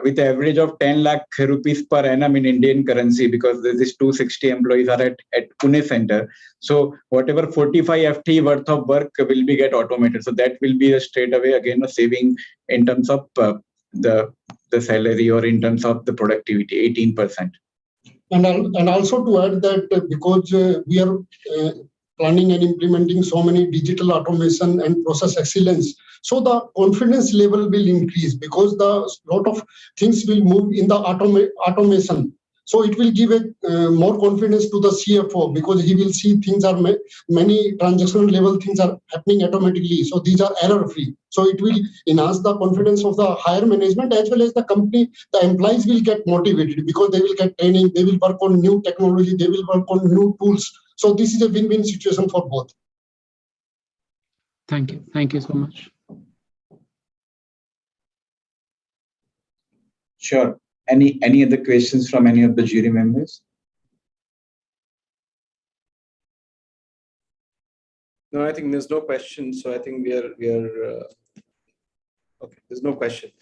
with an average of 10 lakh rupees per annum in Indian currency, because these 260 employees are at Pune center. So whatever 45 FT worth of work will be get automated. So that will be a straight away again a saving in terms of the salary or in terms of the productivity, 18%. And also to add that because we are planning and implementing so many digital automation and process excellence, so the confidence level will increase because the lot of things will move in the automation. So it will give more confidence to the CFO because he will see things are many transactional level things are happening automatically. So these are error free. So it will enhance the confidence of the higher management as well as the company. The employees will get motivated because they will get training. They will work on new technology. They will work on new tools. So this is a win-win situation for both. Thank you. Thank you so much. Sure. Any other questions from any of the jury members? No, I think there's no question. So I think we are okay. There's no question.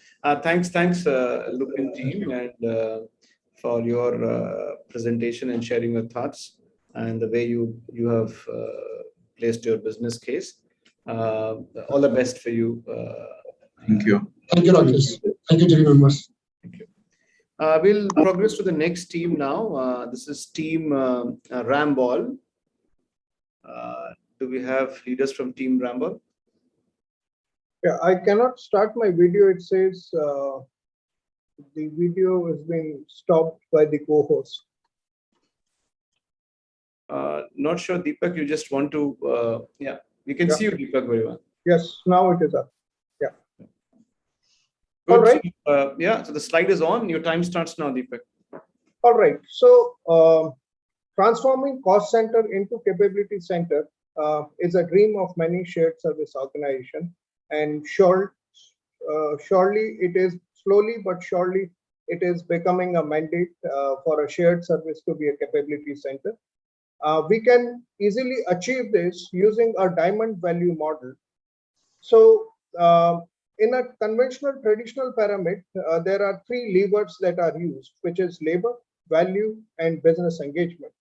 Thanks, Lupin team, and for your presentation and sharing your thoughts and the way you have placed your business case. All the best for you. Thank you. Thank you, Rakesh. Thank you, jury members. Thank you. We'll progress to the next team now. This is team Ramball. Do we have leaders from team Ramball? Yeah, I cannot start my video. It says the video has been stopped by the co-host. Not sure, Deepak. You just want to, yeah, we can see you, Deepak, very well. Yes, now it is up. Yeah. Good. All right. So, yeah, so the slide is on. Your time starts now, Deepak. All right. So, transforming cost center into capability center is a dream of many shared service organizations, and surely it is slowly but surely it is becoming a mandate for a shared service to be a capability center. We can easily achieve this using a diamond value model. So in a conventional traditional pyramid, there are three levers that are used, which is labor, value, and business engagement.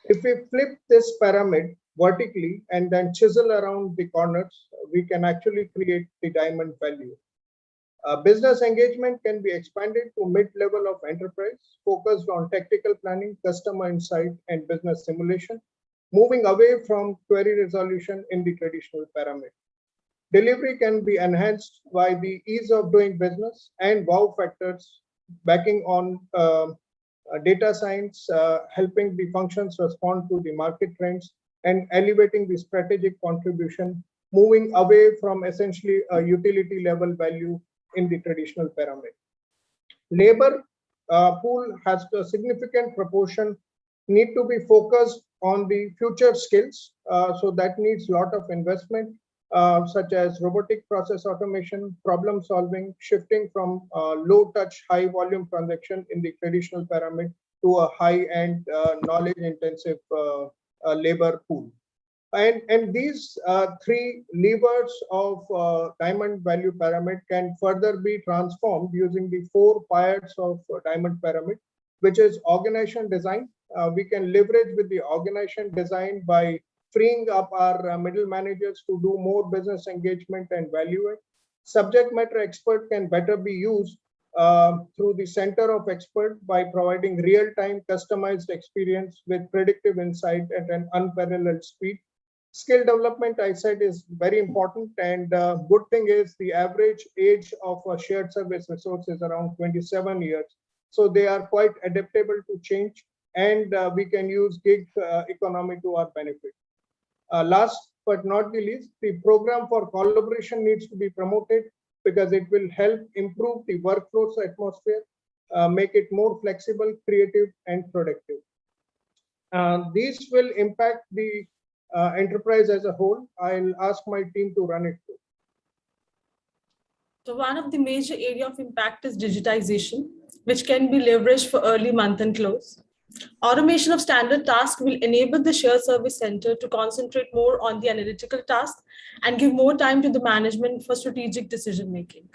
If we flip this pyramid vertically and then chisel around the corners, we can actually create the diamond value. Business engagement can be expanded to mid-level of enterprise, focused on tactical planning, customer insight, and business simulation, moving away from query resolution in the traditional pyramid. Delivery can be enhanced by the ease of doing business and wow factors, backing on data science, helping the functions respond to the market trends, and elevating the strategic contribution, moving away from essentially a utility level value in the traditional pyramid. Labor pool has a significant proportion need to be focused on the future skills. So that needs a lot of investment, such as robotic process automation, problem solving, shifting from low touch, high volume transaction in the traditional pyramid to a high end knowledge intensive labor pool. And these three levers of diamond value pyramid can further be transformed using the 4 piles of diamond pyramid, which is organization design. We can leverage with the organization design by freeing up our middle managers to do more business engagement and value add. Subject matter expert can better be used through the center of expert by providing real-time customized experience with predictive insight at an unparalleled speed. Skill development, I said, is very important, and good thing is the average age of a shared service resource is around 27 years. So they are quite adaptable to change, and we can use gig economy to our benefit. Last but not the least, the program for collaboration needs to be promoted because it will help improve the workforce atmosphere, make it more flexible, creative, and productive. These will impact the enterprise as a whole. I'll ask my team to run it through. So one of the major area of impact is digitization, which can be leveraged for early month-end close. Automation of standard tasks will enable the shared service center to concentrate more on the analytical tasks and give more time to the management for strategic decision-making.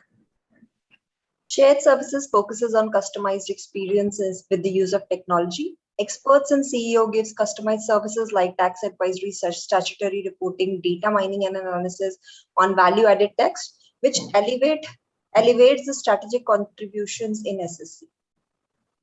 Shared services focuses on customized experiences with the use of technology. Experts and CEO gives customized services like tax advisory, statutory reporting, data mining and analysis on value-added text, which elevates the strategic contributions in SSC.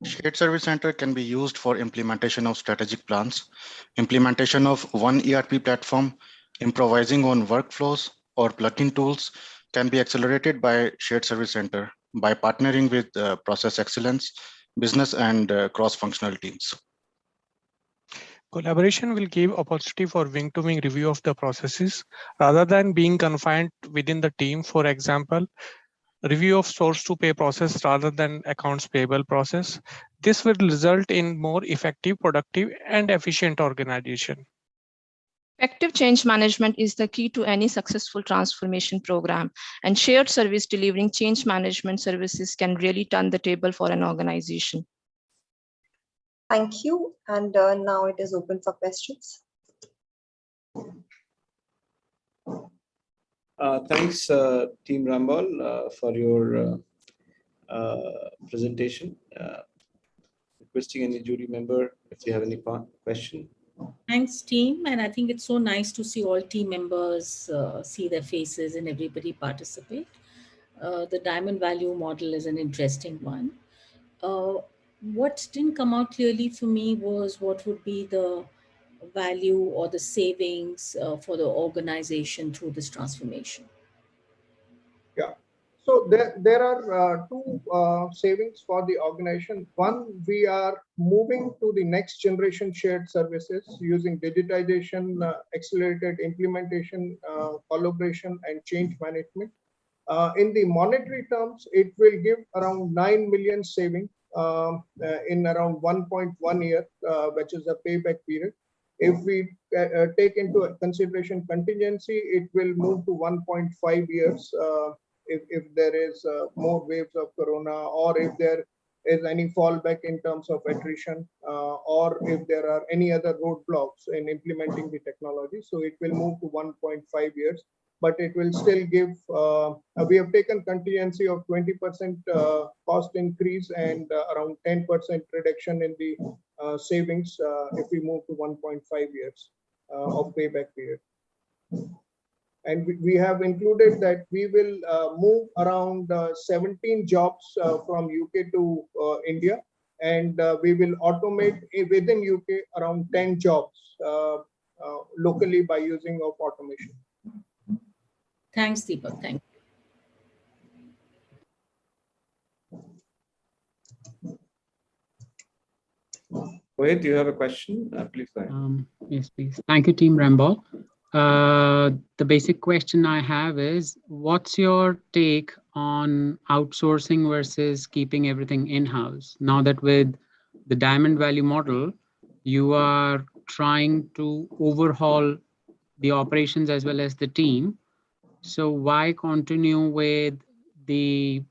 Shared Service Center can be used for implementation of strategic plans, implementation of one ERP platform, improvising on workflows or plugin tools can be accelerated by Shared Service Center by partnering with process excellence, business and cross-functional teams. Collaboration will give opportunity for wing-to-wing review of the processes rather than being confined within the team. For example, review of source to pay process rather than accounts payable process. This will result in more effective, productive, and efficient organization. Effective change management is the key to any successful transformation program, and shared service delivering change management services can really turn the table for an organization. Thank you. And now it is open for questions. Thanks, Team Rambal, for your presentation. Requesting any jury member if you have any question. Thanks, team. And I think it's so nice to see all team members see their faces and everybody participate. The diamond value model is an interesting one. What didn't come out clearly for me was what would be the value or the savings for the organization through this transformation. Yeah, so there are two savings for the organization. One, we are moving to the next generation shared services using digitization, accelerated implementation, collaboration, and change management. In the monetary terms, it will give around 9 million saving in around 1.1 year, which is a payback period. If we take into consideration contingency, it will move to 1.5 years if there is more waves of corona, or if there is any fallback in terms of attrition, or if there are any other roadblocks in implementing the technology. So it will move to 1.5 years, but it will still give, we have taken contingency of 20% cost increase and around 10% reduction in the savings if we move to 1.5 years of payback period. And we have included that we will move around 17 jobs from UK to India, and we will automate within UK around 10 jobs locally by using of automation. Thanks, Deepak. Thank you. Wait, do you have a question? Please go ahead. Yes, please. Thank you, Team Rambal. The basic question I have is, what's your take on outsourcing versus keeping everything in-house? Now that with the diamond value model, you are trying to overhaul the operations as well as the team. So why continue with the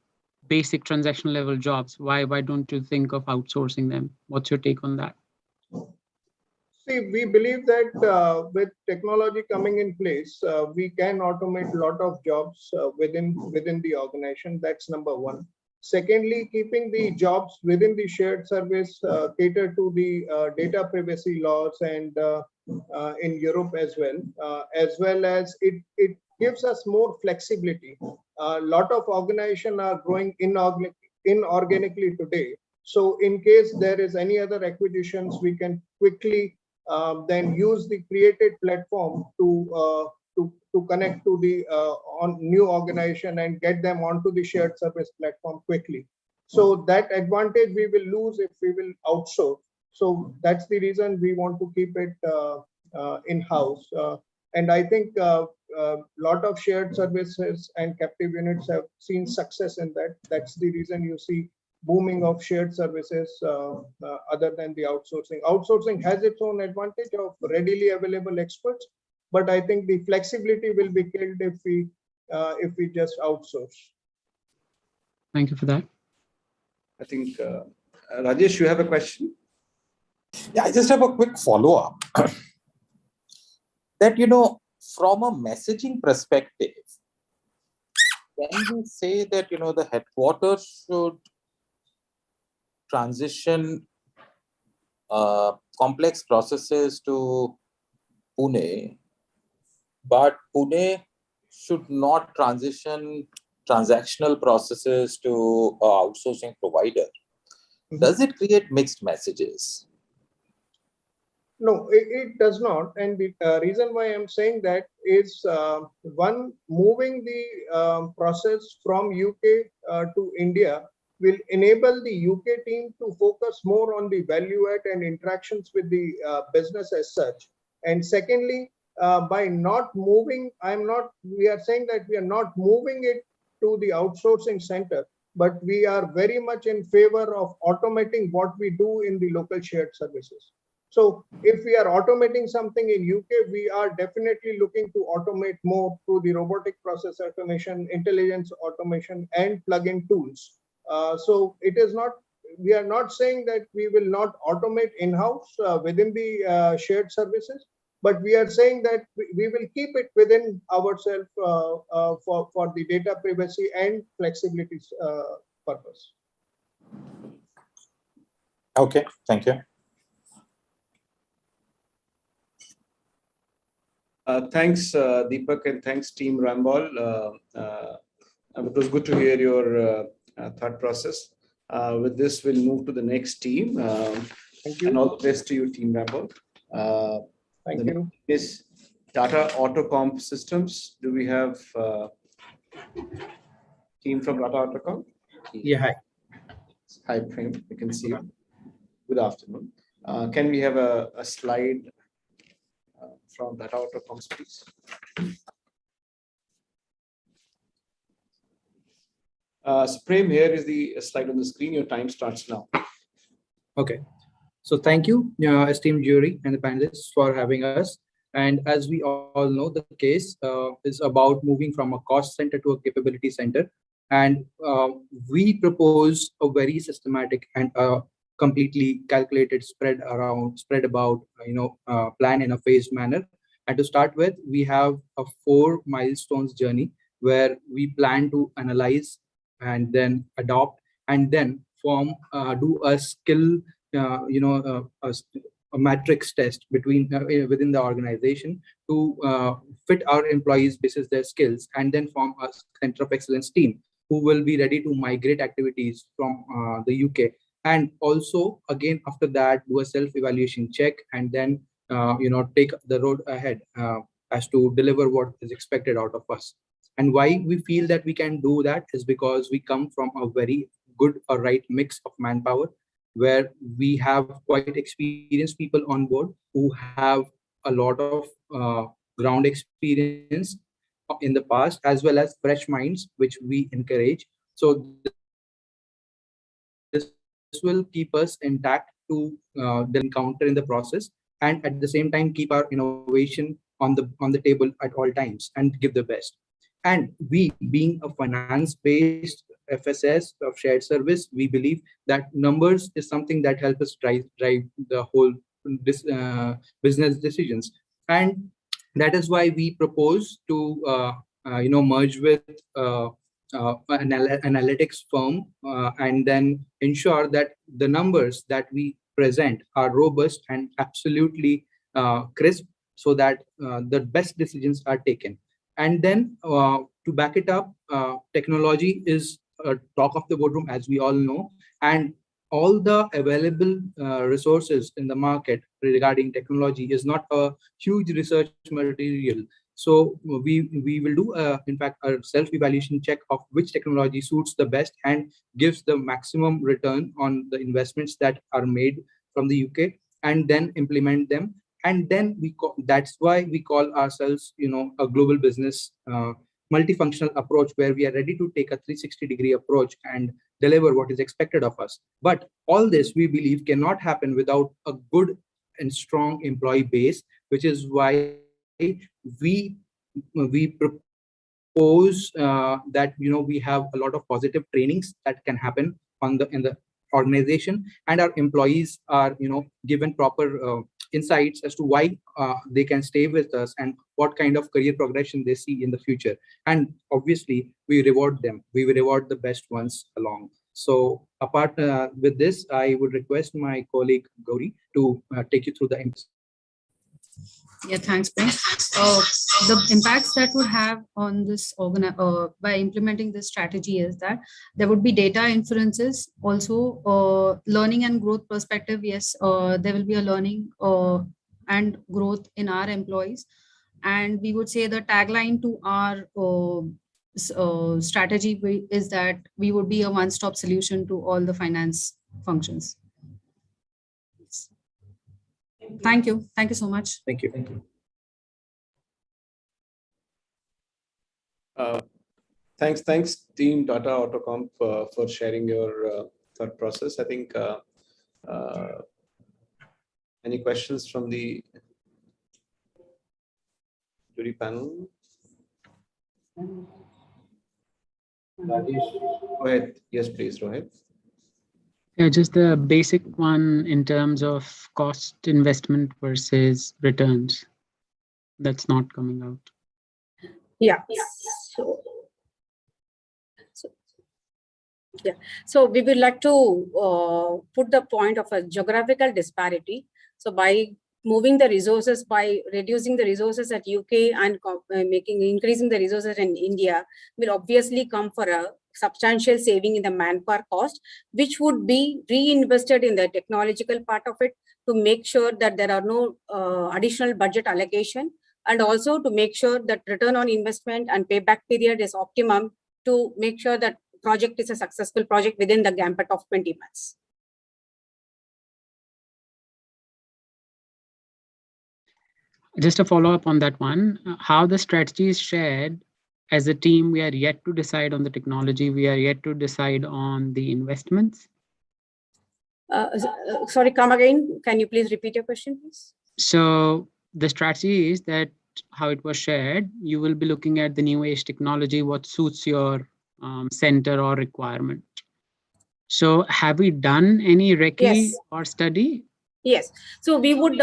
basic transactional level jobs? Why don't you think of outsourcing them? What's your take on that? See, we believe that with technology coming in place, we can automate a lot of jobs within the organization. That's number one. Secondly, keeping the jobs within the shared service cater to the data privacy laws and in Europe as well as it gives us more flexibility. A lot of organizations are growing inorganically today. So in case there is any other acquisitions, we can quickly then use the created platform to connect to the on new organization and get them onto the shared service platform quickly. So that advantage we will lose if we will outsource. So that's the reason we want to keep it in-house. And I think a lot of shared services and captive units have seen success in that. That's the reason you see booming of shared services other than the outsourcing. Outsourcing has its own advantage of readily available experts, but I think the flexibility will be killed if we just outsource. Thank you for that. I think Rajesh, you have a question? Yeah, I just have a quick follow-up. That, from a messaging perspective, can we say that, the headquarters should transition complex processes to Pune, but Pune should not transition transactional processes to an outsourcing provider? Does it create mixed messages? No, it does not. And the reason why I'm saying that is one, moving the process from UK to India will enable the UK team to focus more on the value add and interactions with the business as such. And secondly, by not moving, we are saying that we are not moving it to the outsourcing center, but we are very much in favor of automating what we do in the local shared services. So if we are automating something in UK, we are definitely looking to automate more through the robotic process automation, intelligence automation, and plug-in tools. So it is not, we are not saying that we will not automate in-house within the shared services, but we are saying that we will keep it within ourselves for the data privacy and flexibility purpose. Okay, thank you. Thanks, Deepak, and thanks, Team Rambol. It was good to hear your thought process. With this, we'll move to the next team. Thank you. And all the best to you, Team Rambol. Thank you. Is Tata Autocomp Systems. Do we have team from Tata Autocomp? Yeah, hi. Hi, Prem. We can see you. Good afternoon. Can we have a slide from Tata Autocomp, please? So Prem, here is the slide on the screen. Your time starts now. Okay. So thank you, esteemed jury and the panelists for having us. And as we all know, the case is about moving from a cost center to a capability center. And we propose a very systematic and completely calculated spread about plan in a phased manner. And to start with, we have a 4 milestones journey where we plan to analyze and then adopt and then do a skill a matrix test between within the organization to fit our employees basis their skills, and then form a center of excellence team who will be ready to migrate activities from the UK, and also again after that do a self-evaluation check and then take the road ahead as to deliver what is expected out of us. And why we feel that we can do that is because we come from a very good or right mix of manpower, where we have quite experienced people on board who have a lot of ground experience in the past, as well as fresh minds, which we encourage. So this will keep us intact to the encounter in the process, and at the same time keep our innovation on the table at all times and give the best. And we, being a finance-based FSS of shared service, we believe that numbers is something that helps us drive the whole business decisions. And that is why we propose to merge with an analytics firm and then ensure that the numbers that we present are robust and absolutely crisp, so that the best decisions are taken. And then to back it up, technology is a talk of the boardroom, as we all know, and all the available resources in the market regarding technology is not a huge research material. So we will do, in fact, a self-evaluation check of which technology suits the best and gives the maximum return on the investments that are made from the UK, and then implement them. And then that's why we call ourselves, a global business multifunctional approach, where we are ready to take a 360-degree approach and deliver what is expected of us. But all this, we believe, cannot happen without a good and strong employee base, which is why we propose that we have a lot of positive trainings that can happen in the organization, and our employees are given proper insights as to why they can stay with us and what kind of career progression they see in the future. And obviously we reward them. We will reward the best ones along. So apart with this, I would request my colleague Gauri to take you through the impacts. Yeah, thanks, Ben. The impacts that would have on this by implementing this strategy is that there would be data inferences, also learning and growth perspective. Yes, there will be a learning and growth in our employees. And we would say the tagline to our strategy is that we would be a one-stop solution to all the finance functions. Thank you. Thank you so much. Thank you. Thank you. Thanks, team Tata Autocomp, for sharing your thought process. I think any questions from the jury panel? Go ahead. Yes, please, Rohit. Yeah, just the basic one in terms of cost investment versus returns. That's not coming out. Yeah. So we would like to put the point of a geographical disparity. So by moving the resources, by reducing the resources at UK and increasing the resources in India, will obviously come for a substantial saving in the manpower cost, which would be reinvested in the technological part of it to make sure that there are no additional budget allocation, and also to make sure that return on investment and payback period is optimum to make sure that project is a successful project within the gambit of 20 months. Just a follow up on that one, how the strategy is shared. As a team, we are yet to decide on the technology. We are yet to decide on the investments. Sorry, come again. Can you please repeat your question, please? So the strategy is that how it was shared, you will be looking at the new age technology, what suits your center or requirement. So have we done any recce or study? Yes. So we would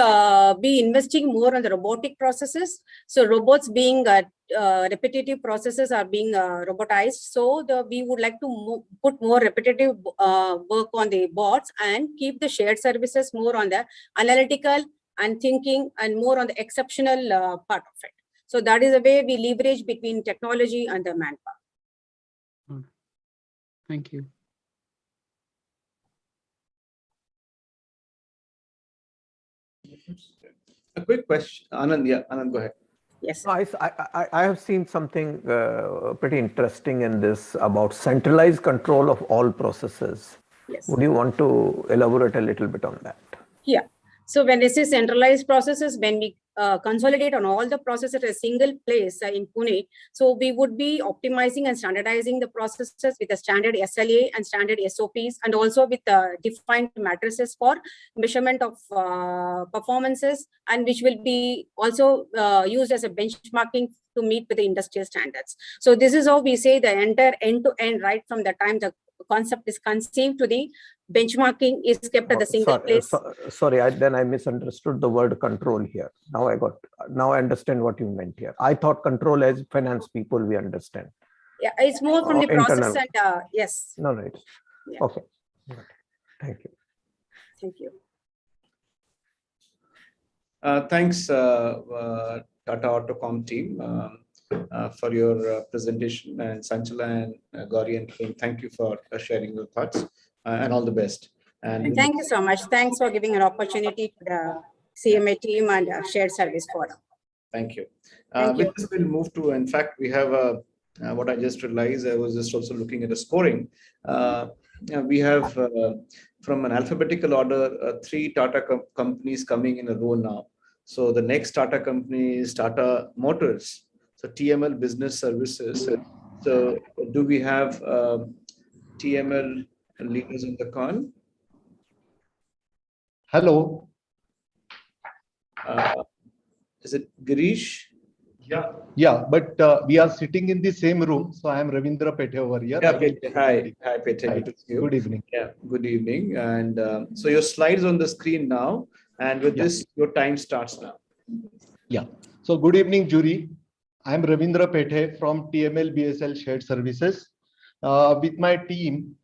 be investing more on the robotic processes. So robots being repetitive processes are being robotized. So we would like to put more repetitive work on the bots and keep the shared services more on the analytical and thinking and more on the exceptional part of it. So that is the way we leverage between technology and the manpower. Thank you. A quick question, Anand. Yeah, Anand, go ahead. Yes. I have seen something pretty interesting in this about centralized control of all processes. Yes. Would you want to elaborate a little bit on that? Yeah. So when I say centralized processes, when we consolidate on all the processes at a single place in Pune, so we would be optimizing and standardizing the processes with a standard SLA and standard SOPs, and also with defined matrices for measurement of performances, and which will be also used as a benchmarking to meet with the industrial standards. So this is how we say the entire end-to-end, right from the time the concept is conceived to the benchmarking is kept at the single place. Sorry, then I misunderstood the word control here. Now I understand what you meant here. I thought control as finance people we understand. Yeah, it's more from the process internal. and yes. No, right. Yeah. Okay. Thank you. Thank you. Thanks, Tata Autocom team, for your presentation, and Sanchala and Gauri and team, thank you for sharing your thoughts, and all the best. And thank you so much. Thanks for giving an opportunity to the CIMA team and Shared Service Forum. Thank you. Thank you. With this, we'll move to, in fact, we have what I just realized, I was just also looking at the scoring. We have from an alphabetical order, 3 Tata companies coming in a row now. So the next Tata company is Tata Motors. So TML Business Services. So do we have TML leaders in the call? Hello. Is it Girish? Yeah, but we are sitting in the same room. So I am Ravindra Pethe over here. Yeah, hi, Pethe. Hi. Good to see you. Good evening. Yeah, good evening. And so your slides on the screen now, and with this, your time starts now. Yeah. So good evening, jury. I am Ravindra Pethe from TML BSL Shared Services. With my team,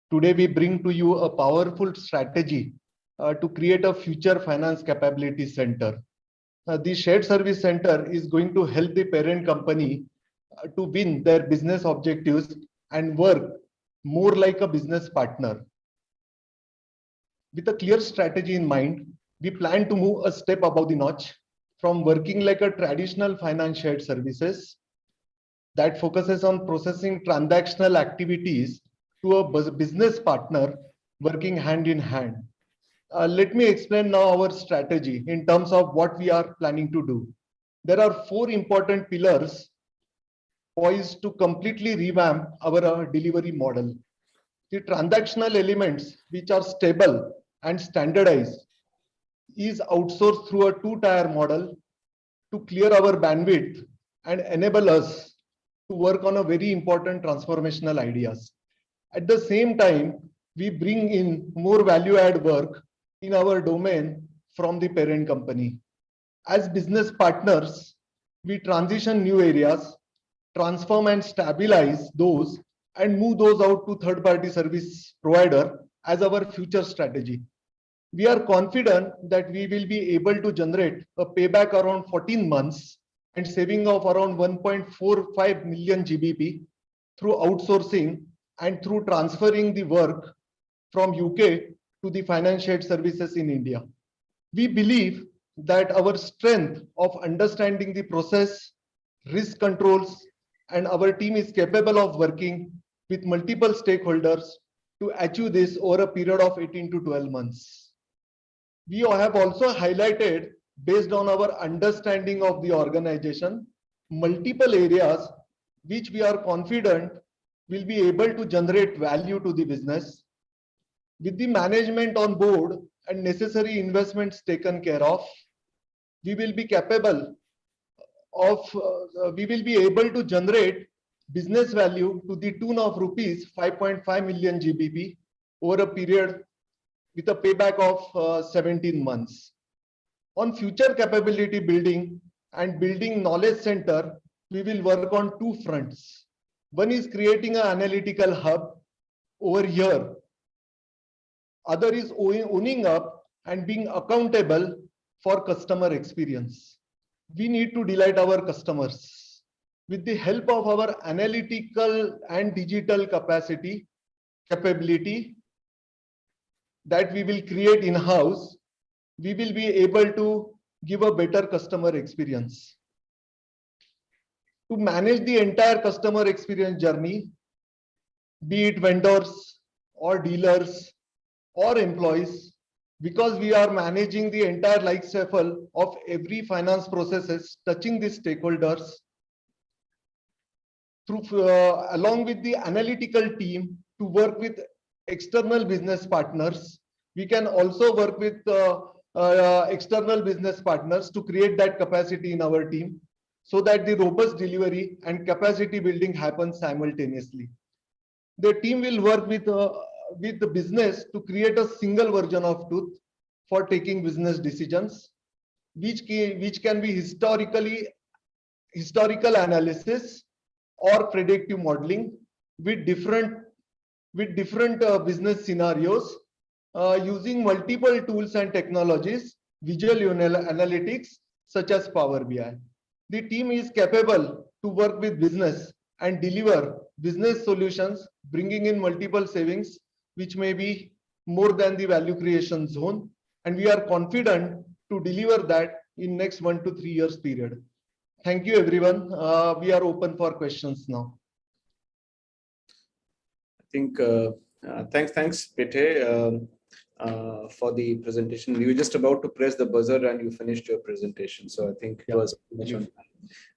today we bring to you a powerful strategy to create a future finance capability center. The Shared Service Center is going to help the parent company to win their business objectives and work more like a business partner. With a clear strategy in mind, we plan to move a step above the notch from working like a traditional finance shared services that focuses on processing transactional activities to a business partner working hand in hand. Let me explain now our strategy in terms of what we are planning to do. There are 4 important pillars poised to completely revamp our delivery model. The transactional elements, which are stable and standardized, is outsourced through a 2-tier model to clear our bandwidth and enable us to work on a very important transformational ideas. At the same time, we bring in more value-add work in our domain from the parent company. As business partners, we transition new areas, transform and stabilize those, and move those out to third-party service provider as our future strategy. We are confident that we will be able to generate a payback around 14 months and saving of around 1.45 million GBP through outsourcing and through transferring the work from UK to the financial services in India. We believe that our strength of understanding the process, risk controls, and our team is capable of working with multiple stakeholders to achieve this over a period of 18 to 12 months. We have also highlighted, based on our understanding of the organization, multiple areas which we are confident will be able to generate value to the business. With the management on board and necessary investments taken care of, we will be capable of, we will be able to generate business value to the tune of rupees 5.5 million GBP over a period with a payback of 17 months. On future capability building and building knowledge center, we will work on 2 fronts. One is creating an analytical hub over here. Other is owning up and being accountable for customer experience. We need to delight our customers. With the help of our analytical and digital capability that we will create in-house, we will be able to give a better customer experience. To manage the entire customer experience journey, be it vendors or dealers or employees, because we are managing the entire life cycle of every finance processes touching the stakeholders, through along with the analytical team to work with external business partners. We can also work with external business partners to create that capacity in our team so that the robust delivery and capacity building happens simultaneously. The team will work with with the business to create a single version of truth for taking business decisions, which can be historical analysis or predictive modeling with different business scenarios using multiple tools and technologies, visual analytics such as Power BI. The team is capable to work with business and deliver business solutions, bringing in multiple savings, which may be more than the value creation zone. And we are confident to deliver that in next 1 to 3 years period. Thank you, everyone. We are open for questions now. I think thanks, Pete, for the presentation. You were just about to press the buzzer and you finished your presentation. So I think it was much on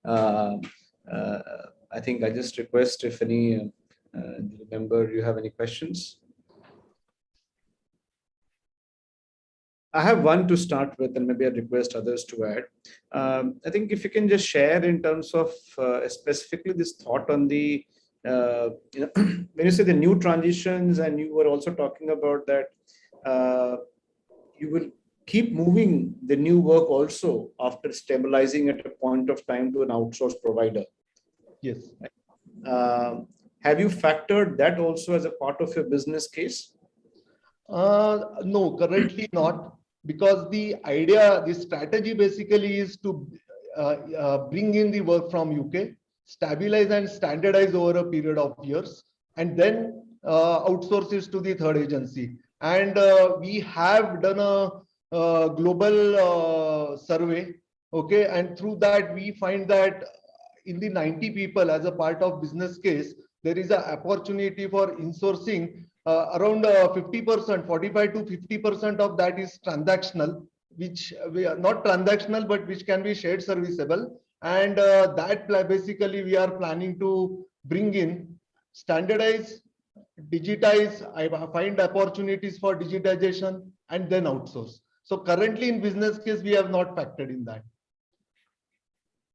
time. I think I just request if any member you have any questions. I have one to start with, and maybe I request others to add. I think if you can just share in terms of specifically this thought on the when you say the new transitions, and you were also talking about that you will keep moving the new work also after stabilizing at a point of time to an outsourced provider. Yes. Have you factored that also as a part of your business case? No, currently not, because the idea, the strategy basically is to bring in the work from UK, stabilize and standardize over a period of years, and then outsource it to the third agency. And we have done a global survey, okay, and through that we find that in the 90 people as a part of business case, there is an opportunity for insourcing around 50%, 45 to 50% of that is transactional, which we are not transactional, but which can be shared serviceable. And that basically we are planning to bring in, standardize, digitize. I find opportunities for digitization and then outsource. So currently in business case, we have not factored in that.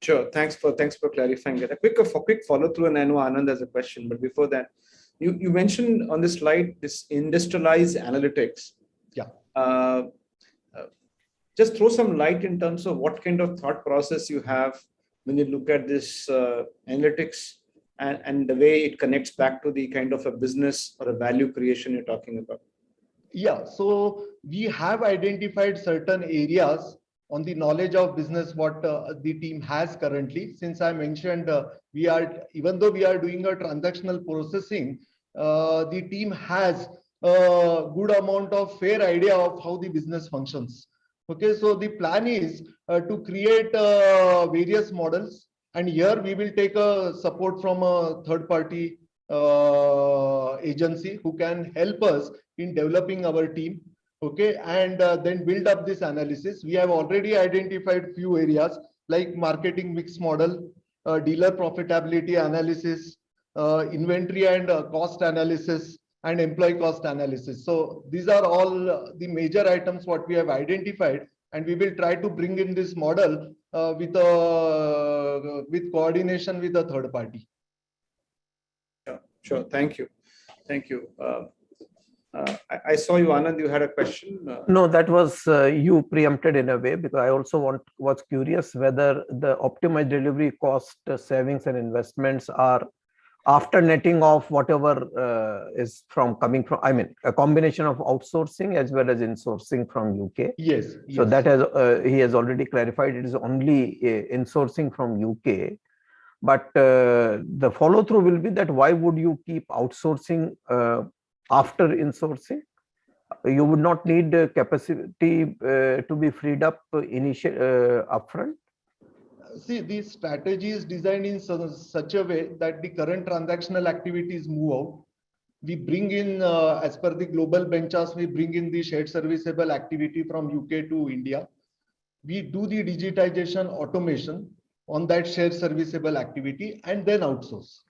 Sure. Thanks for clarifying that. A quick follow through, and I know Anand has a question, but before that, you mentioned on this slide this industrialized analytics. Yeah. Just throw some light in terms of what kind of thought process you have when you look at this analytics and the way it connects back to the kind of a business or a value creation you're talking about. Yeah. So we have identified certain areas on the knowledge of business what the team has currently. Since I mentioned even though we are doing a transactional processing, the team has a good amount of fair idea of how the business functions. Okay, so the plan is to create various models, and here we will take a support from a third party agency who can help us in developing our team. Okay, and then build up this analysis. We have already identified few areas like marketing mix model, dealer profitability analysis, inventory and cost analysis, and employee cost analysis. So these are all the major items what we have identified, and we will try to bring in this model with coordination with the third party. Sure. Thank you. I saw you, Anand, you had a question. No, that was you preempted in a way, because I also was curious whether the optimized delivery cost savings and investments are after netting off whatever is coming from, I mean, a combination of outsourcing as well as insourcing from UK. Yes. So that he has already clarified it is only insourcing from UK. But the follow through will be that why would you keep outsourcing after insourcing? You would not need capacity to be freed up upfront. See, the strategy is designed in such a way that the current transactional activities move out. We bring in, as per the global benchmarks, we bring in the shared serviceable activity from UK to India. We do the digitization automation on that shared serviceable activity and then outsource.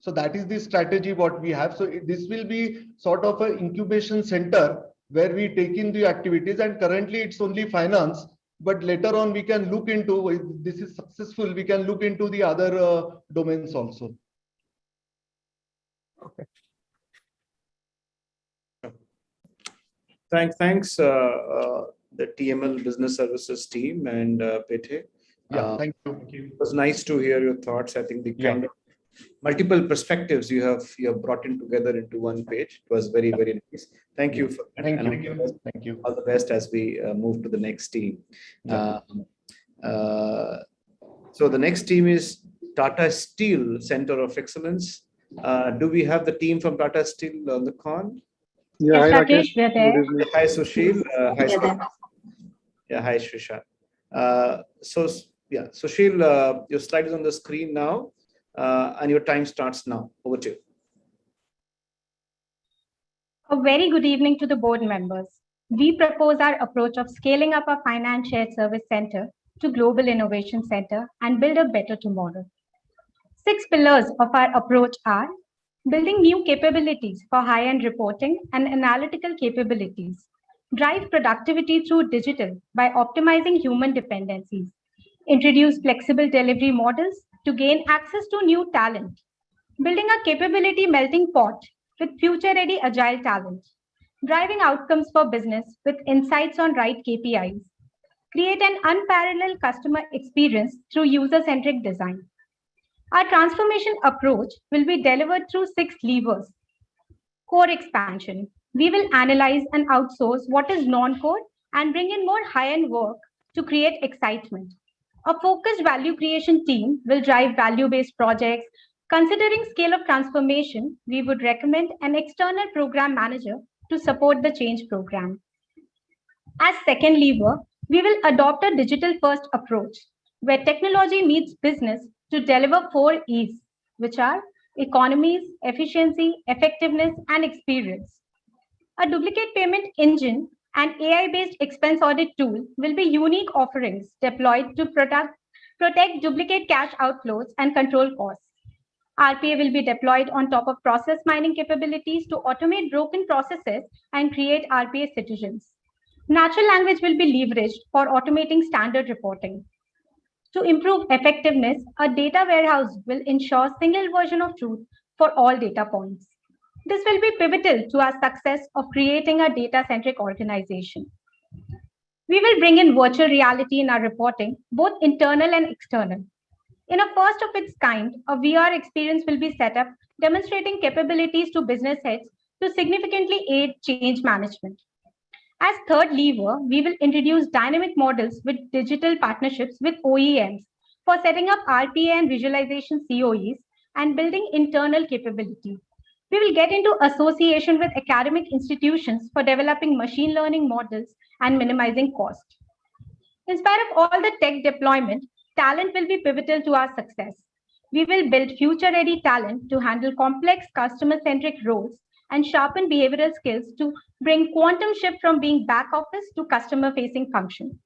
So that is the strategy what we have. So this will be sort of an incubation center where we take in the activities, and currently it's only finance. But later on, we can look into, if this is successful, we can look into the other domains also. Okay. Thanks, the TML Business Services team and Pete. Yeah, thank you. It was nice to hear your thoughts. I think the kind of multiple perspectives you have brought in together into one page. It was very, very nice. Thank you for that. Thank And you. Thank you. All the best as we move to the next team. So the next team is Tata Steel Center of Excellence. Do we have the team from Tata Steel on the con? Yeah, hi Rakesh. Good evening. Hi Sushil. Hi. Yeah, hi Shrisha. Sushil, your slide is on the screen now, and your time starts now. Over to you. A very good evening to the board members. We propose our approach of scaling up our finance shared service center to Global Innovation Center and build a better tomorrow. 6 pillars of our approach are building new capabilities for high-end reporting and analytical capabilities, drive productivity through digital by optimizing human dependencies, introduce flexible delivery models to gain access to new talent, building a capability melting pot with future-ready agile talent, driving outcomes for business with insights on right KPIs, create an unparalleled customer experience through user-centric design. Our transformation approach will be delivered through 6 levers. Core expansion. We will analyze and outsource what is non-core and bring in more high-end work to create excitement. A focused value creation team will drive value-based projects. Considering scale of transformation, we would recommend an external program manager to support the change program. As second lever, we will adopt a digital-first approach where technology meets business to deliver 4 E's, which are economies, efficiency, effectiveness, and experience. A duplicate payment engine and AI-based expense audit tool will be unique offerings deployed to protect duplicate cash outflows and control costs. RPA will be deployed on top of process mining capabilities to automate broken processes and create RPA citizens. Natural language will be leveraged for automating standard reporting. To improve effectiveness, a data warehouse will ensure single version of truth for all data points. This will be pivotal to our success of creating a data-centric organization. We will bring in virtual reality in our reporting, both internal and external. In a first of its kind, a VR experience will be set up, demonstrating capabilities to business heads to significantly aid change management. As third lever, we will introduce dynamic models with digital partnerships with OEMs for setting up RPA and visualization COEs and building internal capability. We will get into association with academic institutions for developing machine learning models and minimizing cost. In spite of all the tech deployment, talent will be pivotal to our success. We will build future-ready talent to handle complex customer-centric roles and sharpen behavioral skills to bring quantum shift from being back office to customer-facing function.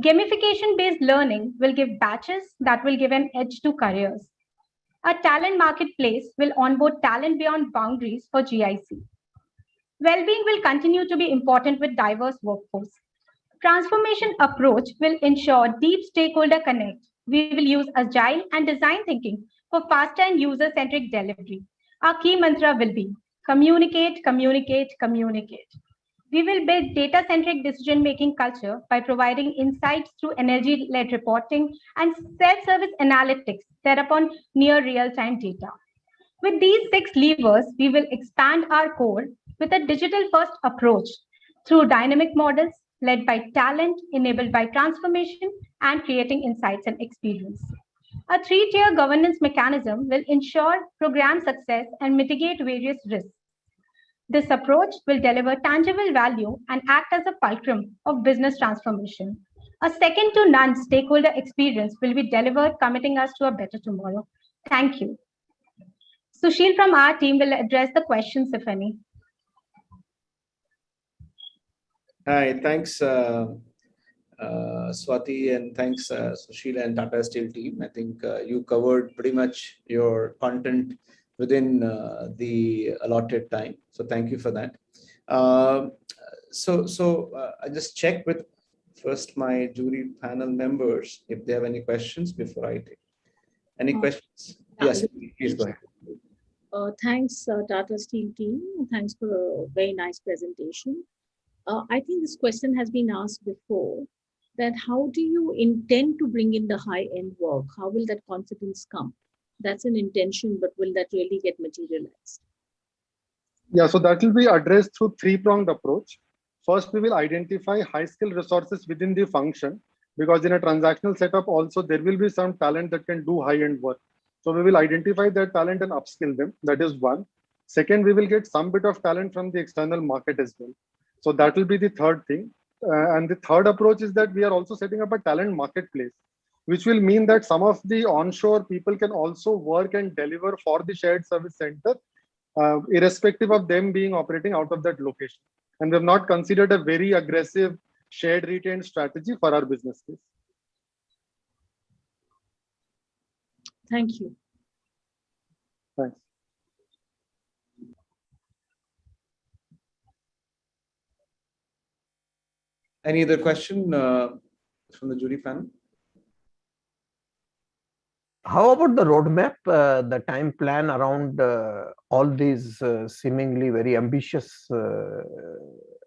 Gamification-based learning will give batches that will give an edge to careers. A talent marketplace will onboard talent beyond boundaries for GIC. Well-being will continue to be important with diverse workforce. Transformation approach will ensure deep stakeholder connect. We will use agile and design thinking for faster and user-centric delivery. Our key mantra will be communicate, communicate, communicate. We will build data-centric decision-making culture by providing insights through energy-led reporting and self-service analytics set upon near real-time data. With these 6 levers, we will expand our core with a digital-first approach through dynamic models led by talent, enabled by transformation, and creating insights and experience. A 3-tier governance mechanism will ensure program success and mitigate various risks. This approach will deliver tangible value and act as a fulcrum of business transformation. A second-to-none stakeholder experience will be delivered, committing us to a better tomorrow. Thank you. Sushil from our team will address the questions, if any. Hi, thanks, Swati, and thanks, Sushil and Tata Steel team. I think you covered pretty much your content within the allotted time. So thank you for that. I just check with first my jury panel members if they have any questions before I take. Any questions? Yes, please go ahead. Thanks, Tata Steel team. Thanks for a very nice presentation. I think this question has been asked before, that how do you intend to bring in the high-end work? How will that confidence come? That's an intention, but will that really get materialized? Yeah, so that will be addressed through three-pronged approach. First, we will identify high-skill resources within the function, because in a transactional setup also there will be some talent that can do high-end work. So we will identify that talent and upskill them. That is one. Second, we will get some bit of talent from the external market as well. So that will be the third thing. And the third approach is that we are also setting up a talent marketplace, which will mean that some of the onshore people can also work and deliver for the shared service center, irrespective of them being operating out of that location. And we have not considered a very aggressive shared retained strategy for our business case. Thank you. Thanks. Any other question from the jury panel? How about the roadmap, the time plan around all these seemingly very ambitious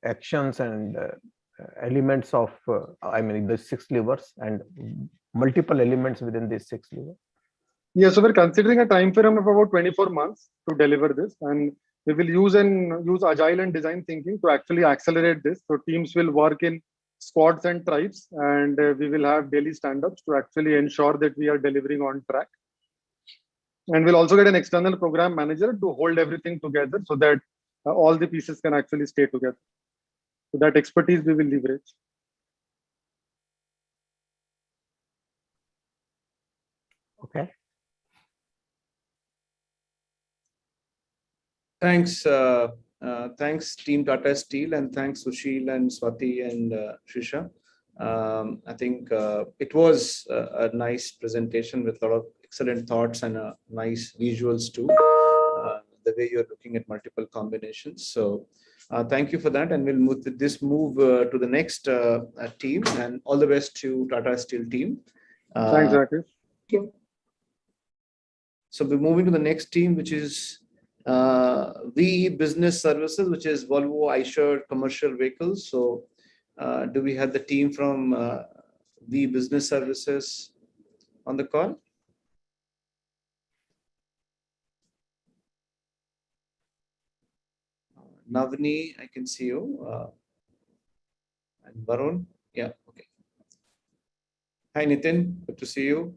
actions and elements of, I mean, the 6 levers and multiple elements within these 6 levers? Yeah, so we're considering a time frame of about 24 months to deliver this, and we will use agile and design thinking to actually accelerate this. So teams will work in squads and tribes, and we will have daily stand-ups to actually ensure that we are delivering on track. And we'll also get an external program manager to hold everything together so that all the pieces can actually stay together. So that expertise we will leverage. Okay. Thanks. Thanks, Team Tata Steel, and thanks, Sushil and Swati and Shisha. I think it was a nice presentation with a lot of excellent thoughts and nice visuals too, the way you're looking at multiple combinations. So thank you for that, and we'll move to the next team, and all the best to Tata Steel team. Thanks, Rakesh. Thank you. So we're moving to the next team, which is VE Business Services, which is Volvo Eicher commercial vehicles. So do we have the team from VE Business Services on the call? Navani, I can see you. And Varun, yeah, okay. Hi, Nitin, good to see you.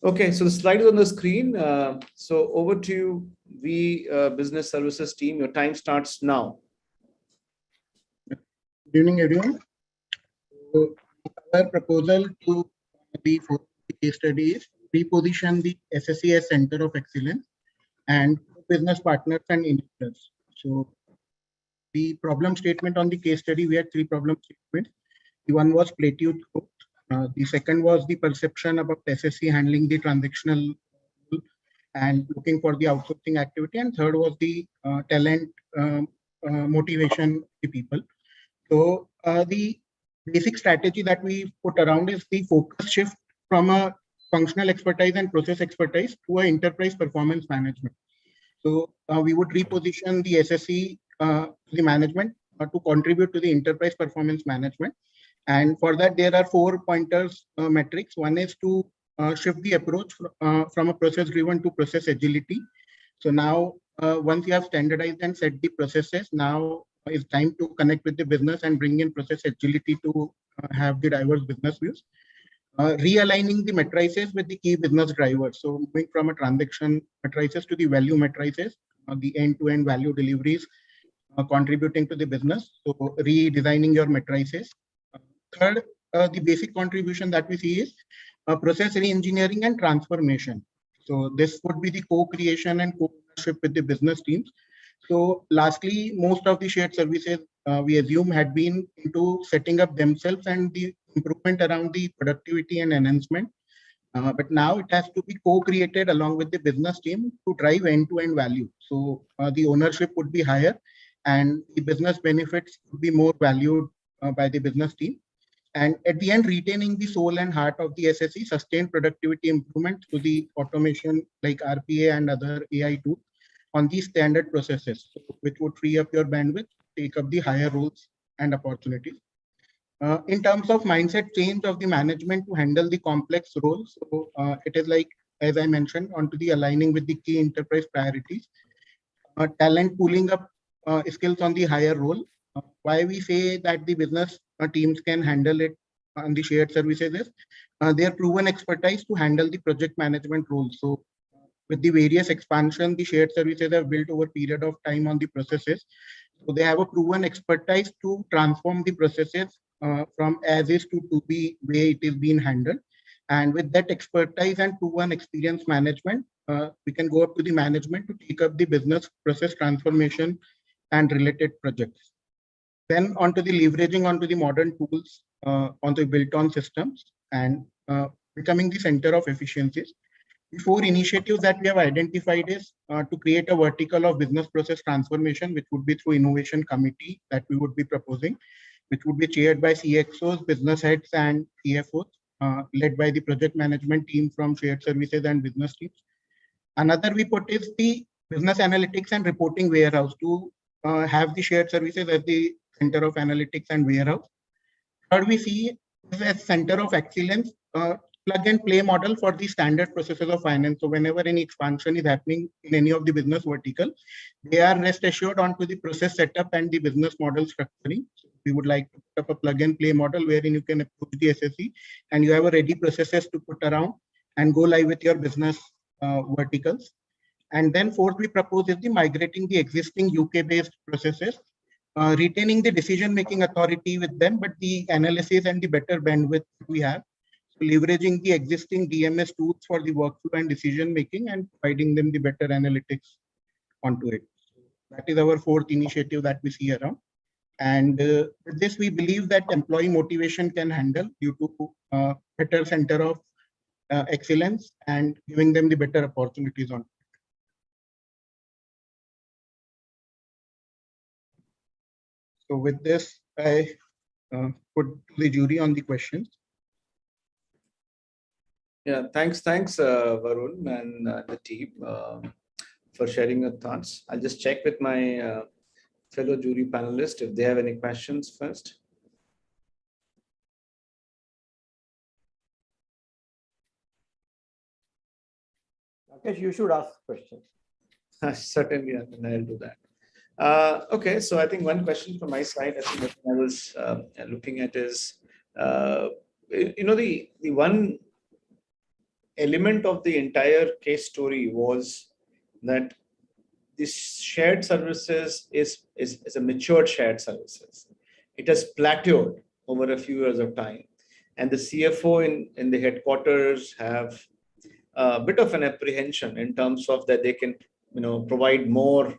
Okay, so the slide is on the screen. So over to you, VE Business Services team. Your time starts now. Good evening, everyone. So our proposal to the case study is reposition the SSF Center of Excellence and business partners and investors. So the problem statement on the case study, we had 3 problem statements. The one was plateau growth. The second was the perception about SSC handling the transactional and looking for the outsourcing activity. And third was the talent motivation of the people. So the basic strategy that we put around is the focus shift from a functional expertise and process expertise to an enterprise performance management. So we would reposition the SSC the management to contribute to the enterprise performance management. And for that, there are 4 pointers metrics. One is to shift the approach from a process-driven to process agility. So now, once you have standardized and set the processes, now it's time to connect with the business and bring in process agility to have the diverse business views. Realigning the matrices with the key business drivers. So moving from a transaction matrices to the value matrices, the end-to-end value deliveries contributing to the business. So redesigning your matrices. Third, the basic contribution that we see is process re-engineering and transformation. So this would be the co-creation and co-ownership with the business teams. So lastly, most of the shared services we assume had been into setting up themselves and the improvement around the productivity and enhancement. But now it has to be co-created along with the business team to drive end-to-end value. So the ownership would be higher and the business benefits would be more valued by the business team. And at the end, retaining the soul and heart of the SSE, sustained productivity improvement through the automation like RPA and other AI tools, on these standard processes, which would free up your bandwidth, take up the higher roles and opportunities. In terms of mindset change of the management to handle the complex roles, so it is like, as I mentioned, onto the aligning with the key enterprise priorities, talent pooling up skills on the higher role. Why we say that the business teams can handle it on the shared services is their proven expertise to handle the project management roles. So with the various expansion, the shared services have built over period of time on the processes. So they have a proven expertise to transform the processes from as is to be way it is being handled. And with that expertise and proven experience management, we can go up to the management to take up the business process transformation and related projects. Then onto the leveraging onto the modern tools, onto built-on systems, and becoming the center of efficiencies. The 4 initiatives that we have identified is to create a vertical of business process transformation, which would be through innovation committee that we would be proposing, which would be chaired by CXOs, business heads, and CFOs, led by the project management team from shared services and business teams. Another we put is the business analytics and reporting warehouse to have the shared services as the center of analytics and warehouse. Third, we see as center of excellence, plug and play model for the standard processes of finance. So whenever any expansion is happening in any of the business vertical, they are rest assured onto the process setup and the business model structuring. So we would like to put up a plug and play model wherein you can approach the SSE and you have a ready processes to put around and go live with your business verticals. And then fourth, we propose is the migrating the existing UK-based processes, retaining the decision-making authority with them, but the analysis and the better bandwidth we have. So leveraging the existing DMS tools for the workflow and decision-making and providing them the better analytics onto it. That is our 4th initiative that we see around. And with this, we believe that employee motivation can handle due to better center of excellence and giving them the better opportunities on. So with this, I put the jury on the questions. Yeah, thanks, Varun and the team for sharing your thoughts. I'll just check with my fellow jury panelists if they have any questions first. Okay, you should ask questions. Certainly, and I'll do that. Okay, so I think one question from my side, I think I was looking at is, the one element of the entire case story was that this shared services is a matured shared services. It has plateaued over a few years of time. And the CFO in the headquarters have a bit of an apprehension in terms of that they can provide more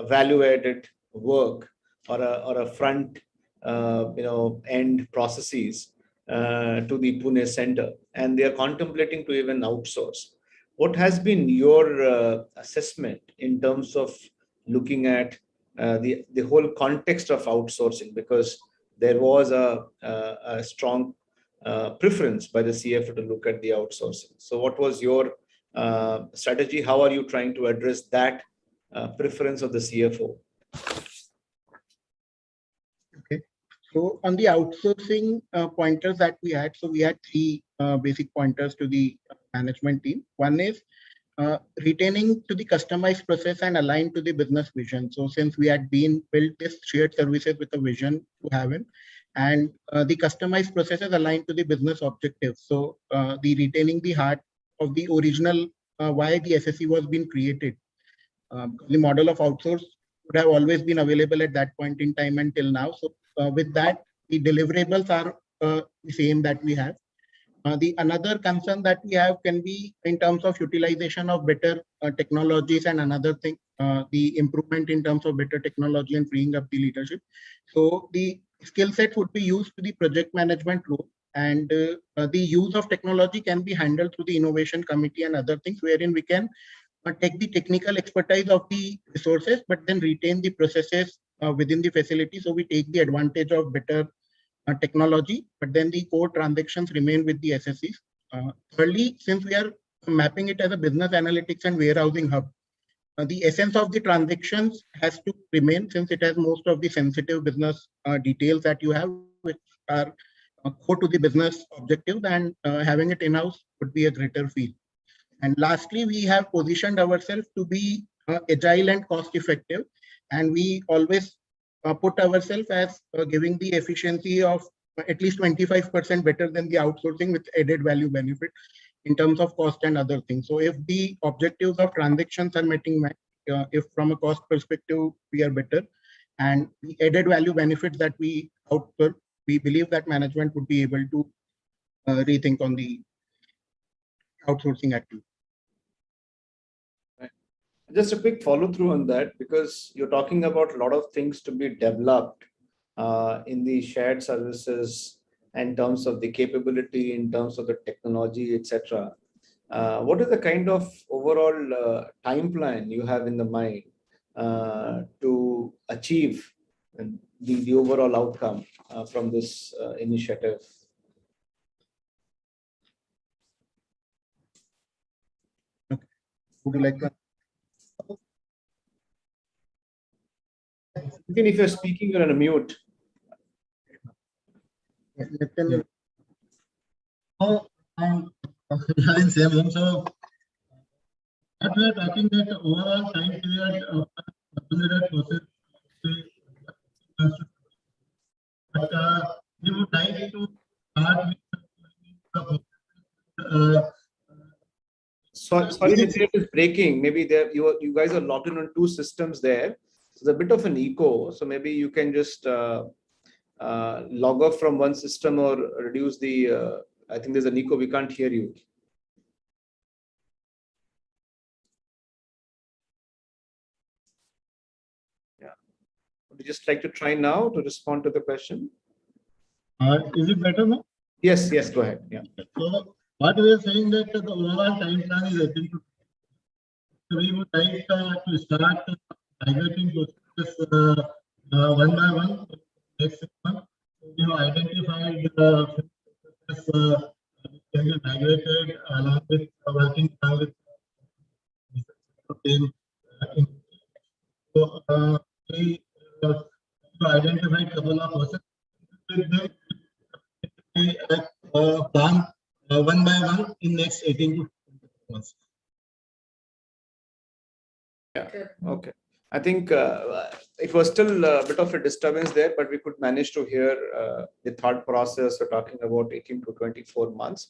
value-added work or a front end processes to the Pune center, and they are contemplating to even outsource. What has been your assessment in terms of looking at the whole context of outsourcing? Because there was a strong preference by the CFO to look at the outsourcing. So what was your strategy? How are you trying to address that preference of the CFO? Okay. So on the outsourcing pointers that we had, so we had 3 basic pointers to the management team. One is retaining to the customized process and aligned to the business vision. So since we had built this shared services with a vision to have it, and the customized processes aligned to the business objectives. So the retaining the heart of the original why the SSE was being created. The model of outsource would have always been available at that point in time until now. So with that, the deliverables are the same that we have. The another concern that we have can be in terms of utilization of better technologies, and another thing, the improvement in terms of better technology and freeing up the leadership. So the skill set would be used to the project management role, and the use of technology can be handled through the innovation committee and other things, wherein we can take the technical expertise of the resources, but then retain the processes within the facility. So we take the advantage of better technology, but then the core transactions remain with the SSEs. Thirdly, since we are mapping it as a business analytics and warehousing hub, the essence of the transactions has to remain, since it has most of the sensitive business details that you have, which are core to the business objectives, and having it in-house would be a greater feel. And lastly, we have positioned ourselves to be agile and cost effective, and we always put ourselves as giving the efficiency of at least 25% better than the outsourcing with added value benefit in terms of cost and other things. So if the objectives of transactions are meeting, if from a cost perspective we are better, and the added value benefits that we output, we believe that management would be able to rethink on the outsourcing activity. Just a quick follow through on that, because you're talking about a lot of things to be developed in the shared services in terms of the capability, in terms of the technology, etc. What is the kind of overall time plan you have in the mind to achieve the overall outcome from this initiative? Would you like to? Even if you're speaking, you're on a mute. So, so what we are talking that overall time period of process, but we would like to start Sorry, it is breaking. Maybe there you guys are logged in on two systems there. So there's a bit of an echo. So maybe you can just log off from one system or reduce the. I think there's an echo. We can't hear you. Yeah. Would you just like to try now to respond to the question? Is it better now? Yes. Yes. Go ahead. Yeah. So what we are saying that the overall time plan is 18 to. So we would like to start migrating processes one by one next 6 months. We have identified the processes can be migrated along with working with so we identified a couple of processes with them. We plan one by one in next 18 to 20 months. Yeah. Okay. I think it was still a bit of a disturbance there, but we could manage to hear the thought process. We're talking about 18 to 24 months.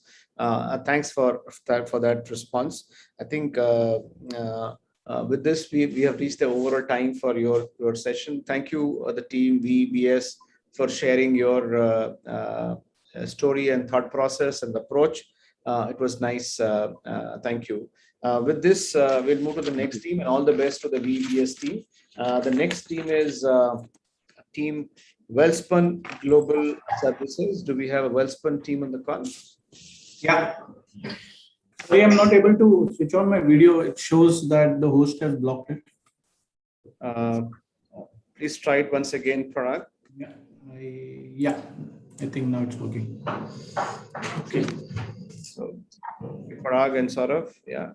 Thanks for that response. I think with this, we have reached the overall time for your session. Thank you, the team VBS, for sharing your story and thought process and approach. It was nice. Thank you. With this, we'll move to the next team, and all the best to the VBS team. The next team is team Wellspun Global Services. Do we have a Wellspun team on the call? Yeah. Sorry, I'm not able to switch on my video. It shows that the host has blocked it. Please try it once again, Parag. Yeah, I think now it's working. Okay. So, Parag and Saurav, yeah.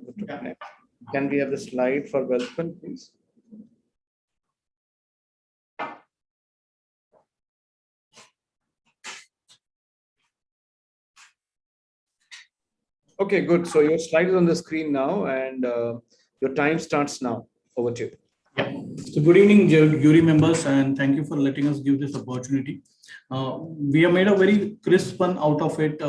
Can we have the slide for Wellspun, please? Okay, good. So your slide is on the screen now, and your time starts now. Over to you. Yeah. So good evening, jury members, and thank you for letting us give this opportunity. We have made a very crisp one out of it,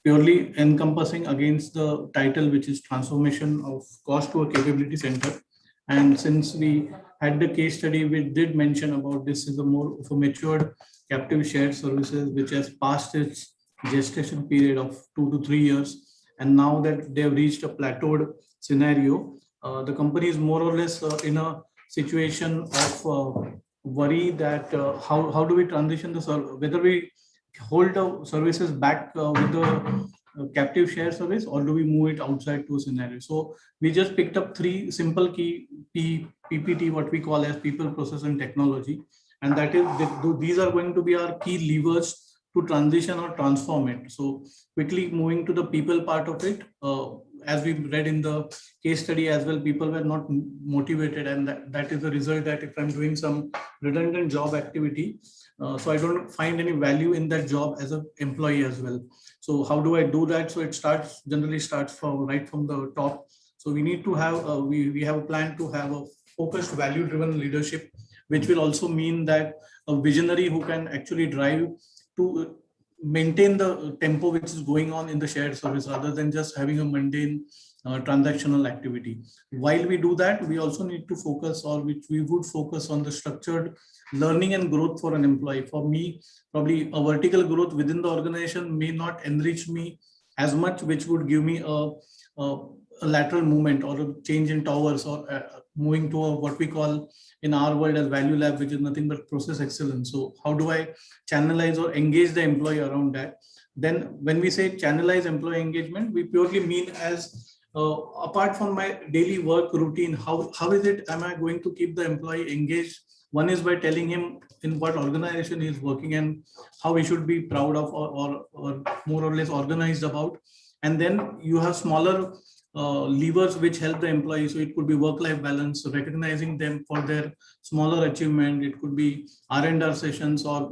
purely encompassing against the title, which is Transformation of Cost to a Capability Center. And since we had the case study, we did mention about this is a more of a matured captive shared services, which has passed its gestation period of 2 to 3 years. And now that they have reached a plateaued scenario, the company is more or less in a situation of worry that how do we transition the whether we hold the services back with the captive share service, or do we move it outside to a scenario. So we just picked up 3 simple key PPT, what we call as people, process, and technology. And that is, these are going to be our key levers to transition or transform it. So quickly moving to the people part of it, as we read in the case study as well, people were not motivated, and that is the result that if I'm doing some redundant job activity, so I don't find any value in that job as an employee as well. So how do I do that? So it generally starts from right from the top. So we need to have we have a plan to have a focused value driven leadership, which will also mean that a visionary who can actually drive to maintain the tempo which is going on in the shared service rather than just having a mundane transactional activity. While we do that, we also need to focus, or which we would focus on, the structured learning and growth for an employee. For me, probably a vertical growth within the organization may not enrich me as much, which would give me a lateral movement or a change in towers, or moving to what we call in our world as value lab, which is nothing but process excellence. So how do I channelize or engage the employee around that? Then when we say channelize employee engagement, we purely mean as apart from my daily work routine, how is it am I going to keep the employee engaged? One is by telling him in what organization he is working and how he should be proud of, or more or less organized about. And then you have smaller levers which help the employee. So it could be work-life balance, recognizing them for their smaller achievement. It could be R&R sessions, or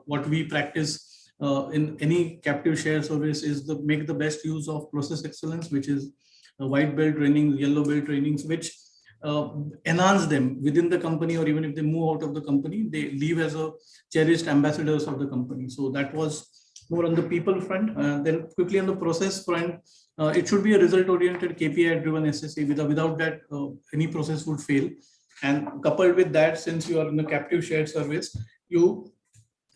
what we practice in any captive share service is make the best use of process excellence, which is white belt trainings, yellow belt trainings, which enhance them within the company, or even if they move out of the company, they leave as a cherished ambassadors of the company. So that was more on the people front. Then quickly on the process front, it should be a result-oriented KPI-driven SSE. Without that, any process would fail. And coupled with that, since you are in a captive shared service, you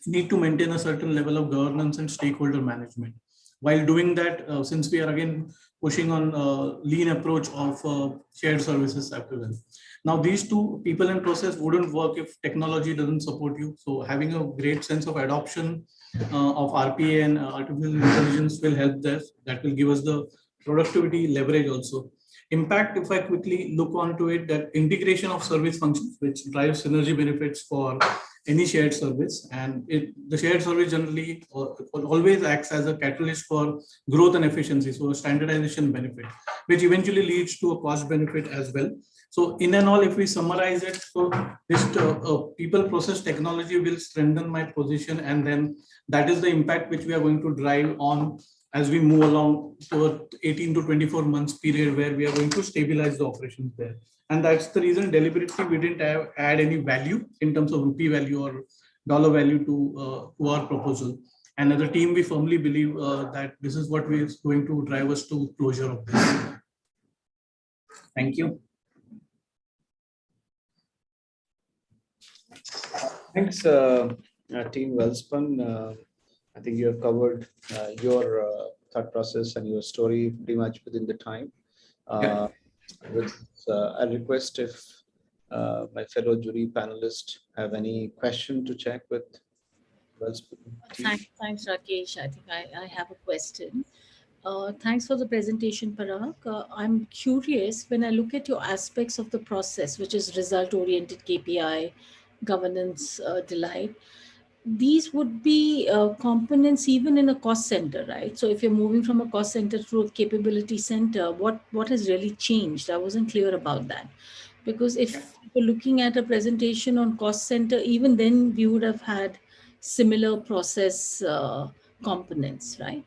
need to maintain a certain level of governance and stakeholder management. While doing that, since we are again pushing on lean approach of shared services as well. Now, these two, people and process, wouldn't work if technology doesn't support you. So having a great sense of adoption of RPA and artificial intelligence will help this. That will give us the productivity leverage also. Impact, if I quickly look onto it, that integration of service functions, which drives synergy benefits for any shared service. And the shared service generally always acts as a catalyst for growth and efficiency. So a standardization benefit, which eventually leads to a cost benefit as well. So in and all, if we summarize it, so this people process technology will strengthen my position, and then that is the impact which we are going to drive on as we move along to 18 to 24 months period where we are going to stabilize the operations there. And that's the reason deliberately we didn't add any value in terms of rupee value or dollar value to our proposal. And as a team, we firmly believe that this is what is going to drive us to closure of this. Thank you. Thanks, team. Well spun. I think you have covered your thought process and your story pretty much within the time. I request if my fellow jury panelists have any question to check with Wellspun team. Thanks, Rakesh. I think I have a question. Thanks for the presentation, Parag. I'm curious, when I look at your aspects of the process, which is result-oriented KPI, governance, delight, these would be components even in a cost center, right? So if you're moving from a cost center to a capability center, what has really changed? I wasn't clear about that. Because if you're looking at a presentation on cost center, even then we would have had similar process components, right?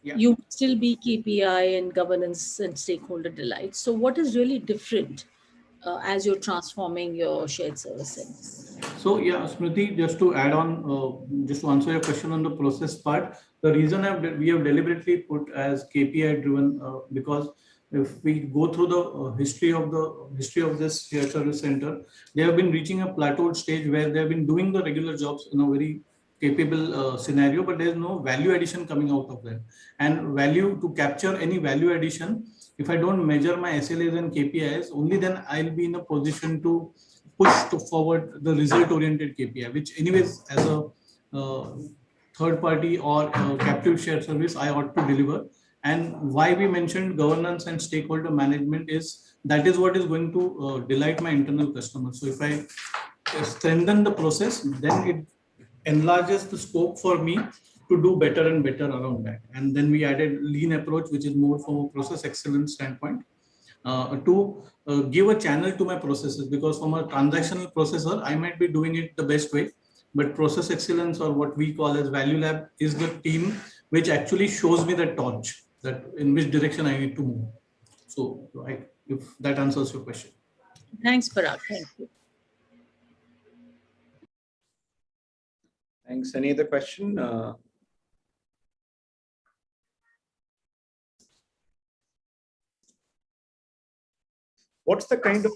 Yeah. You would still be KPI and governance and stakeholder delight. So what is really different as you're transforming your shared service centers? So yeah, Smriti, just to add on, just to answer your question on the process part, the reason we have deliberately put as KPI driven because if we go through the history of this shared service center, they have been reaching a plateaued stage where they have been doing the regular jobs in a very capable scenario, but there is no value addition coming out of them. And value, to capture any value addition, if I don't measure my SLAs and KPIs, only then I'll be in a position to push forward the result-oriented KPI, which anyways as a third party or captive shared service, I ought to deliver. And why we mentioned governance and stakeholder management is that is what is going to delight my internal customers. So if I strengthen the process, then it enlarges the scope for me to do better and better around that. And then we added lean approach, which is more from a process excellence standpoint, to give a channel to my processes, because from a transactional processor, I might be doing it the best way, but process excellence, or what we call as value lab, is the team which actually shows me the torch, that in which direction I need to move. So if that answers your question. Thanks, Parag. Thank you. Thanks. Any other question? What's the kind of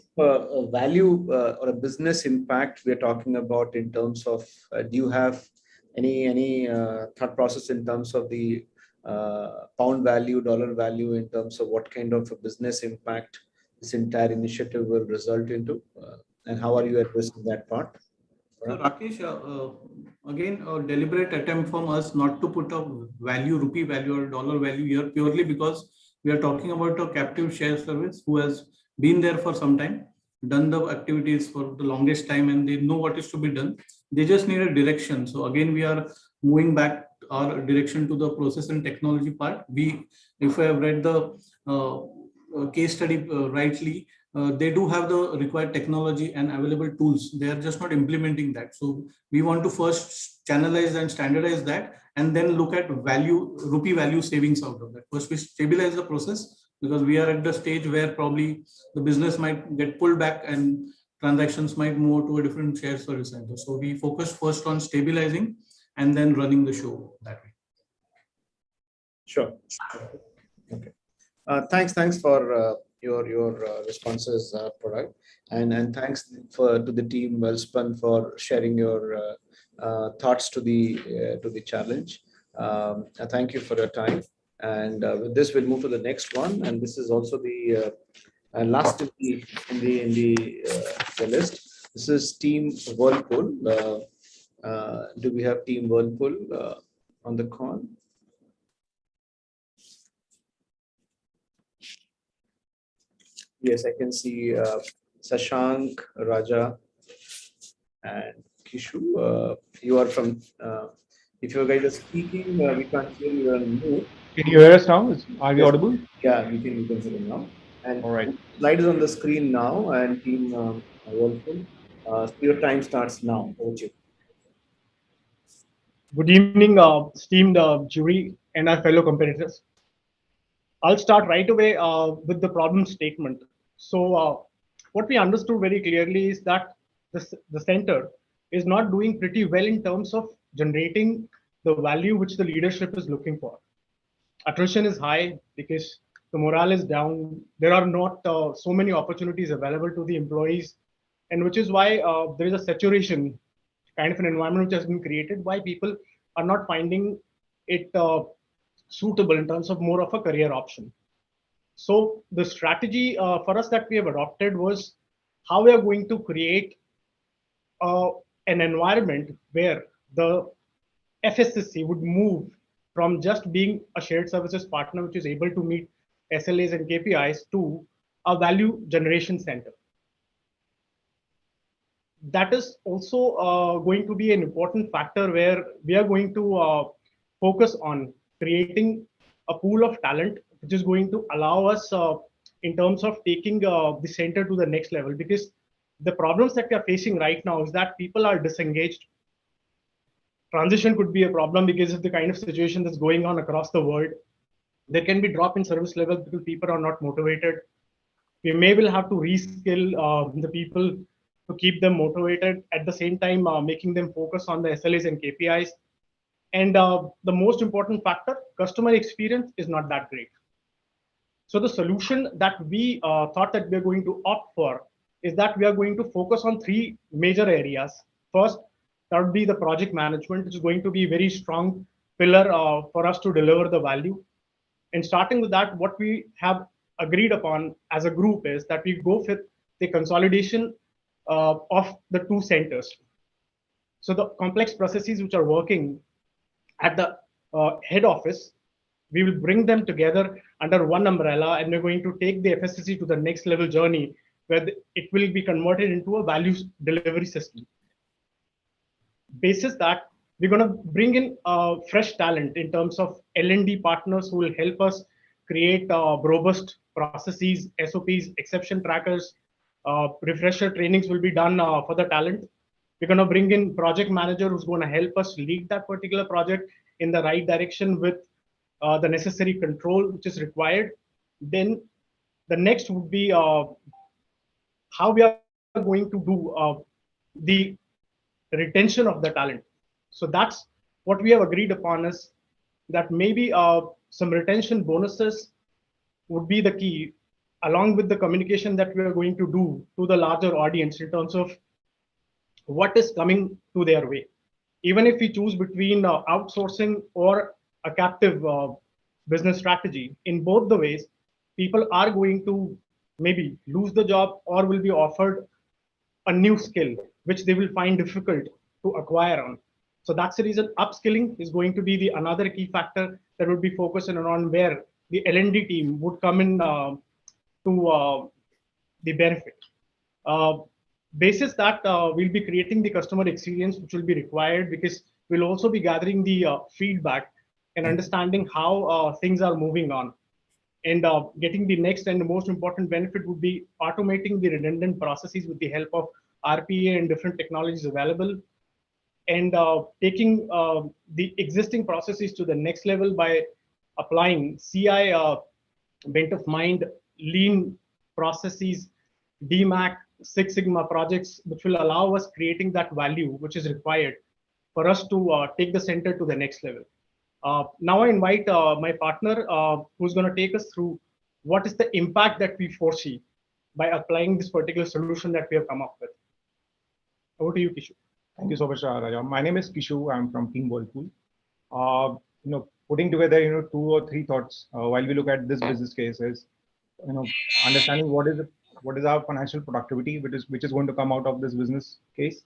value or a business impact we're talking about in terms of, do you have any thought process in terms of the pound value, dollar value, in terms of what kind of a business impact this entire initiative will result into? And how are you addressing that part? So Rakesh, again, a deliberate attempt from us not to put a value, rupee value or dollar value here, purely because we are talking about a captive share service who has been there for some time, done the activities for the longest time, and they know what is to be done. They just need a direction. So again, we are moving back our direction to the process and technology part. If I have read the case study rightly, they do have the required technology and available tools. They are just not implementing that. So we want to first channelize and standardize that, and then look at value, rupee value savings out of that. First, we stabilize the process, because we are at the stage where probably the business might get pulled back and transactions might move to a different share service center. So we focus first on stabilizing and then running the show that way. Sure. Okay. Thanks for your responses, Parag, and thanks to the team Wellspun for sharing your thoughts to the challenge. Thank you for your time. And with this, we'll move to the next one. And this is also the last in the list. This is Team Whirlpool. Do we have Team Whirlpool on the call? Yes, I can see Sashank, Raja, and Kishu. You are from, if you guys are speaking, we can't hear you on mute. Can you hear us now? Are we Yes. audible? Yeah, we can hear you now. And all right. Slide is on the screen now, and Team Whirlpool. So your time starts now. Over to you. Good evening, esteemed jury and our fellow competitors. I'll start right away with the problem statement. So what we understood very clearly is that the center is not doing pretty well in terms of generating the value which the leadership is looking for. Attrition is high because the morale is down. There are not so many opportunities available to the employees, and which is why there is a saturation kind of an environment which has been created, why people are not finding it suitable in terms of more of a career option. So the strategy for us that we have adopted was how we are going to create an environment where the FSSC would move from just being a shared services partner which is able to meet SLAs and KPIs to a value generation center. That is also going to be an important factor where we are going to focus on creating a pool of talent which is going to allow us in terms of taking the center to the next level, because the problems that we are facing right now is that people are disengaged. Transition could be a problem because of the kind of situation that's going on across the world. There can be drop in service level because people are not motivated. We may will have to reskill the people to keep them motivated, at the same time making them focus on the SLAs and KPIs. And the most important factor, customer experience is not that great. So the solution that we thought that we're going to opt for is that we are going to focus on three major areas. First, that would be the project management, which is going to be a very strong pillar for us to deliver the value. And starting with that, what we have agreed upon as a group is that we go with the consolidation of the two centers. So the complex processes which are working at the head office, we will bring them together under one umbrella, and we're going to take the FSCC to the next level journey where it will be converted into a value delivery system. Basis that, we're going to bring in fresh talent in terms of L&D partners who will help us create robust processes, SOPs, exception trackers, refresher trainings will be done for the talent. We're going to bring in project manager who's going to help us lead that particular project in the right direction with the necessary control which is required. Then the next would be how we are going to do the retention of the talent. So that's what we have agreed upon is that maybe some retention bonuses would be the key, along with the communication that we are going to do to the larger audience in terms of what is coming to their way. Even if we choose between outsourcing or a captive business strategy, in both the ways, people are going to maybe lose the job or will be offered a new skill, which they will find difficult to acquire on. So that's the reason upskilling is going to be the another key factor that would be focusing on where the L&D team would come in to the benefit. Basis that we'll be creating the customer experience which will be required, because we'll also be gathering the feedback and understanding how things are moving on. And getting the next and the most important benefit would be automating the redundant processes with the help of RPA and different technologies available, and taking the existing processes to the next level by applying CI bent of mind, lean processes, DMAC, Six Sigma projects, which will allow us creating that value which is required for us to take the center to the next level. Now I invite my partner who's going to take us through what is the impact that we foresee by applying this particular solution that we have come up with. Over to you, Kishu. Thank you so much, Raja. My name is Kishu. I'm from Team Whirlpool. Putting together, 2 or 3 thoughts while we look at this business case is, understanding what is our financial productivity, which is going to come out of this business case.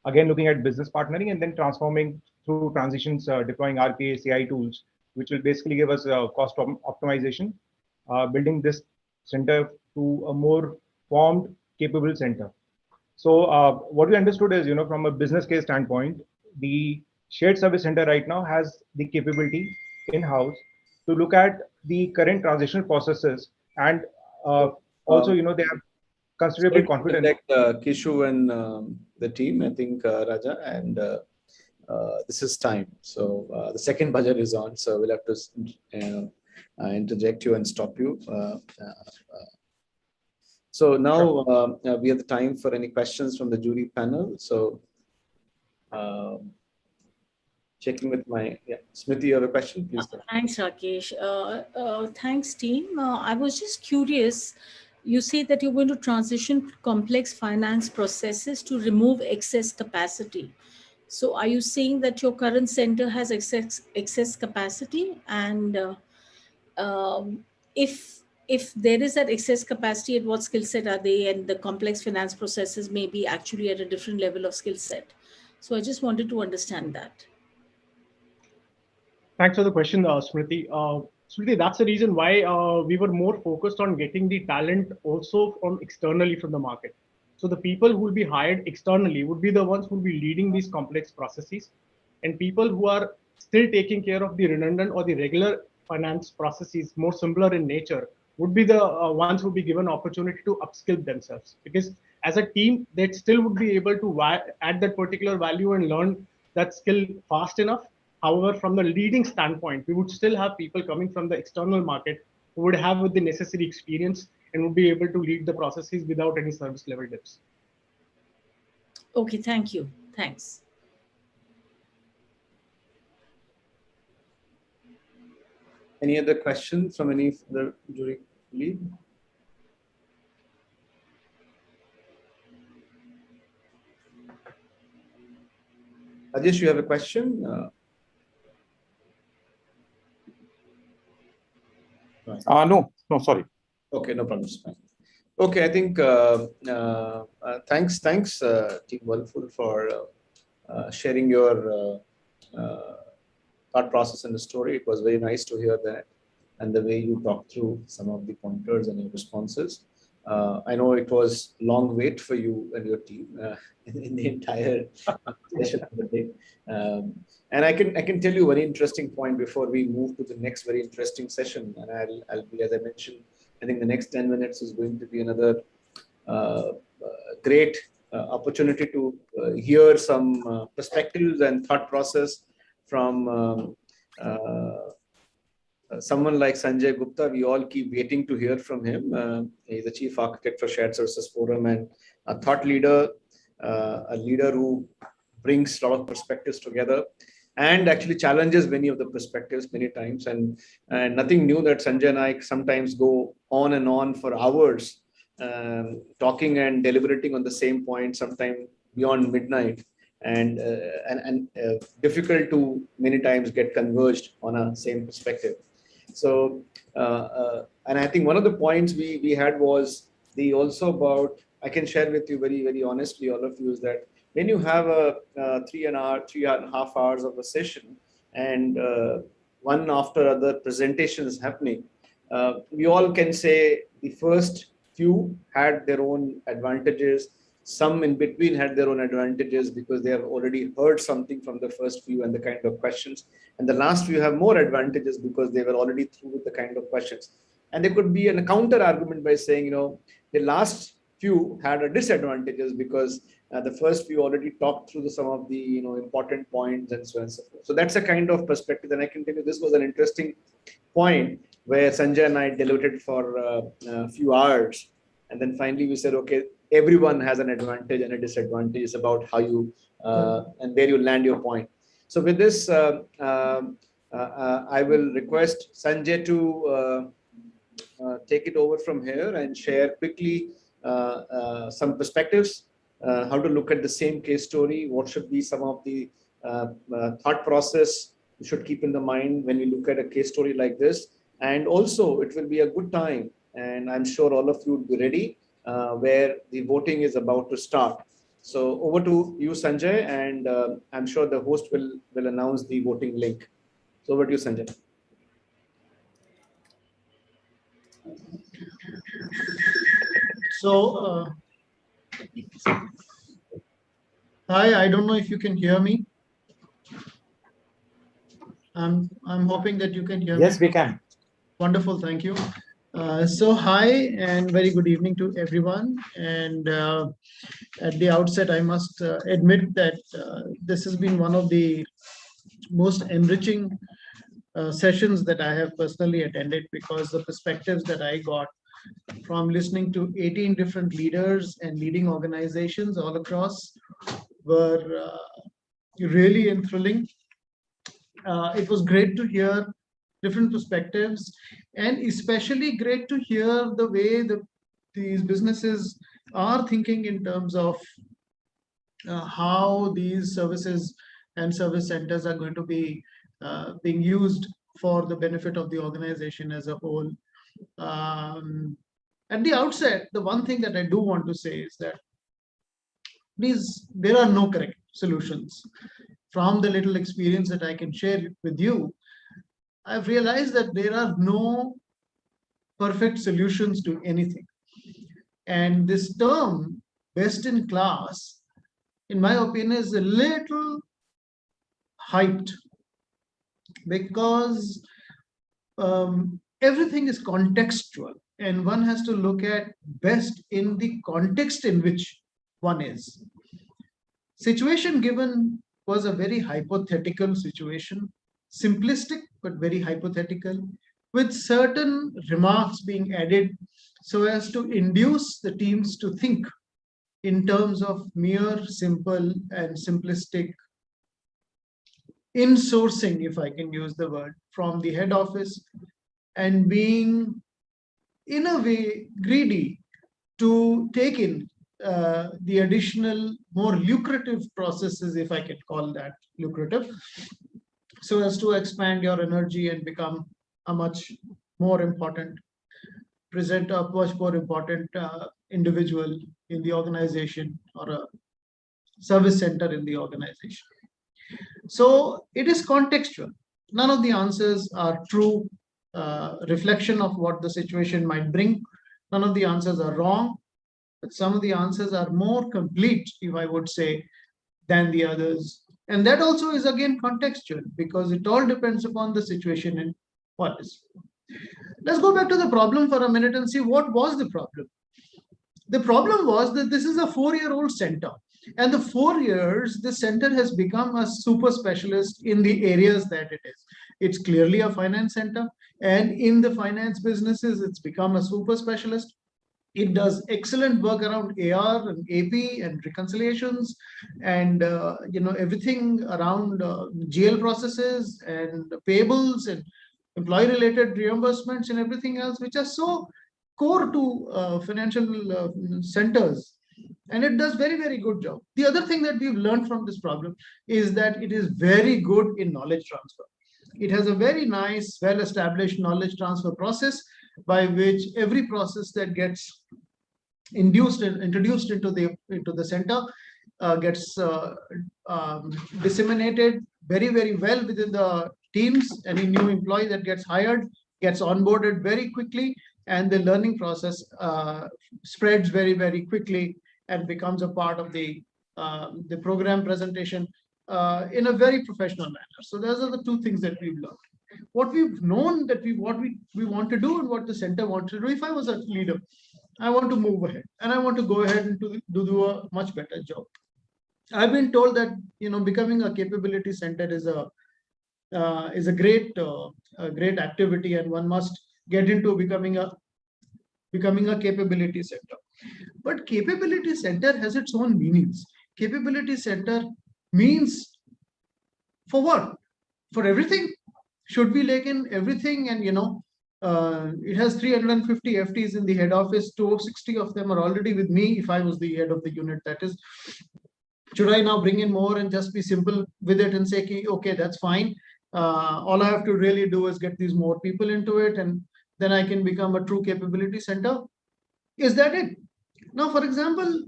Again, looking at business partnering and then transforming through transitions, deploying RPA, CI tools, which will basically give us cost optimization, building this center to a more formed, capable center. So what we understood is, from a business case standpoint, the shared service center right now has the capability in-house to look at the current transitional processes, and also, they have considerable confidence. Kishu and the team, I think, Raja, and this is time. So the second budget is on, so we'll have to interject you and stop you. So now we have the time for any questions from the jury panel. So checking with Smriti, you have a question, please. Thanks, Rakesh. Thanks, team. I was just curious. You say that you're going to transition complex finance processes to remove excess capacity. So are you saying that your current center has excess capacity? And if there is that excess capacity, at what skill set are they? And the complex finance processes may be actually at a different level of skill set. So I just wanted to understand that. Thanks for the question, Smriti. Smriti, that's the reason why we were more focused on getting the talent also from externally from the market. So the people who will be hired externally would be the ones who will be leading these complex processes, and people who are still taking care of the redundant or the regular finance processes, more simpler in nature, would be the ones who will be given opportunity to upskill themselves. Because as a team, they still would be able to add that particular value and learn that skill fast enough. However, from the leading standpoint, we would still have people coming from the external market who would have the necessary experience and would be able to lead the processes without any service level dips. Okay, thank you. Thanks. Any other questions from any of the jury lead? Rajesh, you have a question? No, sorry. Okay, no problem. Okay, I think thanks, Team Whirlpool, for sharing your thought process and the story. It was very nice to hear that, and the way you talked through some of the pointers and your responses. I know it was long wait for you and your team in the entire session of the day. And I can tell you a very interesting point before we move to the next very interesting session. And I'll be, as I mentioned, I think the next 10 minutes is going to be another great opportunity to hear some perspectives and thought process from someone like Sanjay Gupta. We all keep waiting to hear from him. He's the Chief Architect for Shared Services Forum and a thought leader, a leader who brings a lot of perspectives together and actually challenges many of the perspectives many times. And nothing new that Sanjay and I sometimes go on and on for hours, talking and deliberating on the same point, sometimes beyond midnight. And difficult to many times get converged on a same perspective. So, and I think one of the points we had was also about, I can share with you very, very honestly, all of you, is that when you have a 3.5 hours of a session and one after other presentations happening, we all can say the first few had their own advantages. Some in between had their own advantages because they have already heard something from the first few and the kind of questions. And the last few have more advantages because they were already through with the kind of questions. And there could be a counter argument by saying, the last few had a disadvantages because the first few already talked through some of the important points and so on and so forth. So that's a kind of perspective. And I can tell you this was an interesting point where Sanjay and I deliberated for a few hours. And then finally we said, okay, everyone has an advantage and a disadvantage. It's about how you and where you land your point. So with this, I will request Sanjay to take it over from here and share quickly some perspectives, how to look at the same case story, what should be some of the thought process you should keep in the mind when we look at a case story like this. And also it will be a good time, and I'm sure all of you will be ready where the voting is about to start. So over to you, Sanjay, and I'm sure the host will announce the voting link. So over to you, Sanjay. So, hi, I don't know if you can hear me. I'm hoping that you can hear me. Yes, we can. Wonderful, thank you. So hi and very good evening to everyone. And at the outset, I must admit that this has been one of the most enriching sessions that I have personally attended, because the perspectives that I got from listening to 18 different leaders and leading organizations all across were really enthralling. It was great to hear different perspectives, and especially great to hear the way these businesses are thinking in terms of how these services and service centers are going to be being used for the benefit of the organization as a whole. At the outset, the one thing that I do want to say is that there are no correct solutions. From the little experience that I can share with you, I've realized that there are no perfect solutions to anything. And this term, best in class, in my opinion, is a little hyped, because everything is contextual, and one has to look at best in the context in which one is. Situation given was a very hypothetical situation, simplistic but very hypothetical, with certain remarks being added so as to induce the teams to think in terms of mere simple and simplistic insourcing, if I can use the word, from the head office, and being in a way greedy to take in the additional more lucrative processes, if I can call that lucrative, so as to expand your energy and become a much more important individual in the organization, or a service center in the organization. So it is contextual. None of the answers are true reflection of what the situation might bring. None of the answers are wrong, but some of the answers are more complete, if I would say, than the others. And that also is again contextual, because it all depends upon the situation and policy. Let's go back to the problem for a minute and see what was the problem. The problem was that this is a 4-year-old center. And the 4 years, the center has become a super specialist in the areas that it is. It's clearly a finance center. And in the finance businesses, it's become a super specialist. It does excellent work around AR and AP and reconciliations and everything around GL processes and payables and employee-related reimbursements and everything else, which are so core to financial centers. And it does very, very good job. The other thing that we've learned from this problem is that it is very good in knowledge transfer. It has a very nice, well-established knowledge transfer process by which every process that gets introduced into the center gets disseminated very, very well within the teams. Any new employee that gets hired gets onboarded very quickly, and the learning process spreads very, very quickly and becomes a part of the program presentation in a very professional manner. So those are the two things that we've learned. What we've known that we want to do and what the center wants to do. If I was a leader, I want to move ahead and I want to go ahead and do a much better job. I've been told that becoming a capability center is a great activity, and one must get into becoming a capability center. But capability center has its own meanings. Capability center means for what? For everything? Should we like in everything? And it has 350 FTs in the head office. 260 of them are already with me. If I was the head of the unit, that is. Should I now bring in more and just be simple with it and say, okay, that's fine. All I have to really do is get these more people into it, and then I can become a true capability center. Is that it? Now, for example,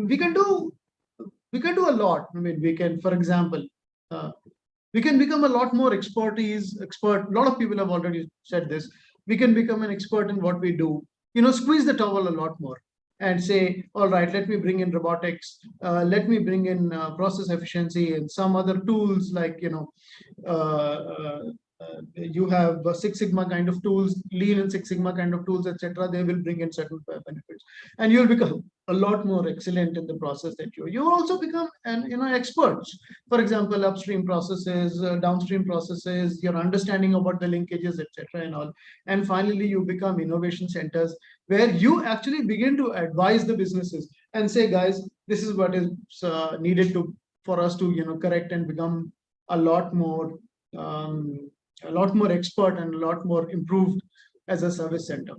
we can do a lot. I mean, we can, for example, we can become a lot more expert. A lot of people have already said this. We can become an expert in what we do. Squeeze the towel a lot more and say, all right, let me bring in robotics. Let me bring in process efficiency and some other tools like, you have Six Sigma kind of tools, Lean and Six Sigma kind of tools, etc. They will bring in certain benefits, and you'll become a lot more excellent in the process that you also become experts. For example, upstream processes, downstream processes, your understanding about the linkages, etc. and all. And finally, you become innovation centers where you actually begin to advise the businesses and say, guys, this is what is needed for us to correct and become a lot more expert and a lot more improved as a service center.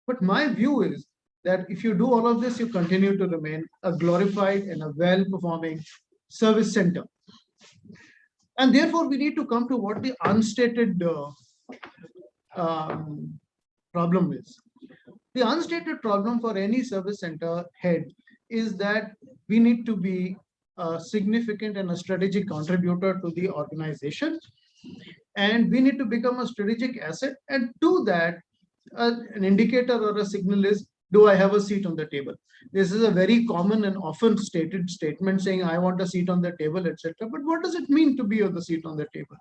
But my view is that if you do all of this, you continue to remain a glorified and a well-performing service center. And therefore, we need to come to what the unstated problem is. The unstated problem for any service center head is that we need to be a significant and a strategic contributor to the organization. And we need to become a strategic asset. And to that, an indicator or a signal is, do I have a seat on the table? This is a very common and often stated statement saying, I want a seat on the table, etc. But what does it mean to be on the seat on the table?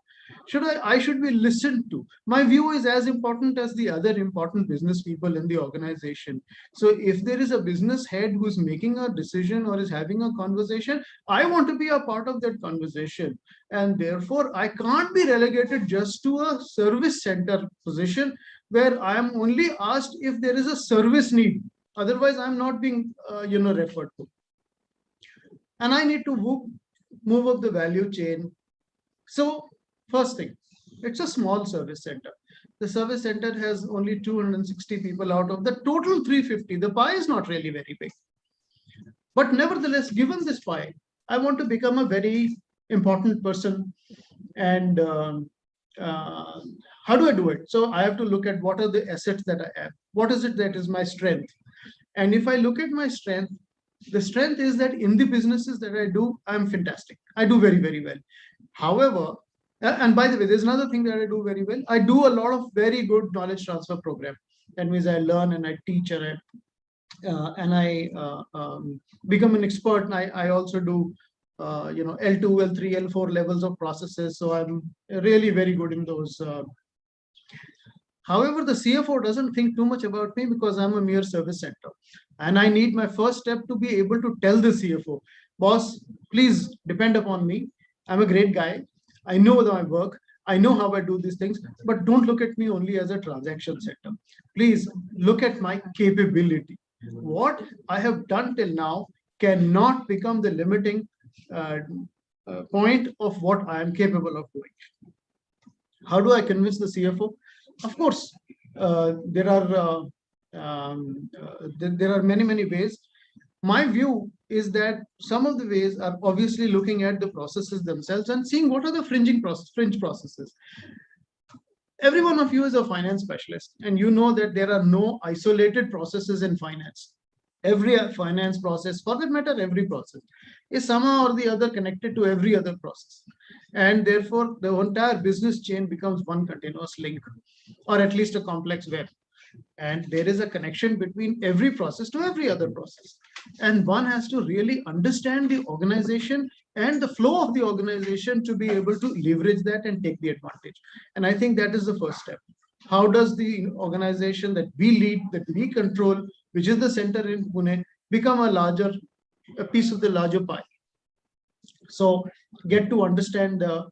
I should be listened to. My view is as important as the other important business people in the organization. So if there is a business head who's making a decision or is having a conversation, I want to be a part of that conversation. And therefore, I can't be relegated just to a service center position where I am only asked if there is a service need. Otherwise, I'm not being referred to. And I need to move up the value chain. So first thing, it's a small service center. The service center has only 260 people out of the total 350. The pie is not really very big. But nevertheless, given this pie, I want to become a very important person. And how do I do it? So I have to look at what are the assets that I have. What is it that is my strength? And if I look at my strength, the strength is that in the businesses that I do, I'm fantastic. I do very, very well. However, and by the way, there's another thing that I do very well. I do a lot of very good knowledge transfer program. That means I learn and I teach and I become an expert. And I also do L2, L3, L4 levels of processes. So I'm really very good in those. However, the CFO doesn't think too much about me because I'm a mere service center. And I need my first step to be able to tell the CFO, boss, please depend upon me. I'm a great guy. I know my work. I know how I do these things, but don't look at me only as a transaction center. Please look at my capability. What I have done till now cannot become the limiting point of what I am capable of doing. How do I convince the CFO? Of course, there are many ways. My view is that some of the ways are obviously looking at the processes themselves and seeing what are the fringe processes. Every one of you is a finance specialist, and you know that there are no isolated processes in finance. Every finance process, for that matter, every process is somehow or the other connected to every other process. And therefore, the entire business chain becomes one continuous link, or at least a complex web. And there is a connection between every process to every other process. And one has to really understand the organization and the flow of the organization to be able to leverage that and take the advantage. And I think that is the first step. How does the organization that we lead, that we control, which is the center in Pune, become a piece of the larger pie? So get to understand the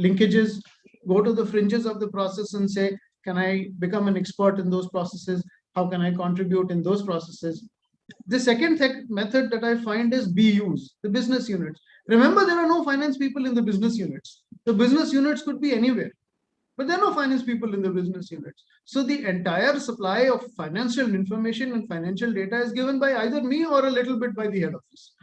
linkages, go to the fringes of the process and say, can I become an expert in those processes? How can I contribute in those processes? The second method that I find is BUs, the business units. Remember, there are no finance people in the business units. The business units could be anywhere, but there are no finance people in the business units. So the entire supply of financial information and financial data is given by either me or a little bit by the head office.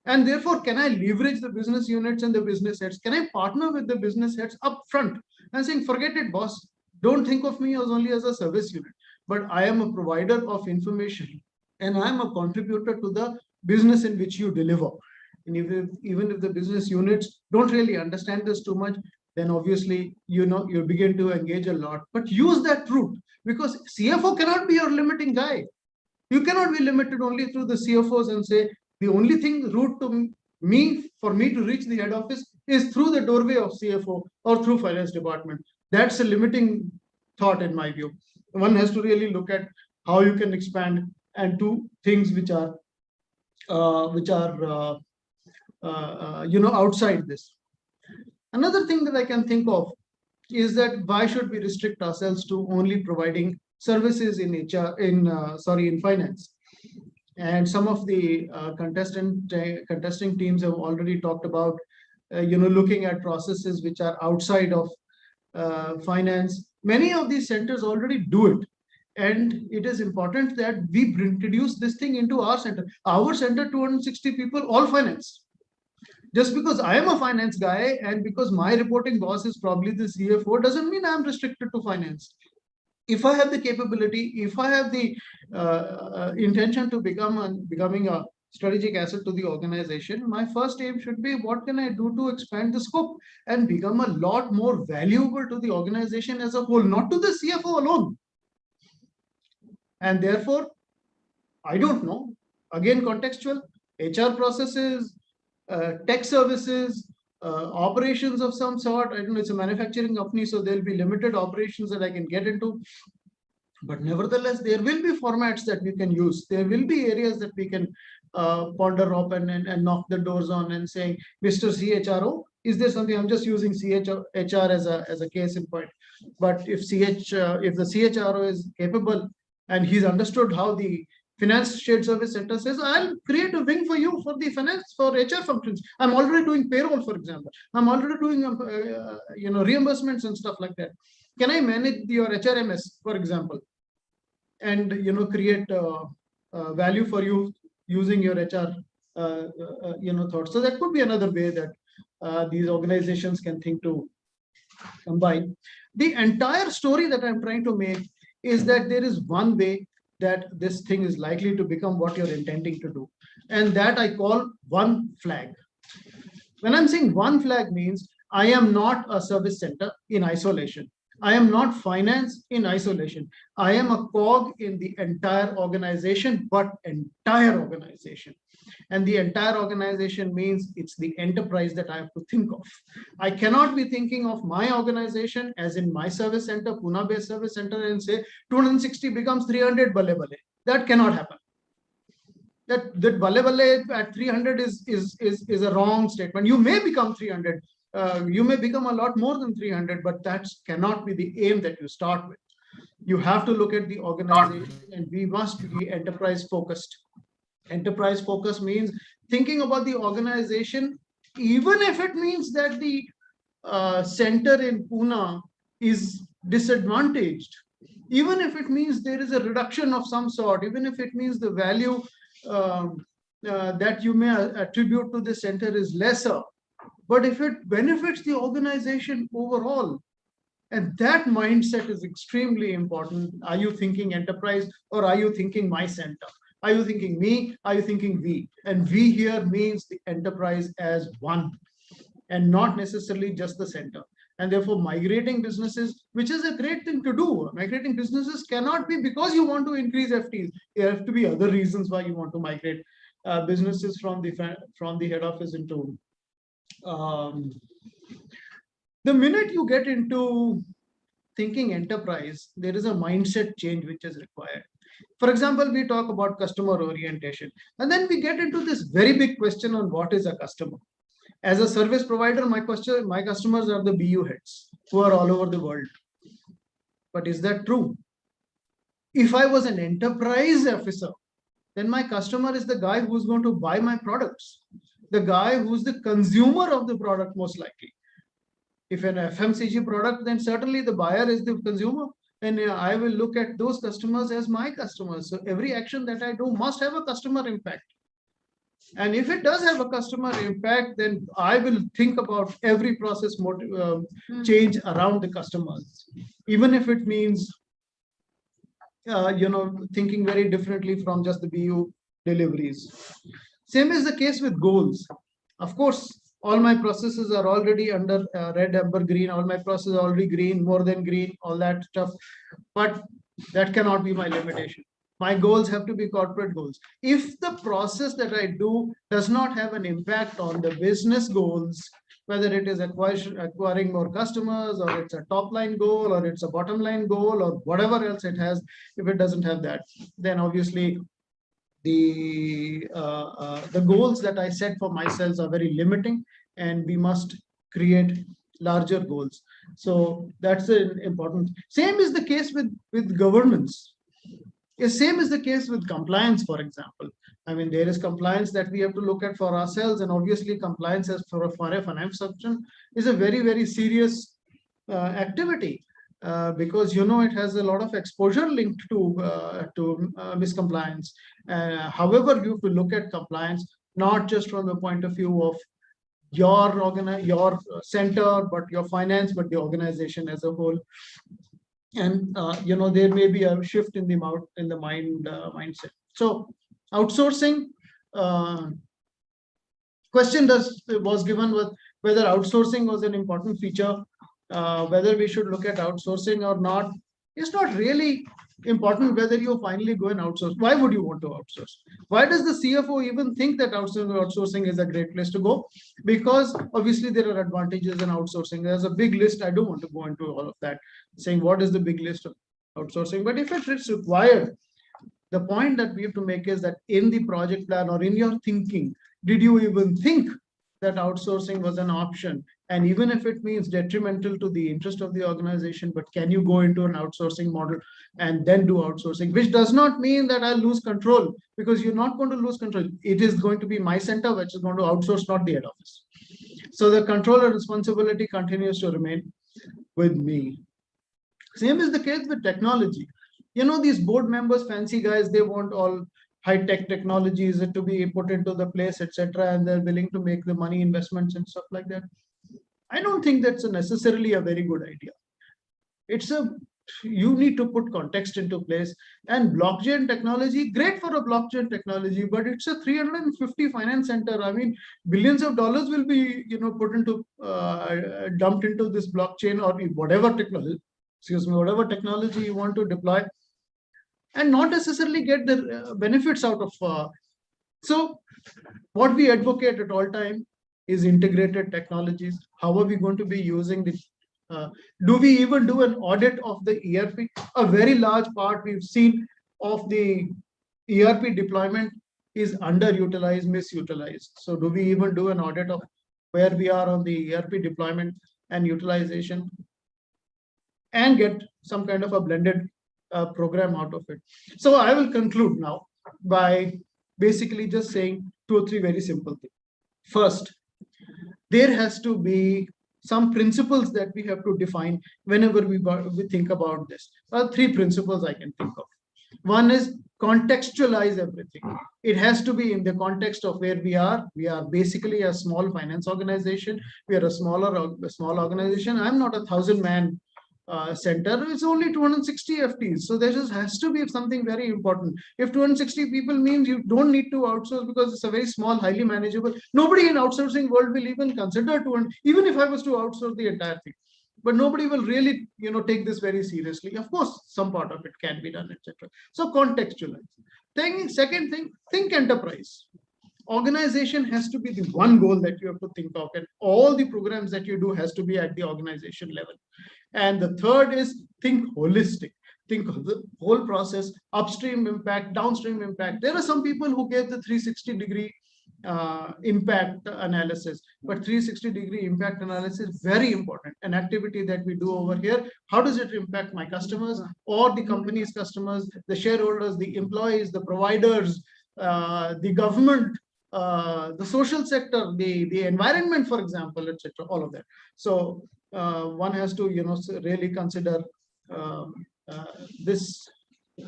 And therefore, can I leverage the business units and the business heads? Can I partner with the business heads up front and saying, forget it, boss. Don't think of me as only as a service unit, but I am a provider of information and I'm a contributor to the business in which you deliver. And even if the business units don't really understand this too much, then obviously, you begin to engage a lot, but use that route, because CFO cannot be your limiting guy. You cannot be limited only through the CFOs and say, the only route to me, for me to reach the head office is through the doorway of CFO or through finance department. That's a limiting thought in my view. One has to really look at how you can expand and do things which are outside this. Another thing that I can think of is that why should we restrict ourselves to only providing services in finance? And some of the contesting teams have already talked about, looking at processes which are outside of finance. Many of these centers already do it. And it is important that we introduce this thing into our center. Our center, 260 people, all finance. Just because I am a finance guy and because my reporting boss is probably the CFO doesn't mean I'm restricted to finance. If I have the capability, if I have the intention to becoming a strategic asset to the organization, my first aim should be, what can I do to expand the scope and become a lot more valuable to the organization as a whole, not to the CFO alone. And therefore, I don't know, again, contextual, HR processes, tech services, operations of some sort. I don't know, it's a manufacturing company, so there'll be limited operations that I can get into. But nevertheless, there will be formats that we can use. There will be areas that we can ponder up and knock the doors on and say, Mr. CHRO, is there something? I'm just using HR as a case in point. But if the CHRO is capable and he's understood how the finance shared service center says, I'll create a wing for you for the finance, for HR functions. I'm already doing payroll, for example. I'm already doing reimbursements and stuff like that. Can I manage your HRMS, for example, and create value for you using your HR thoughts? So that could be another way that these organizations can think to combine. The entire story that I'm trying to make is that there is one way that this thing is likely to become what you're intending to do. And that I call one flag. When I'm saying one flag means I am not a service center in isolation. I am not finance in isolation. I am a cog in the entire organization, but entire organization. And the entire organization means it's the enterprise that I have to think of. I cannot be thinking of my organization as in my service center, Pune-based service center, and say 260 becomes 300 balle balle. That cannot happen. That balle balle at 300 is a wrong statement. You may become 300. You may become a lot more than 300, but that cannot be the aim that you start with. You have to look at the organization, and we must be enterprise focused. Enterprise focus means thinking about the organization, even if it means that the center in Pune is disadvantaged, even if it means there is a reduction of some sort, even if it means the value that you may attribute to the center is lesser, but if it benefits the organization overall, and that mindset is extremely important. Are you thinking enterprise, or are you thinking my center? Are you thinking me? Are you thinking we? And we here means the enterprise as one, and not necessarily just the center. And therefore, migrating businesses, which is a great thing to do, migrating businesses cannot be because you want to increase FTs. There have to be other reasons why you want to migrate businesses from the head office into. The minute you get into thinking enterprise, there is a mindset change which is required. For example, we talk about customer orientation, and then we get into this very big question on what is a customer. As a service provider, my customers are the BU heads who are all over the world. But is that true? If I was an enterprise officer, then my customer is the guy who's going to buy my products, the guy who's the consumer of the product most likely. If an FMCG product, then certainly the buyer is the consumer, and I will look at those customers as my customers. So every action that I do must have a customer impact. And if it does have a customer impact, then I will think about every process change around the customers, even if it means thinking very differently from just the BU deliveries. Same is the case with goals. Of course, all my processes are already under red, amber, green. All my processes are already green, more than green, all that stuff. But that cannot be my limitation. My goals have to be corporate goals. If the process that I do does not have an impact on the business goals, whether it is acquiring more customers, or it's a top line goal, or it's a bottom line goal, or whatever else it has, if it doesn't have that, then obviously the goals that I set for myself are very limiting, and we must create larger goals. So that's an important. Same is the case with governance. Same is the case with compliance, for example. I mean, there is compliance that we have to look at for ourselves, and obviously compliance as for a finance function is a very, very serious activity. Because it has a lot of exposure linked to miscompliance. However, you have to look at compliance not just from the point of view of your center, but your finance, but the organization as a whole. And there may be a shift in the mindset. So outsourcing question was given with whether outsourcing was an important feature. Whether we should look at outsourcing or not, it's not really important whether you finally go and outsource. Why would you want to outsource? Why does the CFO even think that outsourcing is a great place to go? Because obviously there are advantages in outsourcing. There's a big list. I don't want to go into all of that, saying what is the big list of outsourcing. But if it is required, the point that we have to make is that in the project plan or in your thinking, did you even think that outsourcing was an option? And even if it means detrimental to the interest of the organization, but can you go into an outsourcing model and then do outsourcing, which does not mean that I'll lose control, because you're not going to lose control. It is going to be my center which is going to outsource, not the head office. So the control and responsibility continues to remain with me. Same is the case with technology. These board members, fancy guys, they want all high-tech technologies to be put into the place, etc., and they're willing to make the money investments and stuff like that. I don't think that's necessarily a very good idea. You need to put context into place, and blockchain technology, great for a blockchain technology, but it's a 350 finance center. I mean, billions of dollars will be, put into, dumped into this blockchain or whatever technology whatever technology you want to deploy, and not necessarily get the benefits out of. So what we advocate at all time is integrated technologies. How are we going to be using the do we even do an audit of the ERP? A very large part we've seen of the ERP deployment is underutilized, misutilized. So do we even do an audit of where we are on the ERP deployment and utilization and get some kind of a blended program out of it? So I will conclude now by basically just saying 2 or 3 very simple things. First, there has to be some principles that we have to define whenever we think about this. 3 principles I can think of. One is contextualize everything. It has to be in the context of where we are. We are basically a small finance organization. We are a small organization. I'm not a 1,000-man center. It's only 260 FTs. So there just has to be something very important. If 260 people means you don't need to outsource because it's a very small, highly manageable. Nobody in outsourcing world will even consider even if I was to outsource the entire thing. But nobody will really, take this very seriously. Of course, some part of it can be done, etc. So contextualize. Second thing, think enterprise. Organization has to be the one goal that you have to think of, and all the programs that you do has to be at the organization level. And the third is think holistic. Think of the whole process, upstream impact, downstream impact. There are some people who gave the 360-degree impact analysis, but 360-degree impact analysis is very important. An activity that we do over here, how does it impact my customers or the company's customers, the shareholders, the employees, the providers, the government, the social sector, the environment, for example, etc. All of that. So one has to really consider this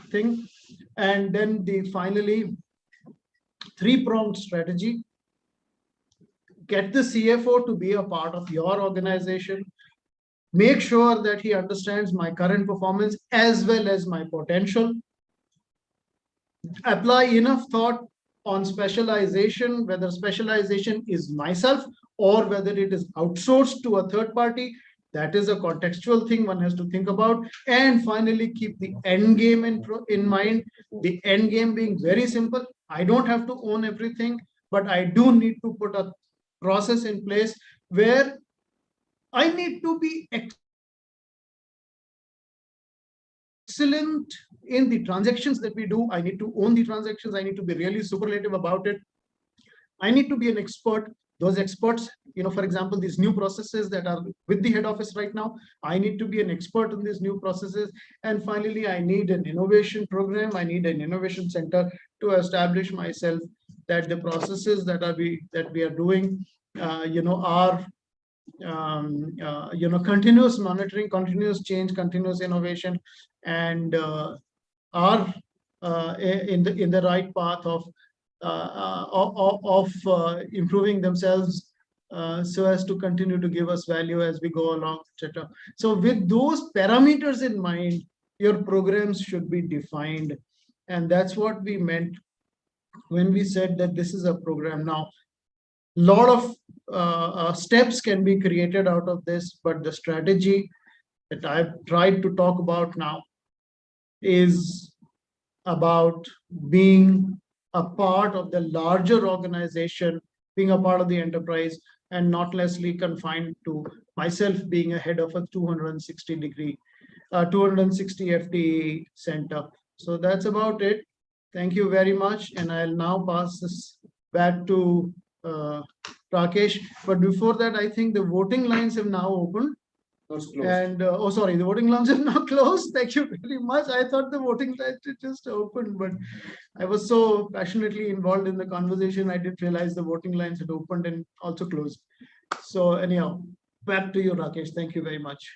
thing. And then finally 3-pronged strategy. Get the CFO to be a part of your organization. Make sure that he understands my current performance as well as my potential. Apply enough thought on specialization, whether specialization is myself or whether it is outsourced to a third party. That is a contextual thing one has to think about. And finally, keep the end game in mind. The end game being very simple. I don't have to own everything, but I do need to put a process in place where I need to be excellent in the transactions that we do. I need to own the transactions. I need to be really superlative about it. I need to be an expert. Those experts, for example, these new processes that are with the head office right now, I need to be an expert in these new processes. And finally, I need an innovation program. I need an innovation center to establish myself that the processes that we are doing, are continuous monitoring, continuous change, continuous innovation, and are in the right path of improving themselves so as to continue to give us value as we go along, etc. So with those parameters in mind, your programs should be defined. And that's what we meant when we said that this is a program. Now, a lot of steps can be created out of this, but the strategy that I've tried to talk about now is about being a part of the larger organization, being a part of the enterprise, and not lessly confined to myself being a head of a 260 FTE center. So that's about it. Thank you very much. And I'll now pass this back to Rakesh. But before that, I think the voting lines have now opened. And the voting lines have now closed. Thank you very much. I thought the voting lines had just opened, but I was so passionately involved in the conversation, I didn't realize the voting lines had opened and also closed. So anyhow, back to you, Rakesh. Thank you very much.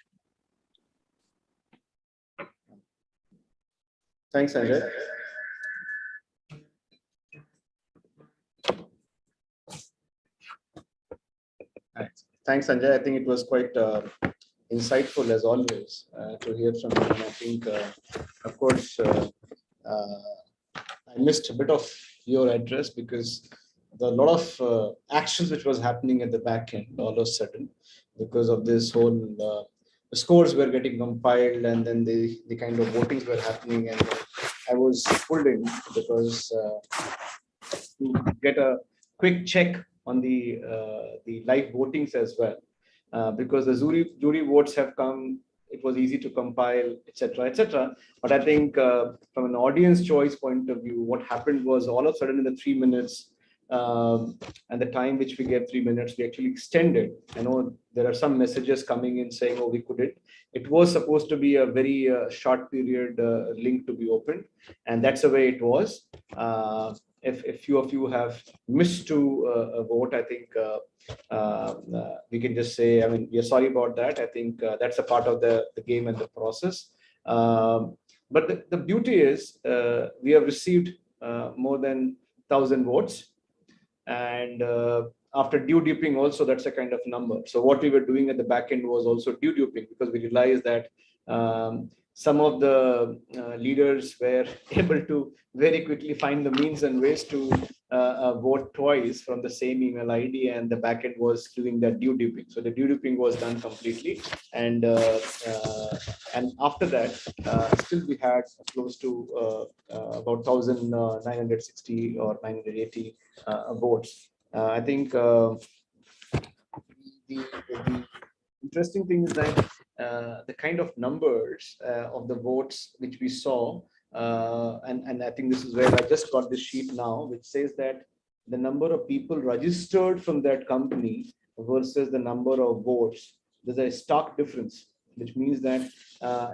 Thanks, Sanjay. Thanks, Sanjay. I think it was quite insightful as always to hear from you. And I think, of course, I missed a bit of your address because there are a lot of actions which was happening at the back end all of a sudden because of this whole the scores were getting compiled, and then the kind of votings were happening, and I was pulled in because to get a quick check on the live votings as well, because the jury votes have come. It was easy to compile, etc., etc. But I think from an audience choice point of view, what happened was all of a sudden in the 3 minutes, and the time which we gave 3 minutes, we actually extended. I know there are some messages coming in saying, oh, we couldn't. It was supposed to be a very short period link to be opened, and that's the way it was. If few of you have missed to vote, I think we can just say, I mean, we are sorry about that. I think that's a part of the game and the process. But the beauty is we have received more than 1,000 votes. And after dew dipping also, that's a kind of number. So what we were doing at the back end was also dew dipping, because we realized that some of the leaders were able to very quickly find the means and ways to vote twice from the same email ID, and the backend was doing that dew dipping. So the dew dipping was done completely, and after that, still we had close to about 1,960 or 980 votes. I think the interesting thing is that the kind of numbers of the votes which we saw, and I think this is where I just got this sheet now, which says that the number of people registered from that company versus the number of votes, there's a stark difference, which means that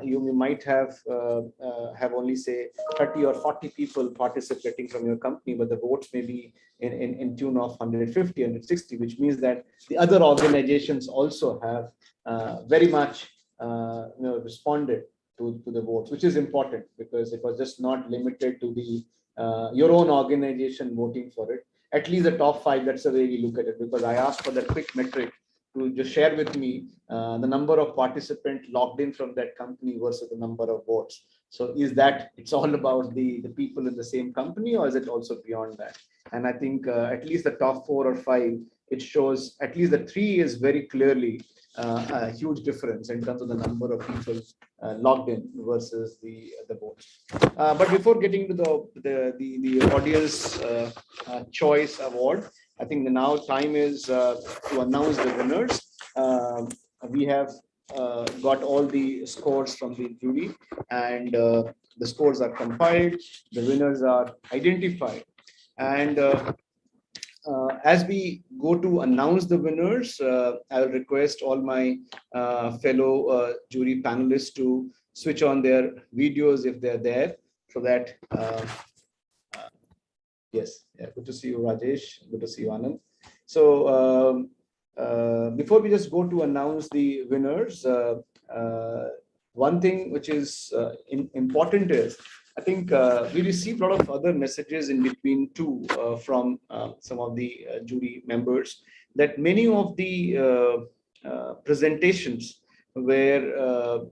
you might have only say 30 or 40 people participating from your company, but the votes may be in tune of 150, 160, which means that the other organizations also have very much responded to the votes, which is important, because it was just not limited to the your own organization voting for it. At least the top 5, that's the way we look at it, because I asked for that quick metric to just share with me the number of participants logged in from that company versus the number of votes. So is that it's all about the people in the same company, or is it also beyond that? And I think at least the top 4 or 5, it shows at least the 3 is very clearly a huge difference in terms of the number of people logged in versus the votes. But before getting to the audience choice award, I think the now time is to announce the winners. We have got all the scores from the jury, and the scores are compiled. The winners are identified, and as we go to announce the winners, I'll request all my fellow jury panelists to switch on their videos if they're there, so that yes, yeah, good to see you, Rajesh. Good to see you, Anand. So before we just go to announce the winners, one thing which is important is, I think we received a lot of other messages in between too from some of the jury members, that many of the presentations where a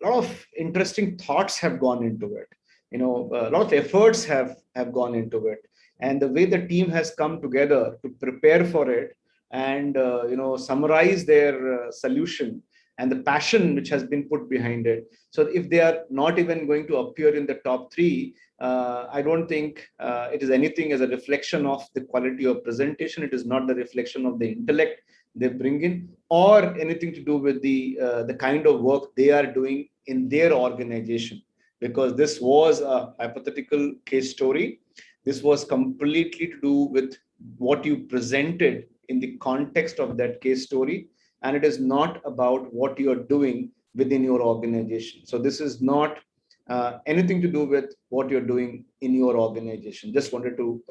lot of interesting thoughts have gone into it. A lot of efforts have gone into it, and the way the team has come together to prepare for it and summarize their solution, and the passion which has been put behind it. So if they are not even going to appear in the top 3, I don't think it is anything as a reflection of the quality of presentation. It is not the reflection of the intellect they bring in, or anything to do with the kind of work they are doing in their organization. Because this was a hypothetical case story. This was completely to do with what you presented in the context of that case story, and it is not about what you are doing within your organization. So this is not anything to do with what you're doing in your organization. Just wanted to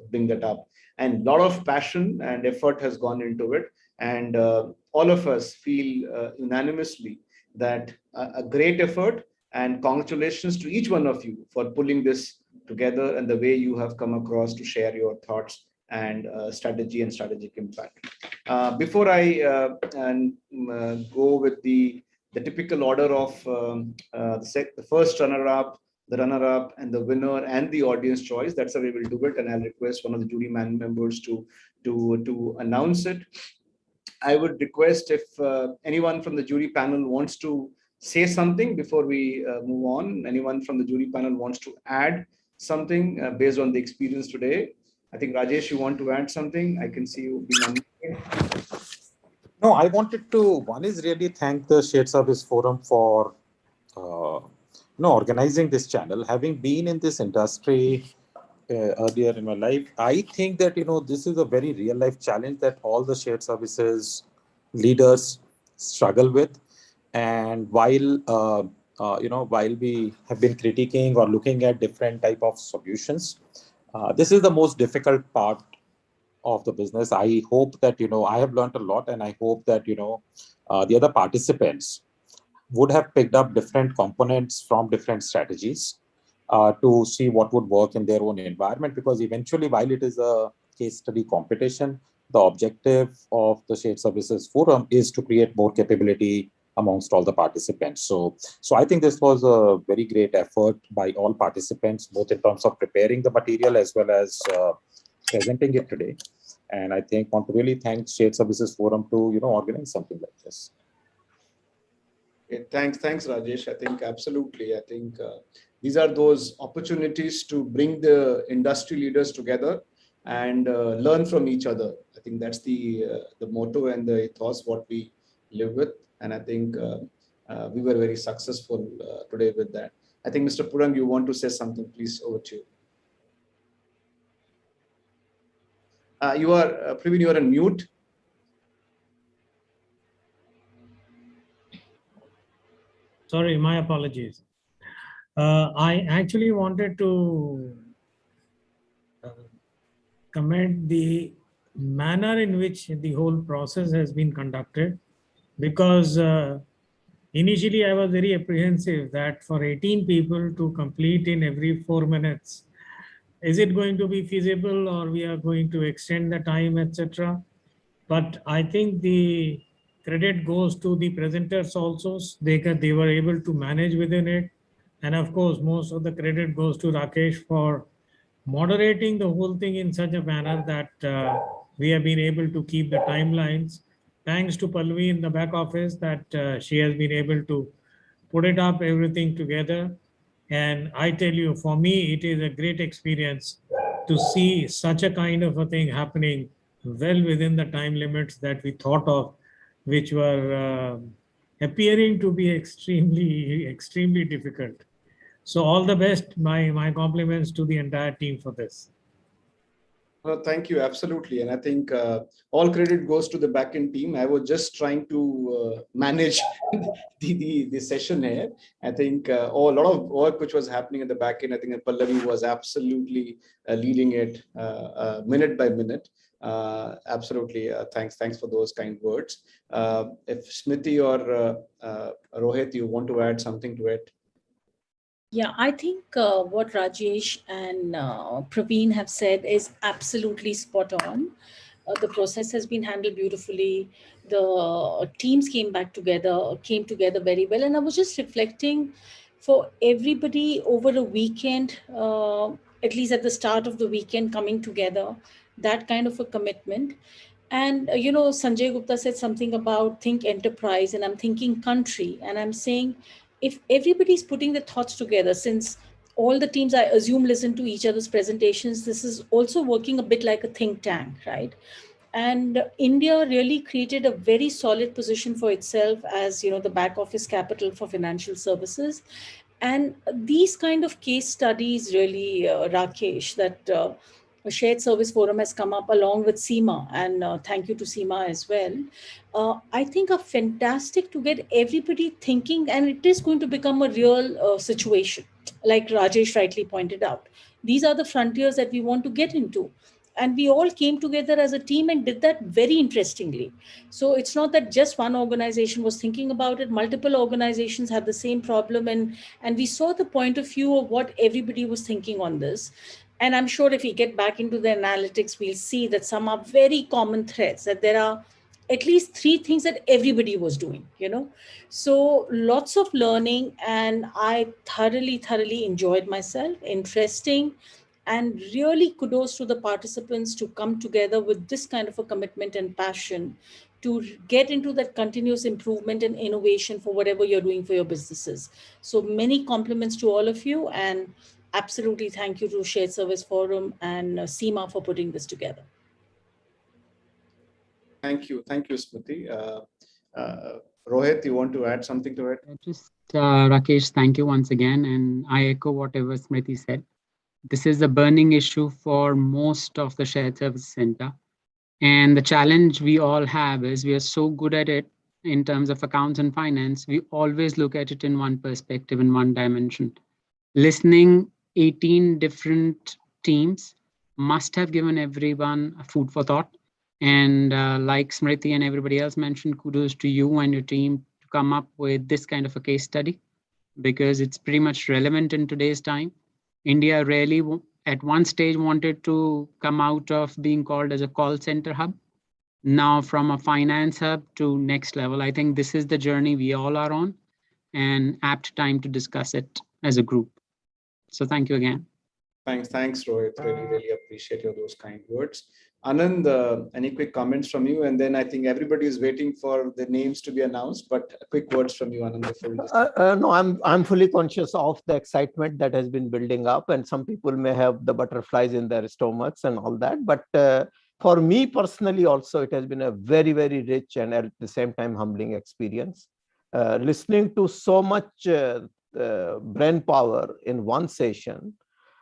bring that up. And a lot of passion and effort has gone into it. And all of us feel unanimously that a great effort, and congratulations to each one of you for pulling this together and the way you have come across to share your thoughts and strategy and strategic impact. Before I go with the typical order of the first runner-up, the runner-up, and the winner, and the audience choice, that's how we will do it. And I'll request one of the jury members to announce it. I would request if anyone from the jury panel wants to say something before we move on. Anyone from the jury panel wants to add something based on the experience today. I think Rajesh, you want to add something? I can see you being unmuted. No, I wanted to, one is really thank the Shared Service Forum for organizing this channel. Having been in this industry earlier in my life, I think that, this is a very real life challenge that all the shared services leaders struggle with. And while, while we have been critiquing or looking at different type of solutions, this is the most difficult part of the business. I hope that, I have learned a lot, and I hope that, the other participants would have picked up different components from different strategies to see what would work in their own environment. Because eventually, while it is a case study competition, the objective of the Shared Services Forum is to create more capability amongst all the participants. So I think this was a very great effort by all participants, both in terms of preparing the material as well as presenting it today. And I think want to really thank Shared Services Forum to organize something like this. Okay, thanks, Rajesh. I think absolutely. I think these are those opportunities to bring the industry leaders together and learn from each other. I think that's the motto and the ethos what we live with. And I think we were very successful today with that. I think Mr. Purang, you want to say something? Please, over to you. You are Praveen, you are on mute. Sorry, my apologies. I actually wanted to comment the manner in which the whole process has been conducted, because initially I was very apprehensive that for 18 people to complete in every 4 minutes, is it going to be feasible, or we are going to extend the time, etc. But I think the credit goes to the presenters also. They were able to manage within it. And of course, most of the credit goes to Rakesh for moderating the whole thing in such a manner that we have been able to keep the timelines. Thanks to Pallavi in the back office that she has been able to put it up, everything together. And I tell you, for me, it is a great experience to see such a kind of a thing happening well within the time limits that we thought of, which were appearing to be extremely difficult. So all the best, my compliments to the entire team for this. Well, thank you. Absolutely. And I think all credit goes to the backend team. I was just trying to manage the session here. I think a lot of work which was happening at the backend, I think Pallavi was absolutely leading it minute by minute. Absolutely. Thanks for those kind words. If Smriti or Rohit, you want to add something to it? Yeah, I think what Rajesh and Praveen have said is absolutely spot on. The process has been handled beautifully. The teams came together very well. And I was just reflecting for everybody over a weekend, at least at the start of the weekend, coming together, that kind of a commitment. And, Sanjay Gupta said something about think enterprise, and I'm thinking country. And I'm saying, if everybody's putting their thoughts together, since all the teams, I assume, listen to each other's presentations, this is also working a bit like a think tank, right? And India really created a very solid position for itself as, the back office capital for financial services. And these kind of case studies really, Rakesh, that a shared service forum has come up along with CIMA, and thank you to CIMA as well. I think are fantastic to get everybody thinking, and it is going to become a real situation, like Rajesh rightly pointed out. These are the frontiers that we want to get into. And we all came together as a team and did that very interestingly. So it's not that just one organization was thinking about it. Multiple organizations had the same problem. And we saw the point of view of what everybody was thinking on this. And I'm sure if we get back into the analytics, we'll see that some are very common threads, that there are at least 3 things that everybody was doing, So lots of learning, and I thoroughly enjoyed myself. Interesting. And really kudos to the participants to come together with this kind of a commitment and passion to get into that continuous improvement and innovation for whatever you're doing for your businesses. So many compliments to all of you, and absolutely thank you to Shared Service Forum and CIMA for putting this together. Thank you, Smriti. Rohit, you want to add something to it? Just Rakesh, thank you once again, and I echo whatever Smriti said. This is a burning issue for most of the shared service center. And the challenge we all have is we are so good at it in terms of accounts and finance. We always look at it in one perspective, in one dimension. Listening 18 different teams must have given everyone a food for thought. And like Smriti and everybody else mentioned, kudos to you and your team to come up with this kind of a case study, because it's pretty much relevant in today's time. India really at one stage wanted to come out of being called as a call center hub. Now from a finance hub to next level. I think this is the journey we all are on, and apt time to discuss it as a group. So thank you again. Thanks, Rohit. Really appreciate those kind words. Anand, any quick comments from you? And then I think everybody is waiting for the names to be announced, but quick words from you, Anand. No, I'm fully conscious of the excitement that has been building up, and some people may have the butterflies in their stomachs and all that. But for me personally, also, it has been a very, very rich and at the same time humbling experience. Listening to so much brain power in one session,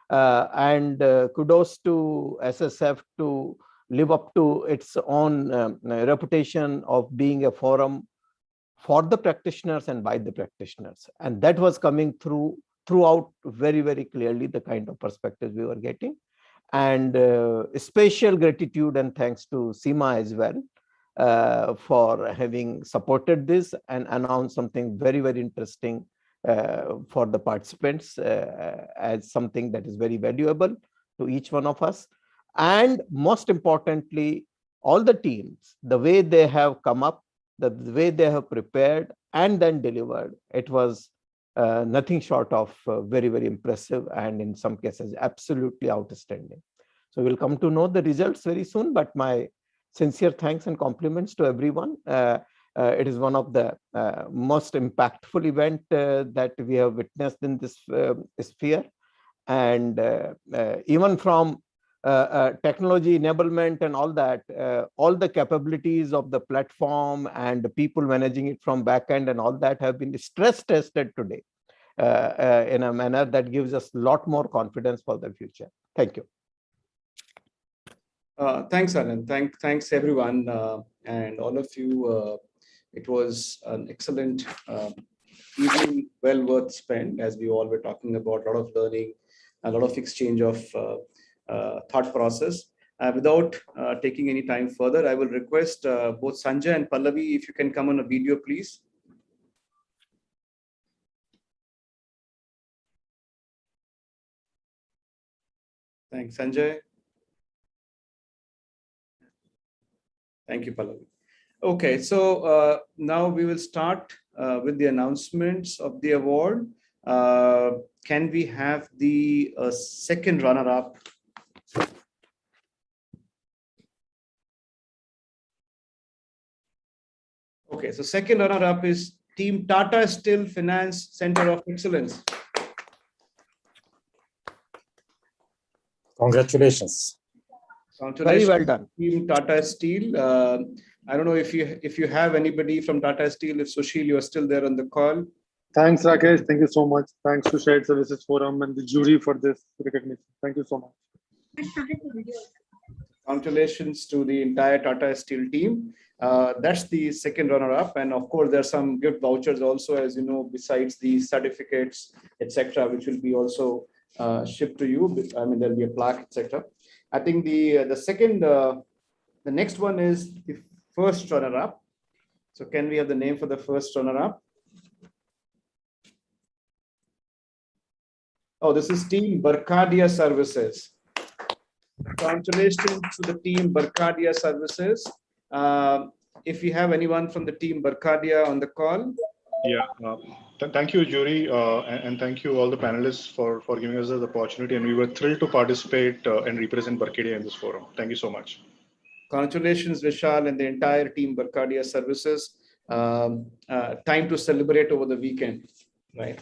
and kudos to SSF to live up to its own reputation of being a forum for the practitioners and by the practitioners. And that was coming throughout very, very clearly, the kind of perspectives we were getting. And special gratitude and thanks to CIMA as well for having supported this and announced something very, very interesting for the participants as something that is very valuable to each one of us. And most importantly, all the teams, the way they have come up, the way they have prepared and then delivered, it was nothing short of very, very impressive, and in some cases absolutely outstanding. So we'll come to know the results very soon, but my sincere thanks and compliments to everyone. It is one of the most impactful event that we have witnessed in this sphere. And even from technology enablement and all that, all the capabilities of the platform and the people managing it from backend and all that have been stress tested today in a manner that gives us a lot more confidence for the future. Thank you. Thanks, Anand. Thanks everyone, and all of you. It was an excellent evening, well worth spent, as we all were talking about, a lot of learning, a lot of exchange of thought process. Without taking any time further, I will request both Sanjay and Pallavi, if you can come on a video, please. Thanks, Sanjay. Thank you, Pallavi. Okay, so now we will start with the announcements of the award. Can we have the second runner-up? Okay, so second runner-up is Team Tata Steel Finance Center of Excellence. Congratulations. Very well done. Team Tata Steel. I don't know if you have anybody from Tata Steel. If Sushil, you are still there on the call. Thanks, Rakesh. Thank you so much. Thanks to Shared Services Forum and the jury for this recognition. Thank you so much. Congratulations to the entire Tata Steel team. That's the second runner-up, and of course, there are some gift vouchers also, as you know, besides the certificates, etc., which will be also shipped to you. I mean, there'll be a plaque, etc. I think the next one is the first runner-up. So, can we have the name for the first runner-up? Oh, this is Team Barkadia Services. Congratulations to the Team Barkadia Services. If you have anyone from the Team Barkadia on the call. Yeah, thank you, jury, and thank you all the panelists for giving us the opportunity. And we were thrilled to participate and represent Barkadia in this forum. Thank you so much. Congratulations, Vishal and the entire team Barcadia Services. Time to celebrate over the weekend, right?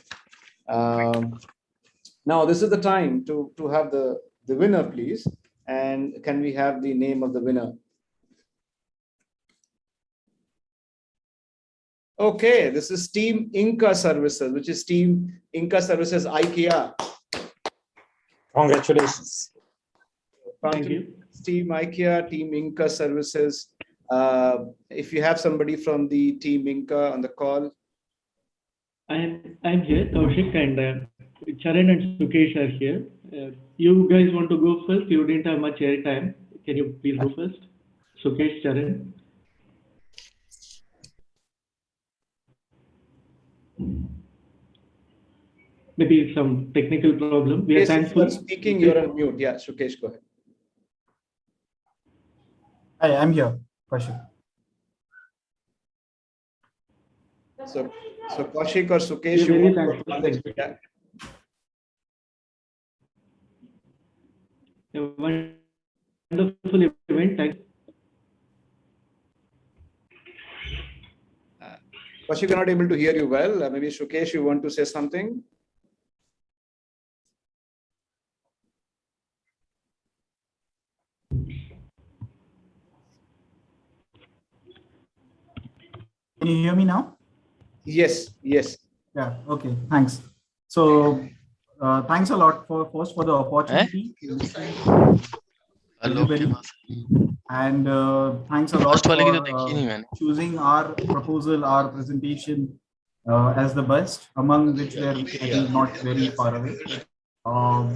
Now this is the time to have the winner, please. And can we have the name of the winner? Okay, this is Team Inca Services, which is Team Inca Services IKEA. Congratulations. Thank you. Team IKEA, Team Inca Services. If you have somebody from the Team Inca on the call. I'm here, Kaushik, and Charan and Sukesh are here. You guys want to go first? You didn't have much air time. Can you please go first? Sukesh, Charan. Maybe some technical problem. We are thankful. If you're speaking, you're on mute. Yeah, Sukesh, go ahead. Hi, I'm here, Kaushik. So Kaushik or Sukesh, you want to yeah. A wonderful event. Kaushik, we're not able to hear you well. Maybe Sukesh, you want to say something? Can you hear me now? Yes, yes. Yeah, okay, thanks. So thanks a lot for the opportunity. Everybody. And thanks a lot for choosing our proposal, our presentation as the best, among which we are not very far away. All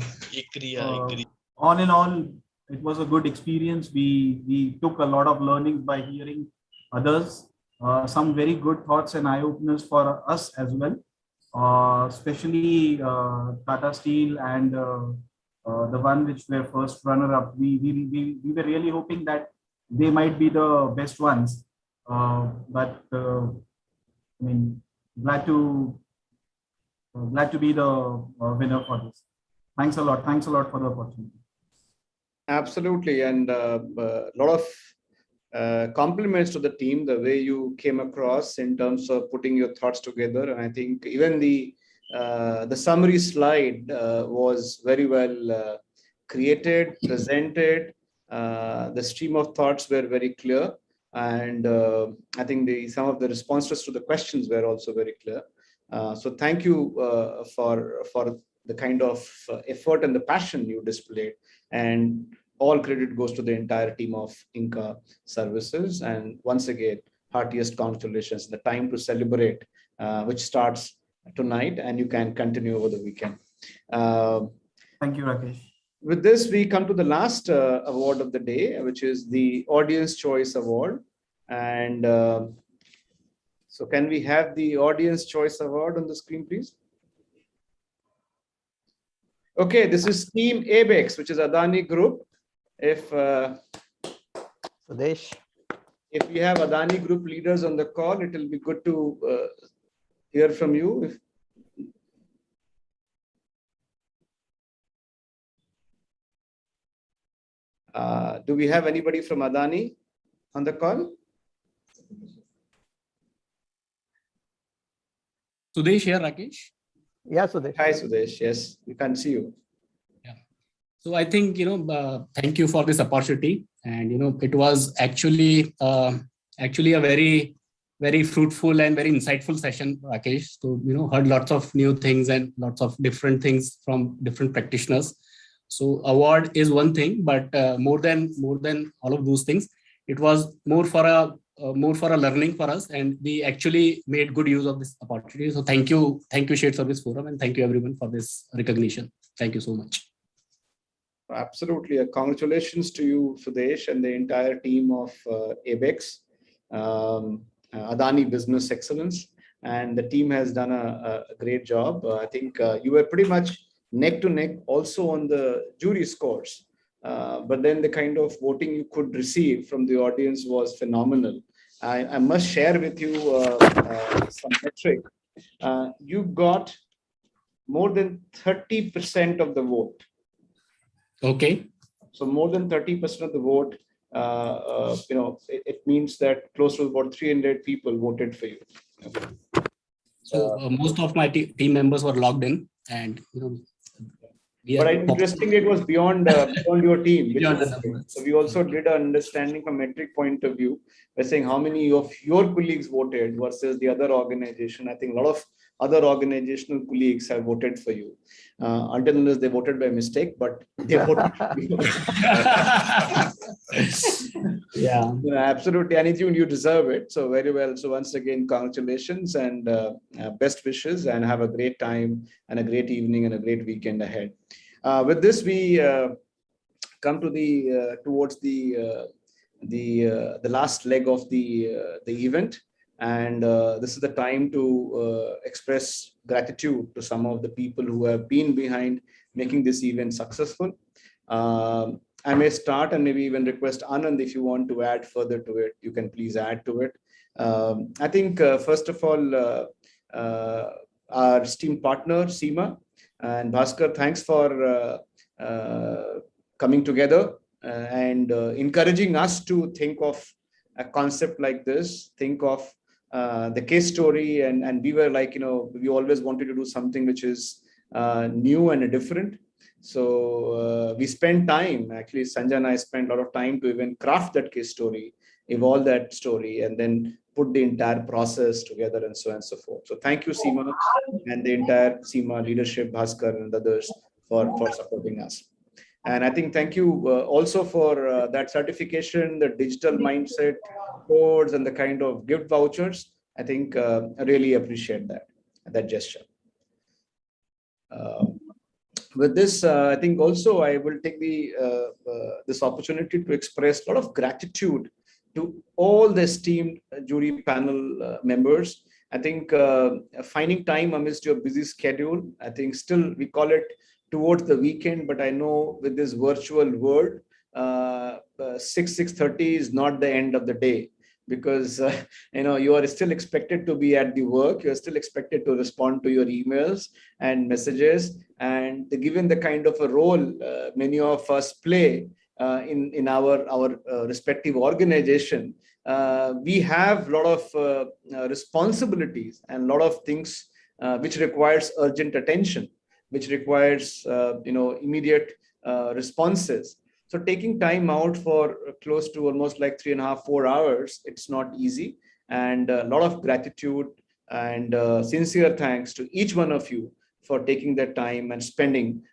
in all, it was a good experience. We took a lot of learnings by hearing others, some very good thoughts and eye-openers for us as well, especially Tata Steel and the one which were first runner-up. We were really hoping that they might be the best ones, but I mean, glad to be the winner for this. Thanks a lot for the opportunity. Absolutely, and a lot of compliments to the team, the way you came across in terms of putting your thoughts together. And I think even the summary slide was very well created, presented. The stream of thoughts were very clear, and I think some of the responses to the questions were also very clear. So thank you for the kind of effort and the passion you displayed, and all credit goes to the entire team of Inca Services. And once again, heartiest congratulations. The time to celebrate, which starts tonight, and you can continue over the weekend. Thank you, Rakesh. With this, we come to the last award of the day, which is the Audience Choice Award. And so can we have the Audience Choice Award on the screen, please? Okay, this is Team ABEX, which is Adani Group. If Sudesh, if we have Adani Group leaders on the call, it will be good to hear from you. Do we have anybody from Adani on the call? Sudesh here, Rakesh. Yeah, Sudesh. Hi, Sudesh. Yes, we can see you. So I think, thank you for this opportunity. And, it was actually a very, very fruitful and very insightful session, Rakesh. So, heard lots of new things and lots of different things from different practitioners. So award is one thing, but more than all of those things, it was more for a learning for us. And we actually made good use of this opportunity. So thank you, Shared Service Forum, and thank you everyone for this recognition. Thank you so much. Absolutely. Congratulations to you, Sudesh, and the entire team of ABEX, Adani Business Excellence. And the team has done a great job. I think you were pretty much neck to neck also on the jury scores. But then the kind of voting you could receive from the audience was phenomenal. I must share with you some metric. You got more than 30% of the vote. Okay. So more than 30% of the vote it means that close to about 300 people voted for you. So most of my team members were logged in, and but interestingly, it was beyond your team. Beyond the numbers. So we also did an understanding from metric point of view by saying how many of your colleagues voted versus the other organization. I think a lot of other organizational colleagues have voted for you. Until unless they voted by mistake, but they voted for you. Yeah. Absolutely. And you deserve it. So very well. So once again, congratulations and best wishes, and have a great time and a great evening and a great weekend ahead. With this, we come to the towards the last leg of the event, and this is the time to express gratitude to some of the people who have been behind making this event successful. I may start and maybe even request Anand, if you want to add further to it, you can please add to it. I think first of all, our esteemed partner CIMA and Bhaskar, thanks for coming together and encouraging us to think of a concept like this, think of the case story, and we were like, we always wanted to do something which is new and different. So we spent time, actually Sanjay and I spent a lot of time to even craft that case story, evolve that story, and then put the entire process together and so on and so forth. So thank you, CIMA, and the entire CIMA leadership, Bhaskar and others for supporting us. And I think thank you also for that certification, the digital mindset codes and the kind of gift vouchers. I think I really appreciate that gesture. With this, I think also I will take this opportunity to express a lot of gratitude to all the esteemed jury panel members. I think finding time amidst your busy schedule, I think still we call it towards the weekend, but I know with this virtual world, 6:30 is not the end of the day, because you are still expected to be at the work, you are still expected to respond to your emails and messages, and given the kind of a role many of us play in our respective organization, we have a lot of responsibilities and a lot of things which requires urgent attention, which requires immediate responses. So taking time out for close to almost like 3.5, 4 hours, it's not easy. And a lot of gratitude and sincere thanks to each one of you for taking that time and spending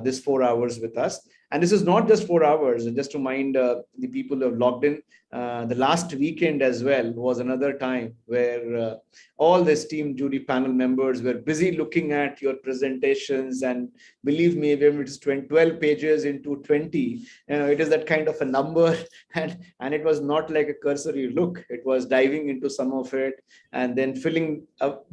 this 4 hours with us. And this is not just 4 hours, just to mind the people who have logged in. The last weekend as well was another time where all the esteemed jury panel members were busy looking at your presentations. And believe me, when it is 12 pages into 20, it is that kind of a number. And it was not like a cursory look. It was diving into some of it and then filling up.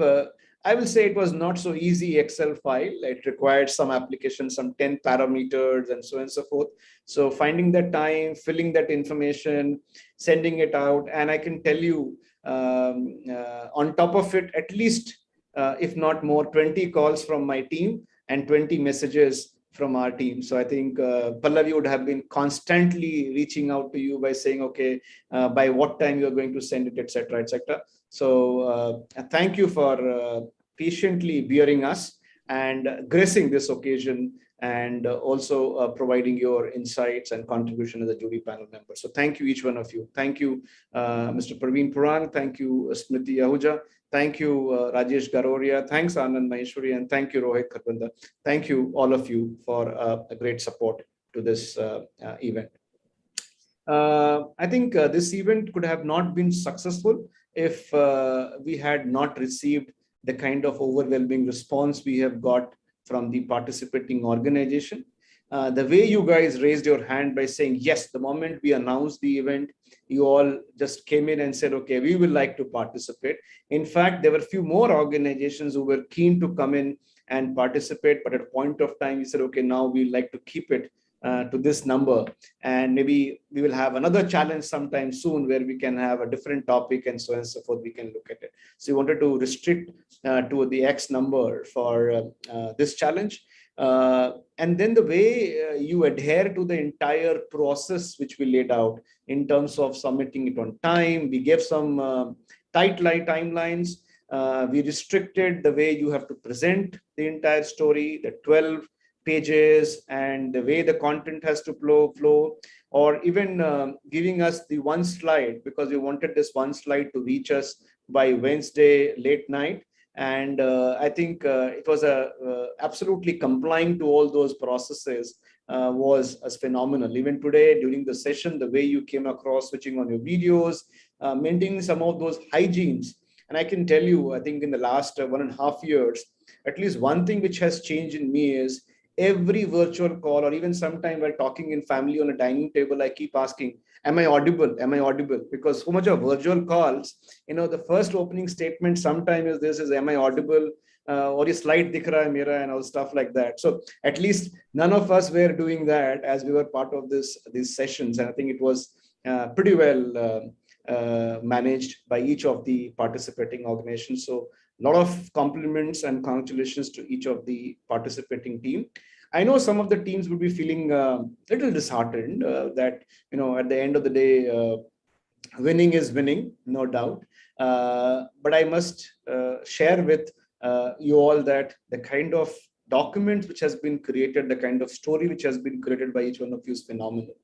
I will say it was not so easy Excel file. It required some application, some 10 parameters and so on and so forth. So finding that time, filling that information, sending it out. And I can tell you on top of it, at least, if not more, 20 calls from my team and 20 messages from our team. So I think Pallavi would have been constantly reaching out to you by saying, okay, by what time you're going to send it, etc., etc. So thank you for patiently bearing us and gracing this occasion, and also providing your insights and contribution as a jury panel member. So thank you, each one of you. Thank you, Mr. Praveen Purang. Thank you, Smriti Ahuja. Thank you, Rajesh Garoria. Thanks, Anand Maheshwari. And thank you, Rohit Kharbanda. Thank you, all of you, for a great support to this event. I think this event could have not been successful if we had not received the kind of overwhelming response we have got from the participating organization. The way you guys raised your hand by saying, yes, the moment we announced the event, you all just came in and said, okay, we would like to participate. In fact, there were a few more organizations who were keen to come in and participate, but at a point of time, we said, okay, now we'd like to keep it to this number, and maybe we will have another challenge sometime soon where we can have a different topic and so on and so forth. We can look at it. So we wanted to restrict to the X number for this challenge. And then the way you adhere to the entire process which we laid out in terms of submitting it on time. We gave some tight timelines. We restricted the way you have to present the entire story, the 12 pages, and the way the content has to flow, or even giving us the one slide, because we wanted this one slide to reach us by Wednesday late night. And I think it was absolutely complying to all those processes was phenomenal. Even today during the session, the way you came across, switching on your videos, maintaining some of those hygienes. And I can tell you, I think in the last 1.5 years, at least one thing which has changed in me is every virtual call, or even sometime while talking in family on a dining table, I keep asking, am I audible? Am I audible? Because so much of virtual calls, the first opening statement sometimes is this is, am I audible? Or your slide dikh raha hai mera, and all stuff like that. So at least none of us were doing that as we were part of these sessions. And I think it was pretty well managed by each of the participating organizations. So a lot of compliments and congratulations to each of the participating team. I know some of the teams would be feeling a little disheartened that, at the end of the day, winning is winning, no doubt. But I must share with you all that the kind of document which has been created, the kind of story which has been created by each one of you is phenomenal.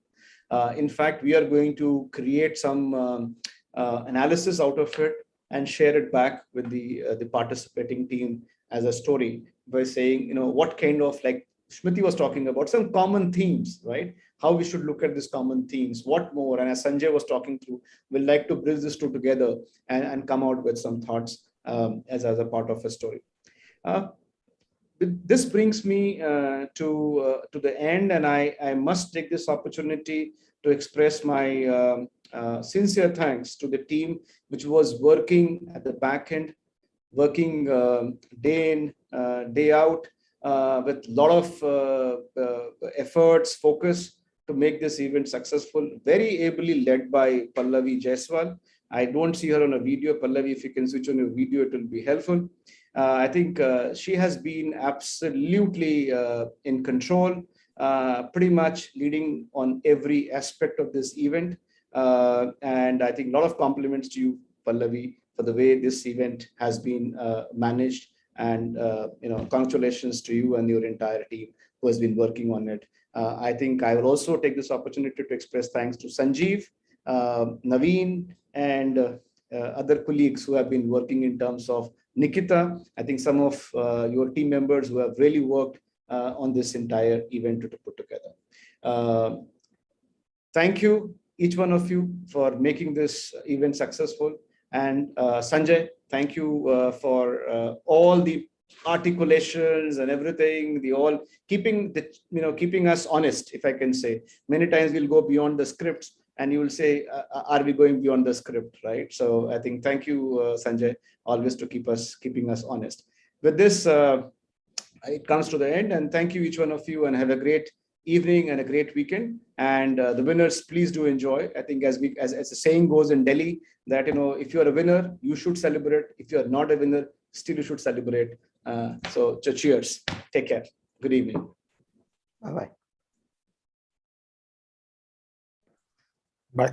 In fact, we are going to create some analysis out of it and share it back with the participating team as a story by saying, what kind of, like Smriti was talking about, some common themes, right? How we should look at these common themes, what more, and as Sanjay was talking through, we'd like to bridge this two together and come out with some thoughts as a part of a story. This brings me to the end, and I must take this opportunity to express my sincere thanks to the team which was working at the back end, working day in, day out, with a lot of efforts, focus to make this event successful, very ably led by Pallavi Jaiswal. I don't see her on a video. Pallavi, if you can switch on your video, it will be helpful. I think she has been absolutely in control, pretty much leading on every aspect of this event. And I think a lot of compliments to you, Pallavi, for the way this event has been managed. And congratulations to you and your entire team who has been working on it. I think I will also take this opportunity to express thanks to Sanjeev, Naveen, and other colleagues who have been working in terms of Nikita. I think some of your team members who have really worked on this entire event to put together. Thank you, each one of you, for making this event successful. And Sanjay, thank you for all the articulations and everything, keeping us honest, if I can say. Many times we'll go beyond the scripts and you will say, are we going beyond the script, right? So I think thank you, Sanjay, always to keeping us honest. With this, it comes to the end, and thank you, each one of you, and have a great evening and a great weekend. And the winners, please do enjoy. I think as the saying goes in Delhi, that if you're a winner, you should celebrate. If you're not a winner, still you should celebrate. So cheers. Take care. Good evening. Bye-bye. Bye.